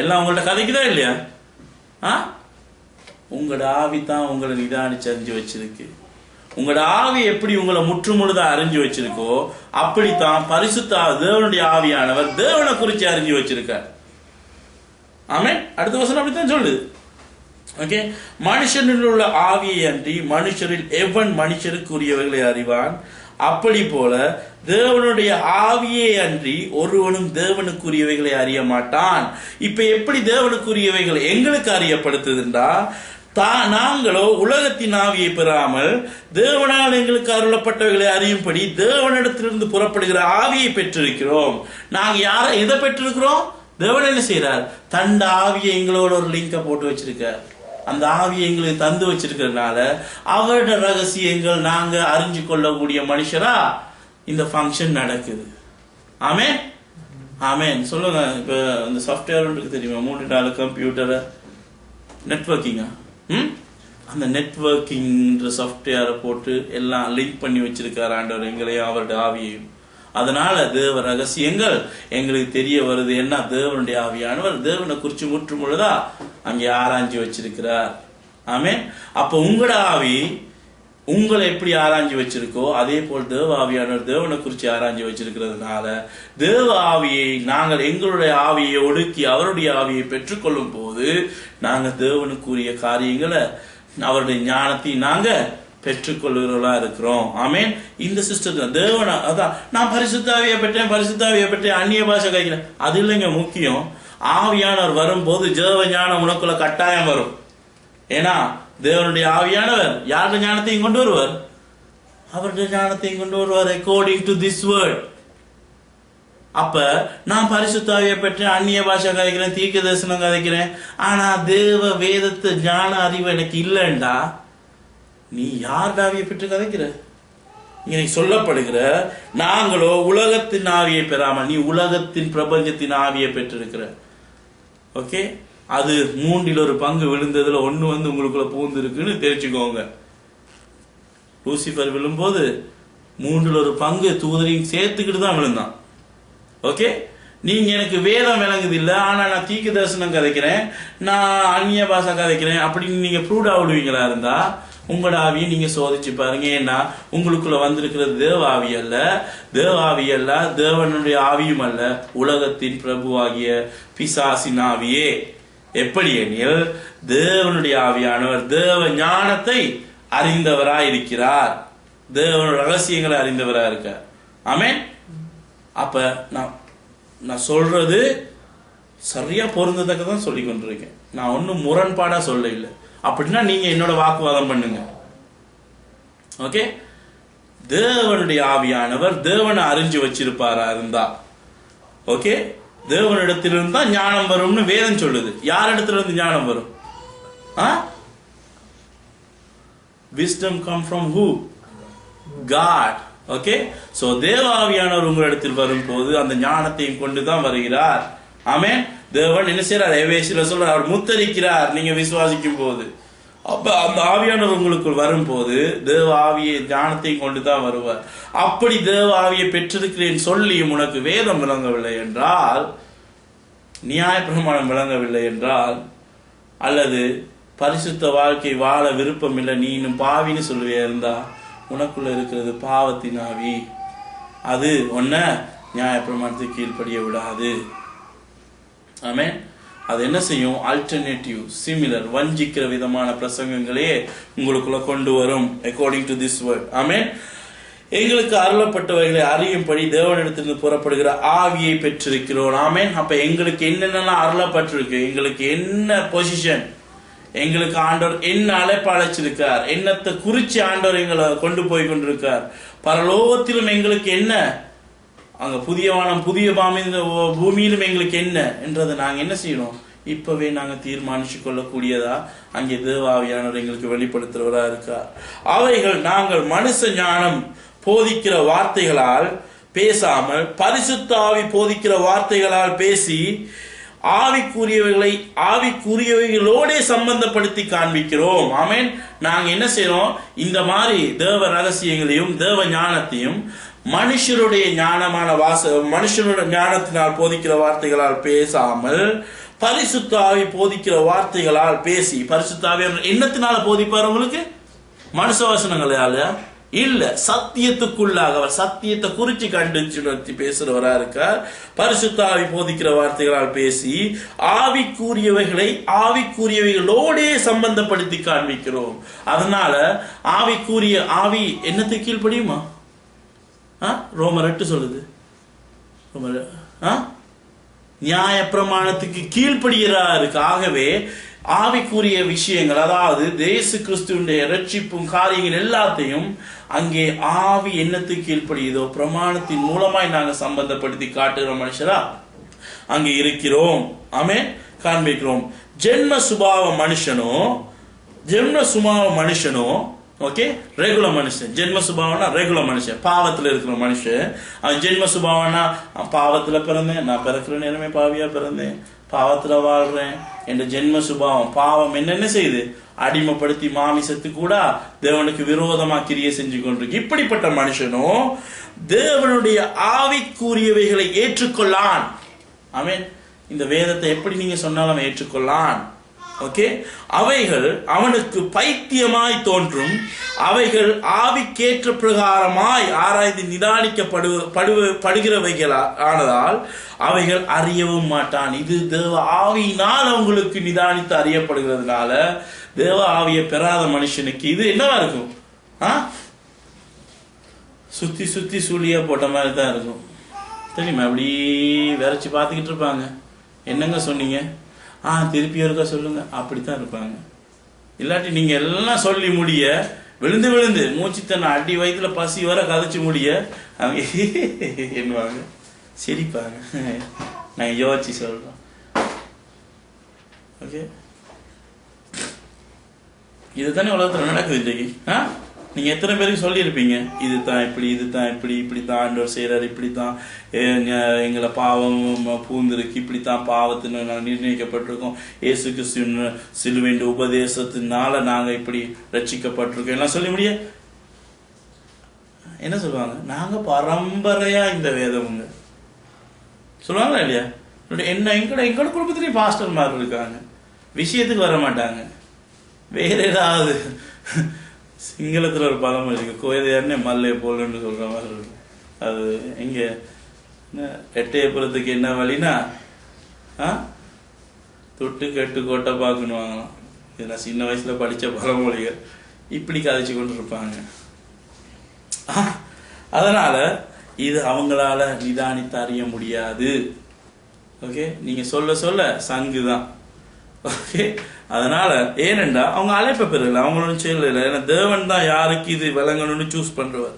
எல்லாம் உங்கள்ட்ட கதைக்குதான் இல்லையா? உங்களோட ஆவி தான் உங்களை நிதானிச்சு அறிஞ்சு வச்சிருக்கு. உங்களோட ஆவி எப்படி உங்களை முற்றுமுழுதா அறிஞ்சு வச்சிருக்கோ அப்படித்தான் பரிசுத்த தேவனுடைய ஆவியானவர் தேவனை குறிச்சு அறிஞ்சு வச்சிருக்கார். ஆமென். அடுத்த வசனம் அப்படித்தான் சொல்லுது. ஓகே, மனுஷனில் உள்ள ஆவியை அன்றி மனுஷரில் எவன் மனுஷருக்குரியவைகளை அறிவான்? அப்படி போல தேவனுடைய ஆவியை அன்றி ஒருவனும் தேவனுக்குரியவைகளை அறிய மாட்டான். இப்ப எப்படி தேவனுக்குரியவைகள் எங்களுக்கு அறியப்படுத்துதுன்றா, நாங்களோ உலகத்தின் ஆவியை பெறாமல் தேவனால் எங்களுக்கு அருளப்பட்டவைகளை அறியும்படி தேவனிடத்திலிருந்து புறப்படுகிற ஆவியை பெற்றிருக்கிறோம். நாங்க எதை பெற்றிருக்கிறோம்? தேவன் என்ன செய்யறார்? தண்ட ஆவியை எங்களோட ஒரு லிங்க போட்டு வச்சிருக்கார். அந்த ஆவியை எங்களுக்கு தந்து வச்சிருக்கிறதுனால அவருடைய ரகசியங்கள் நாங்க அறிஞ்சு கொள்ளக்கூடிய மனுஷரா இந்த ஃபங்க்ஷன் நடக்குது. ஆமென், ஆமென். சொல்லுங்க. இப்ப இந்த சாஃப்ட்வேர் தெரியுமா? 3 நாள் கம்ப்யூட்டரை நெட்வொர்க்கிங்கா, அந்த நெட்வொர்க்கிங் சாஃப்ட்வேரை போட்டு எல்லாம் லிங்க் பண்ணி வச்சிருக்காரு ஆண்டவர் எங்களையும் அவருடைய ஆவியையும். அதனால தேவ ரகசியங்கள் எங்களுக்கு தெரிய வருது. என்ன? தேவனுடைய ஆவியானவர் தேவனை குறிச்சு முற்றுமுழுதா அங்கே ஆராய்ச்சி வச்சிருக்கிறார். ஆமென். அப்ப உங்களோட ஆவி உங்களை எப்படி ஆராய்ச்சி வச்சிருக்கோ அதே போல் தேவ ஆவியானவர் தேவனை குறிச்சு ஆராய்ச்சி வச்சிருக்கிறதுனால தேவ ஆவியை நாங்கள் எங்களுடைய ஆவியை ஒடுக்கி அவருடைய ஆவியை பெற்றுக்கொள்ளும் போது நாங்க தேவனுக்குரிய காரியங்களை அவருடைய ஞானத்தை நாங்க பெற்றுக்கொள்கிறவர்களா இருக்கிறோம். ஆமென். இந்த சிஸ்டர் தேவன் அதான் நான் பரிசுத்தாவியை பெற்றேன் அந்நிய பாஷை கைக்கிறேன், அது இல்லைங்க முக்கியம். ஆவியானவர் வரும்போது ஜெப ஞானம் உனக்குள்ள கட்டாயம் வரும். ஏன்னா தேவனுடைய ஆவியானவர் யாருடைய ஞானத்தையும் கொண்டு வருவார்? அவருடைய ஞானத்தையும் கொண்டு வருவார் according to this word. அப்ப நான் பரிசுத்தாவியை பெற்றேன், அந்நிய பாஷை கதைக்கிறேன், தீர்க்க தரிசனம் கதைக்கிறேன், ஆனா தேவ வேதத்தை ஞான அறிவு எனக்கு இல்லைண்டா நீ யார் ஆவியை பெற்று கதைக்கிற? இங்க சொல்லப்படுகிற நாங்களோ உலகத்தின் ஆவியை பெறாமல் நீ உலகத்தின் பிரபஞ்சத்தின் ஆவியை பெற்றிருக்கிற. ஓகே, அது 1/3 விழுந்ததுல 1 உங்களுக்குள்ள பூந்து இருக்குன்னு தெரிச்சுக்கோங்க. லூசிபர் விழும்போது 1/3 தூதரையும் சேர்த்துக்கிட்டு தான் விழுந்தான். ஓகே, நீங்க எனக்கு வேதம் விளங்குது இல்லை, ஆனா நான் தீர்க்க தரிசனம் கதைக்கிறேன், நான் அந்நிய பாஷை கதைக்கிறேன் அப்படின்னு நீங்க ப்ரூட் ஆவிடுவீங்களா இருந்தா உங்களோட ஆவியை நீங்க சோதிச்சு பாருங்க. ஏன்னா உங்களுக்குள்ள வந்திருக்கிறது தேவ ஆவி அல்ல, தேவனுடைய ஆவியும் அல்ல, உலகத்தின் பிரபுவாகிய பிசாசின் ஆவியே. எப்படி எனில் தேவனுடைய ஆவியானவர் தேவ ஞானத்தை அறிந்தவராய் இருக்கிறார், தேவனுடைய ரகசியங்களை அறிந்தவராய் இருக்கார். ஆமென். அப்ப நான் சொல்றது சரியா பொருந்ததக்கதான் சொல்லி கொண்டிருக்கேன். நான் ஒன்னும் முரண்பாடா சொல்ல இல்லை. அப்படின்னா நீங்க என்னோட வாக்குவாதம் பண்ணுங்க. ஓகே, தேவனுடைய ஆவியானவர் தேவனை அறிஞ்சு வச்சிருப்பாரா இருந்தா, ஓகே, தேவனிடத்திலிருந்து தான் ஞானம் வரும்னு வேதம் சொல்லுது. யார் இடத்துல இருந்து ஞானம் வரும்? wisdom come from who? God. Okay, so தேவ ஆவியானவர் உங்களிடத்தில் வரும்போது அந்த ஞானத்தையும் கொண்டுதான் வருகிறார். ஆமென். தேவன் என்ன செய்யறார்? எபேசியர்ல சொல்றார், அவர் முத்தரிக்கிறார் நீங்க விசுவாசிக்கும் போது. அப்ப அந்த ஆவியானவர் உங்களுக்குள் வரும்போது தேவ ஆவியை ஞானத்தையும் கொண்டுதான் வருவார். அப்படி தேவ ஆவியை பெற்றிருக்கிறேன் சொல்லியும் உனக்கு வேதம் விளங்கவில்லை என்றால், நியாய பிரமாணம் விளங்கவில்லை என்றால், அல்லது பரிசுத்த வாழ்க்கை வாழ விருப்பம் இல்லை, நீ இன்னும் பாவின்னு சொல்லுவே இருந்தா உனக்குள்ள இருக்கிறது பாவத்தின் ஆவி. அது ஒன்ன நியாய பிரமாணத்துக்கு கீழ்ப்படிய விடாது. ஆமென். அது என்ன செய்யும்? ஆல்டர்னேட்டிவ், சிமிலர், வஞ்சிக்கிற விதமான பிரசங்கங்களே உங்களுக்குள்ள கொண்டு வரும் அக்கார்டிங் டு திஸ் வேர்ட். ஆமென். எங்களுக்கு அருளப்பட்டவைகளை அறியும்படி தேவனிடத்திலிருந்து புறப்படுகிற ஆவியை பெற்றிருக்கிறோம். ஆமென். அப்ப எங்களுக்கு என்னென்னலாம் அருளப்பட்டிருக்கு, எங்களுக்கு என்ன பொசிஷன், எங்களுக்கு ஆண்டவர் என்ன அழைப்பு அழைச்சிருக்கார், என்னத்தை குறிச்சு ஆண்டவர் எங்களை கொண்டு போய் கொண்டிருக்கார், பரலோகத்திலும் எங்களுக்கு என்ன, அங்க புதிய வானம் புதிய பூமியிலும் எங்களுக்கு என்ன என்றதை நாங்க என்ன செய்யணும்? இப்பவே நாங்க தீர்மானிச்சு கொள்ளக்கூடியதா அங்கே தேவாவியானவர் எங்களுக்கு வெளிப்படுத்துறவரா இருக்கார். அவைகள் நாங்கள் மனுஷ ஞானம் போதிக்கிற வார்த்தைகளால் பேசாமல் பரிசுத்த ஆவி போதிக்கிற வார்த்தைகளால் பேசி ஆவிக்குரியவைகளோட சம்பந்தப்படுத்தி காண்பிக்கிறோம். ஆமென். நாங்க என்ன செய்யறோம்? இந்த மாதிரி தேவ ரகசியங்களையும் தேவ ஞானத்தையும் மனுஷருடைய ஞானமான மனுஷனுடைய ஞானத்தினால் போதிக்கிற வார்த்தைகளால் பேசாமல் பரிசுத்த ஆவி போதிக்கிற வார்த்தைகளால் பேசி, பரிசுத்த ஆவி என்னத்தினால போதிப்பார் உங்களுக்கு? மனுஷ வசனங்களால இல்ல, சத்தியத்துக்குள்ளாக அவர் சத்தியத்தை குறிச்சு கண்டு பேசுறவரா இருக்கார். பரிசுத்த ஆவி போதிக்கிற வார்த்தைகளால் பேசி ஆவிக்குரியவைகளோட சம்பந்தப்படுத்தி காண்பிக்கிறோம். அதனால ஆவி என்னத்தை கீழ்ப்படியுமா? ரோமர் 8 சொல்லுது, நியாய பிரமாணத்துக்கு கீழ்ப்படுகிறா இருக்கு. ஆகவே ஆவிக்குரிய விஷயங்கள், அதாவது இயேசு கிறிஸ்துவினுடைய ரட்சிப்பும் காரியங்கள் எல்லாத்தையும் அங்கே ஆவி என்னத்துக்கு கீழ்ப்படுகிறதோ பிரமாணத்தின் மூலமாய் நாங்க சம்பந்தப்படுத்தி காட்டுகிற மனுஷரா அங்கே இருக்கிறோம். ஆமென். காண்பிக்கிறோம். ஜென்ம சுபாவ மனுஷனோ ஓகே, ரெகுலர் மனுஷன். ஜென்ம சுபாவம்னா ரெகுலர் மனுஷன், பாவத்துல இருக்கிற மனுஷன். அவன் ஜென்ம சுபாவம்னா பாவத்துல பிறந்தேன், நான் பிறக்கிற நேரமே பாவியா பிறந்தேன், பாவத்துல வாழ்றேன் என்ற ஜென்ம சுபாவம். பாவம் என்னென்ன செய்யுது? அடிமைப்படுத்தி மாமிசத்து கூட தேவனுக்கு விரோதமா கிரியை செஞ்சு கொண்டிருக்கு. இப்படிப்பட்ட மனுஷனும் தேவனுடைய ஆவிக்குரியவைகளை ஏற்றுக்கொள்ளான். ஆமென். இந்த வேதத்தை எப்படி நீங்க சொன்னாலும் ஏற்றுக்கொள்ளான். ஓகே, அவைகள் அவனுக்கு பைத்தியமாய் தோன்றும், அவைகள் ஆவிக்கேற்ற பிரகாரமாய் ஆராய்ந்து நிதானிக்கப்படுகிறவைகள் ஆனதால் அவைகள் அறியவும் மாட்டான். இது தேவ ஆவியினால் அவங்களுக்கு நிதானித்து அறியப்படுகிறதுனால தேவ ஆவியை பெறாத மனுஷனுக்கு இது என்னவா இருக்கும்? சுத்தி சுத்தி சூழியா போட்ட மாதிரி தான் இருக்கும் தெரியுமா? அப்படி விரைச்சி பார்த்துக்கிட்டு இருப்பாங்க. என்னங்க சொன்னீங்க? திருப்பி இருக்கா சொல்லுங்க, அப்படித்தான் இருப்பாங்க. இல்லாட்டி நீங்க எல்லாம் சொல்லி முடிய விழுந்து விழுந்து மூச்சு தன்னை அடி வயிற்றுல பசி வர கதைச்சு முடிய அவங்க என்னவாங்க, சிரிப்பாங்க. நாங்க யோசிச்சு சொல்றோம். ஓகே, இதுதானே உலகத்துல நடக்குது இன்னைக்கு. நீங்க எத்தனை பேருக்கு சொல்லியிருப்பீங்க, இதுதான் இப்படி, இதுதான் இப்படி, இப்படித்தான் ஆண்டவர் செய்யறாரு, இப்படித்தான் எங்களை பாவம் பூந்திருக்கு, இப்படித்தான் பாவத்தின் நிர்ணயிக்கப்பட்டிருக்கோம், இயேசு கிறிஸ்துவின் சிலுவையின் உபதேசத்தினால நாங்க இப்படி ரட்சிக்கப்பட்டிருக்கோம் எல்லாம் சொல்லி முடிய என்ன சொல்லுவாங்க? நாங்க பரம்பரையா இந்த வேதமுங்க சொல்லுவாங்களா இல்லையா? என்ன எங்களோட குடும்பத்திலேயும் பாஸ்டர் மாதிரி இருக்காங்க, விஷயத்துக்கு வர மாட்டாங்க. வேற ஏதாவது சிங்களத்துல ஒரு பழமொழி இருக்கு, கோயிலையாருன்னே மல்லையை போலன்னு சொல்ற மாதிரி இருக்கு. அது எங்க எட்டயபுரத்துக்கு என்ன வழினா தொட்டு கெட்டு கோட்டை பார்க்கணுவாங்களாம். இது நான் சின்ன வயசுல படிச்ச பழமொழிகள். இப்படி கதைச்சு கொண்டு இருப்பாங்க. அதனால இது அவங்களால நிதானித்து அறிய முடியாது. ஓகே, நீங்க சொல்ல சொல்ல சங்குதான். ஓகே, அதனால ஏனென்றா அவங்க அழைப்ப பெறல, அவங்களோட செயல் இல்லை. ஏன்னா தேவன் தான் யாருக்கு இது விளங்கணும்னு சூஸ் பண்றவர்.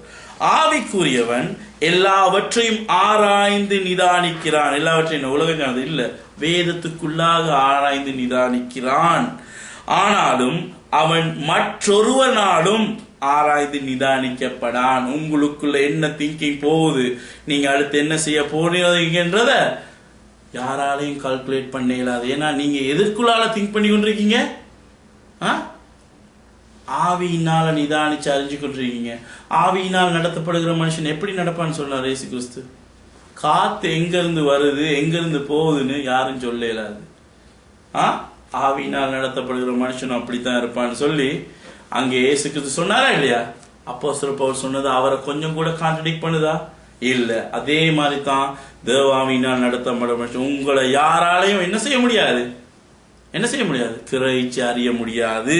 ஆவிக்குரியவன் எல்லாவற்றையும் ஆராய்ந்து நிதானிக்கிறான். எல்லாவற்றையும் உலகம் இல்ல, வேதத்துக்குள்ளாக ஆராய்ந்து நிதானிக்கிறான். ஆனாலும் அவன் மற்றொருவனாலும் ஆராய்ந்து நிதானிக்கப்படான். உங்களுக்குள்ள என்ன திங்கிங் போகுது, நீங்க அடுத்து என்ன செய்ய போறீங்கன்றத யாராலையும் கால்குலேட் பண்ண இயலாது. ஏன்னா நீங்க எதற்குள்ளால திங்க் பண்ணி கொண்டிருக்கீங்க? ஆவியினால நிதானிச்சு அறிஞ்சு கொண்டிருக்கீங்க. ஆவியினால் நடத்தப்படுகிற மனுஷன் எப்படி நடப்பான்னு சொன்னார் இயேசு கிறிஸ்து. காத்து எங்க இருந்து வருது, எங்க இருந்து போகுதுன்னு யாரும் சொல்ல இயலாது. ஆவியினால் நடத்தப்படுகிற மனுஷன் அப்படித்தான் இருப்பான்னு சொல்லி அங்கே இயேசு கிறிஸ்து சொன்னாரா இல்லையா? அப்போஸ்தலர் பவுல் சொன்னது அவரை கொஞ்சம் கூட கான்ட்ரடிக்ட் பண்ணுதா? இல்ல. அதே மாதிரி தான் தேவாவினால் நடத்தப்படும் மனுஷன். உங்களை யாராலையும் என்ன செய்ய முடியாது, என்ன செய்ய முடியாது, கிரகிச்சு அறிய முடியாது.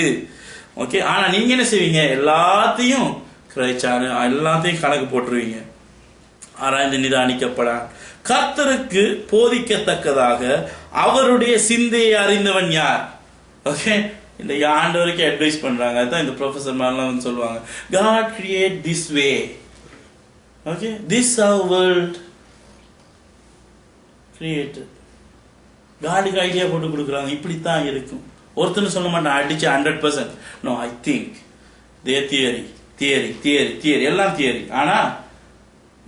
ஓகே, ஆனா நீங்க என்ன செய்வீங்க? எல்லாத்தையும் கிரகிச்சாரு, எல்லாத்தையும் கணக்கு போட்டுருவீங்க. ஆராய்ந்து நிதானிக்கப்பட கர்த்தருக்கு போதிக்கத்தக்கதாக அவருடைய சிந்தையை அறிந்தவன் யார்? ஓகே, இந்த ஆண்டவருக்கு அட்வைஸ் பண்றாங்க. அதுதான் இந்த ப்ரொஃபசர் மாதிரிலாம் சொல்லுவாங்க, God create this way. Okay, this our world created. காடுக்கு ஐடியா போட்டு கொடுக்குறாங்க, இப்படித்தான் இருக்கும். ஒருத்தன்னு சொல்ல மாட்டான் அடிச்சு 100%. No, I think their theory theory theory theory எல்லாம் தியரி. ஆனா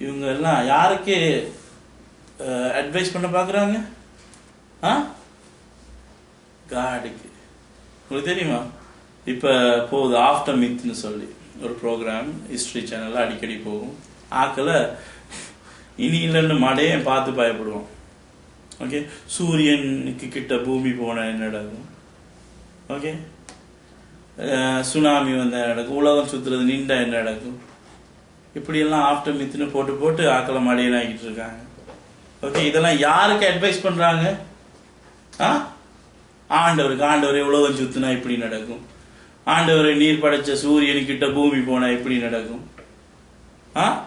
இவங்க எல்லாம் யாருக்கு அட்வைஸ் பண்ண பாக்குறாங்க? காடுக்கு. உங்களுக்கு தெரியுமா, இப்ப போகுது ஆஃப்டர் மித்னு சொல்லி ஒரு ப்ரோக்ராம் ஹிஸ்டரி சேனல்ல அடிக்கடி போகும். ஆக்களை இனி இல்லைன்னு மடையே பார்த்து பயப்படுவோம். ஓகே, சூரியனுக்கு கிட்ட பூமி போன என்ன நடக்கும்? ஓகே, சுனாமி வந்த என்ன நடக்கும்? உலகம் சுத்துறது நின்றா என்ன நடக்கும்? இப்படியெல்லாம் ஆஃப்டர் மித்னு போட்டு போட்டு ஆக்களை மடையன் ஆகிட்டு இருக்காங்க. ஓகே, இதெல்லாம் யாருக்கு அட்வைஸ் பண்றாங்க? ஆண்டவருக்கு. ஆண்டவரை உலகம் சுத்துனா இப்படி நடக்கும், ஆண்டவரை நீர் படைச்ச சூரியனுக்கிட்ட பூமி போனா இப்படி நடக்கும்.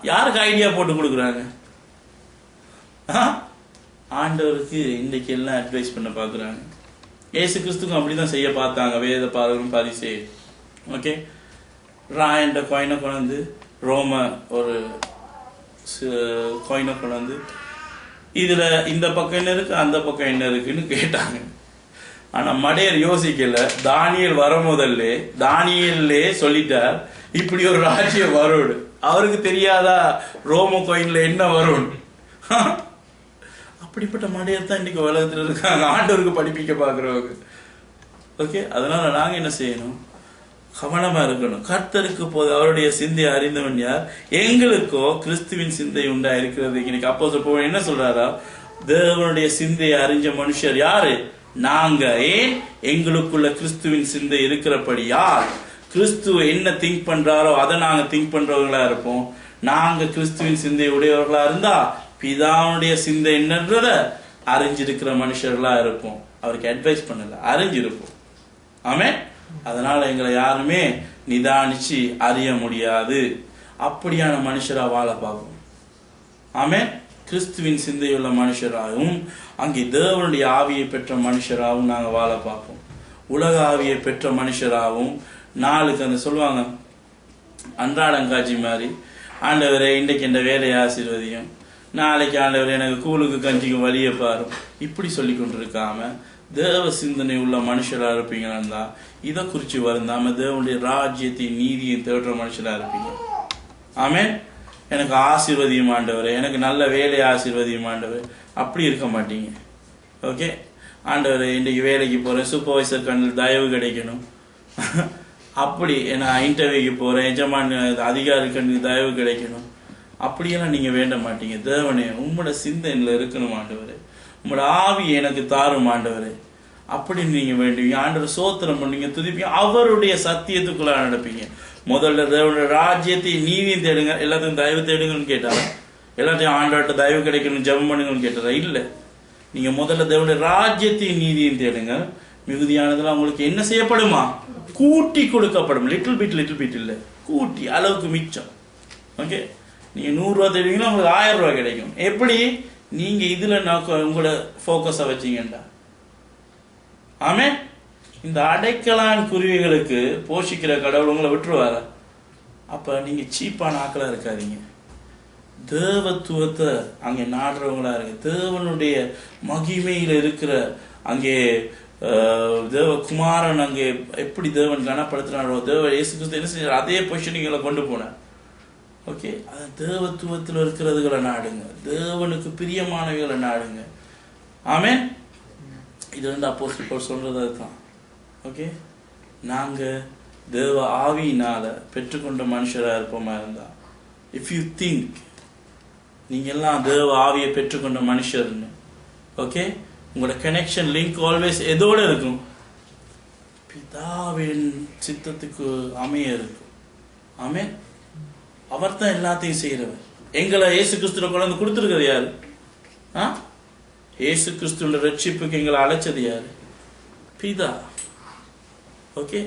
யாருக்கு ஐடியா போட்டு கொடுக்குறாங்க? ஆண்டவருக்கு இன்றைக்கு எல்லாம் அட்வைஸ் பண்ண பாக்குறாங்க. ஏசு கிறிஸ்துக்கும் அப்படிதான் செய்ய பார்த்தாங்க வேத பாரகரும் பரிசேயரும். ஓகே, ராயண்ட கோயினை கொண்டு ரோம ஒரு கோயினை கொண்டு இதுல இந்த பக்கம் என்ன இருக்கு, அந்த பக்கம் என்ன இருக்குன்னு கேட்டாங்க. ஆனா மடையர் யோசிக்கல. தானியேல் வர முதல்ல தானியேல்லே சொல்லிட்டார் இப்படி ஒரு ராஜ்யம் வரும். அவருக்கு தெரியாதா ரோம கோயின்ல என்ன வரும்? அப்படிப்பட்ட மடையர் தான் இன்னைக்கு உலகத்துல இருக்காங்க, ஆண்டவருக்கு படிப்பிக்க பாக்குறவங்க. ஓகே, அதனால நாங்க என்ன செய்யணும்? கவனமா இருக்கணும். கர்த்தருக்கு போது அவருடைய சிந்தையை அறிந்தவன் யார்? எங்களுக்கோ கிறிஸ்துவின் சிந்தை உண்டா இருக்கிறது. இன்னைக்கு அப்போஸ்தலர் என்ன சொல்றாரா? தேவனுடைய சிந்தையை அறிஞ்ச மனுஷர் யாரு? நாங்க. ஏன்? எங்களுக்குள்ள கிறிஸ்துவின் சிந்தை இருக்கிறபடியால் கிறிஸ்து என்ன திங்க் பண்றாரோ அதை நாங்க திங்க் பண்றவங்களா இருப்போம். நாங்க கிறிஸ்துவின் சிந்தை உடையவர்களா இருந்தா பிதாவுடைய சிந்தை என்னன்றத அறிஞ்சிருக்கிற மனுஷர்களா இருப்போம். அவருக்கு அட்வைஸ் பண்ணல, அறிஞ்சிருப்போம். ஆமே. அதனால எங்களை யாருமே நிதானிச்சு அறிய முடியாது. அப்படியான மனுஷரா வாழ பார்ப்போம். ஆமென். கிறிஸ்துவின் சிந்தையுள்ள மனுஷராகவும் அங்கே தேவனுடைய ஆவியை பெற்ற மனுஷராகவும் நாங்கள் வாழ பார்ப்போம். உலக ஆவியை பெற்ற மனுஷராகவும் நாளுக்கு அந்த சொல்லுவாங்க அன்றாடங்காட்சி மாதிரி, ஆண்டவரே இன்றைக்கு இந்த வேலையை ஆசீர்வதியும், நாளைக்கு ஆண்டவரே எனக்கு கூழுக்கு கஞ்சிக்கு வழியை பாரும், இப்படி சொல்லி கொண்டிருக்காம தேவ சிந்தனை உள்ள மனுஷரா இருப்பீங்கன்னா இதை குறித்து வருந்தாம தேவனுடைய ராஜ்யத்தையும் நீதியும் தேடுற மனுஷரா இருப்பீங்க. ஆமென். எனக்கு ஆசீர்வதியும் ஆண்டவரே, எனக்கு நல்ல வேலையை ஆசீர்வதியும் ஆண்டவர், அப்படி இருக்க மாட்டீங்க. ஓகே, ஆண்டவர் இன்றைக்கு வேலைக்கு போகிறேன், சூப்பர்வைசர் கண்ணில் தயவு கிடைக்கணும், அப்படி நான் இன்டர்வியூக்கு போகிறேன், எஜமான அதிகாரி கண்ணில் தயவு கிடைக்கணும், அப்படியெல்லாம் நீங்கள் வேண்ட மாட்டீங்க. தேவனே உங்களோட சிந்தனையில் இருக்கணும் ஆண்டவரே, உங்களோட ஆவி எனக்கு தாரும் ஆண்டவரே, அப்படின்னு நீங்கள் வேண்டுவீங்க. ஆண்டவர் சோத்திரம் பண்ணீங்க, துதிப்பீங்க, அவருடைய சத்தியத்துக்குள்ள நடப்பீங்க. முதல்ல தேவனுடைய ராஜ்யத்தை நீதியும் தேடுங்க, எல்லாத்துக்கும் தயவு தேடுங்கன்னு கேட்டாரா? எல்லாத்தையும் ஆண்டவர்கிட்ட தயவு கிடைக்கணும் ஜெபம் பண்ணுங்கன்னு கேட்டாரா? இல்லை. நீங்க முதல்ல தேவனுடைய ராஜ்யத்தையும் நீதியும் தேடுங்க, மிகுதியானதுல உங்களுக்கு என்ன செய்யப்படுமா? கூட்டி கொடுக்கப்படும். லிட்டில் பிட் இல்லை, கூட்டி அளவுக்கு மிச்சம். ஓகே, நீங்க 100 ரூபா தேடுவீங்கன்னா உங்களுக்கு 1000 ரூபாய் கிடைக்கும். எப்படி? நீங்க இதுல உங்களோட போக்கஸை வச்சீங்கண்டா. ஆமே. இந்த அடைக்கலான் குருவிகளுக்கு போஷிக்கிற கடவுள் உங்களை விட்டுருவார? அப்ப நீங்க சீப்பான ஆக்களா இருக்காதீங்க. தேவத்துவத்தை அங்கே நாடுறவங்களா இருக்கு. தேவனுடைய மகிமையில இருக்கிற அங்கே தேவகுமாரன் அங்கே எப்படி தேவன் கனப்படுத்தினாரோ, தேவ இயேசு கிறிஸ்து என்ன செஞ்சார்? அதே பொசிஷனிங்களை கொண்டு போனார். ஓகே, அது தேவத்துவத்தில் இருக்கிறதுகளை நாடுங்க, தேவனுக்கு பிரியமானவைகளை நாடுங்க. ஆமென். இது வந்து அப்போஸ்தலர் பவுல் சொல்றது அதுதான். ஓகே, நாங்க தேவ ஆவியினால பெற்றுக்கொண்ட மனுஷரா இருப்போமா இருந்தா, இஃப் யூ திங்க் நீங்க எல்லாம் தேவ ஆவியை பெற்றுக்கொண்ட மனுஷர்னு, ஓகே, உங்களோட கனெக்ஷன் லிங்க் ஆல்வேஸ் எதோட இருக்கும்? பிதாவின் சித்தத்துக்கு அமைய இருக்கும். ஆமென். அவர் தான் எல்லாத்தையும் செய்யறவர். எங்களை இயேசு கிறிஸ்துவ கொண்டு கொடுத்துருக்கிறது யாரு? இயேசு கிறிஸ்துவோட ரட்சிப்புக்கு எங்களை அழைச்சது யாரு? பிதா. ஓகே,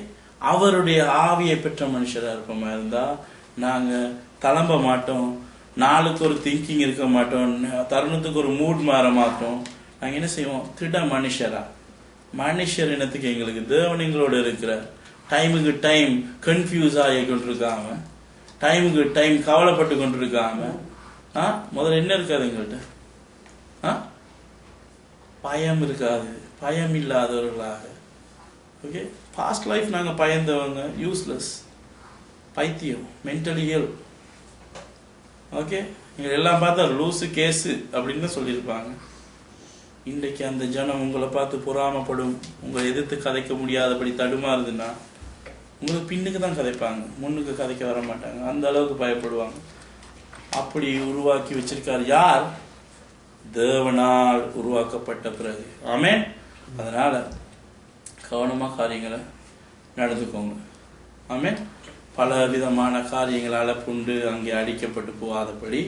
அவருடைய ஆவியை பெற்ற மனுஷரா இருப்போமா இருந்தா நாங்க தளம்ப மாட்டோம், நாளுக்கு ஒரு திங்கிங் இருக்க மாட்டோம், தருணத்துக்கு ஒரு மூட் மாற மாட்டோம். நாங்க என்ன செய்வோம்? திட மனுஷரா, மனுஷர் இனத்துக்கு எங்களுக்கு தேவன் எங்களோட இருக்கிற, டைமுக்கு டைம் கன்ஃபியூஸ் ஆகி கொண்டிருக்காம, டைமுக்கு டைம் கவலைப்பட்டு கொண்டிருக்காம, முதல்ல என்ன இருக்காது எங்கள்கிட்ட? பயம் இருக்காது, பயம் இல்லாதவர்களாக. ஓகே, பாஸ்ட் லைஃப் நாங்க பயந்தவங்க, யூஸ்லெஸ், பைத்தியம், மென்டலி இயல். ஓகே, நீங்க எல்லாம் பார்த்தா லூசு கேஸு அப்படின்னு தான் சொல்லியிருப்பாங்க. இன்றைக்கு அந்த ஜனம் உங்களை பார்த்து பொறாமப்படும், உங்களை எதிர்த்து கதைக்க முடியாதபடி தடுமாறுதுன்னா உங்களுக்கு பின்னுக்கு தான் கதைப்பாங்க, முன்னுக்கு கதைக்க வர மாட்டாங்க. அந்த அளவுக்கு பயப்படுவாங்க. அப்படி உருவாக்கி வச்சிருக்காரு யார்? தேவனால் உருவாக்கப்பட்ட பிறகு. ஆமென். அதனால கவனமா காரியங்களை நடந்துக்கோங்க. ஆமென். பல விதமான காரியங்களால புண்டு அங்கே அடிக்கப்பட்டு போகாதபடி.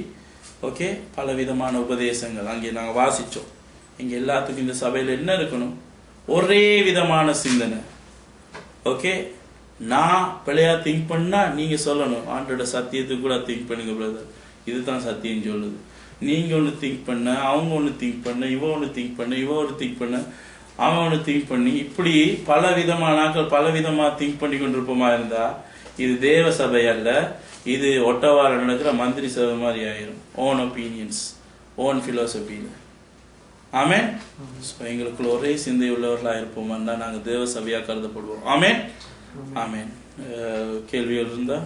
ஓகே, பல விதமான உபதேசங்கள் அங்கே நாங்கள் வாசிச்சோம். இங்க எல்லாத்துக்கும் இந்த சபையில என்ன இருக்கணும்? ஒரே விதமான சிந்தனை. ஓகே, நான் பிள்ளையா திங்க் பண்ணா நீங்க சொல்லணும், ஆண்டோட சத்தியத்துக்கு கூட திங்க் பண்ணுங்க பிரதர், இதுதான் சத்தியம் சொல்லுது. நீங்க ஒன்று திங்க் பண்ண, அவங்க ஒன்று திங்க் பண்ண, இவன் ஒன்று திங்க் பண்ண, இவன் ஒன்று திங்க் பண்ண, அவன் ஒன்று திங்க் பண்ணி, இப்படி பல விதமான நாட்கள் பல விதமா திங்க் பண்ணி கொண்டிருப்போமா இருந்தா இது தேவ சபை அல்ல, இது ஒட்டவார நடக்கிற மந்திரி சபை மாதிரி ஆயிரும். ஓன் ஒப்பீனியன்ஸ், ஓன் பிலோசபின்னு. ஆமென். எங்களுக்குள்ள ஒரே சிந்தை உள்ளவர்களா இருப்போமா இருந்தா நாங்க தேவ சபையா கருதப்படுவோம். ஆமென். ஆமென். கேள்விகள் இருந்தா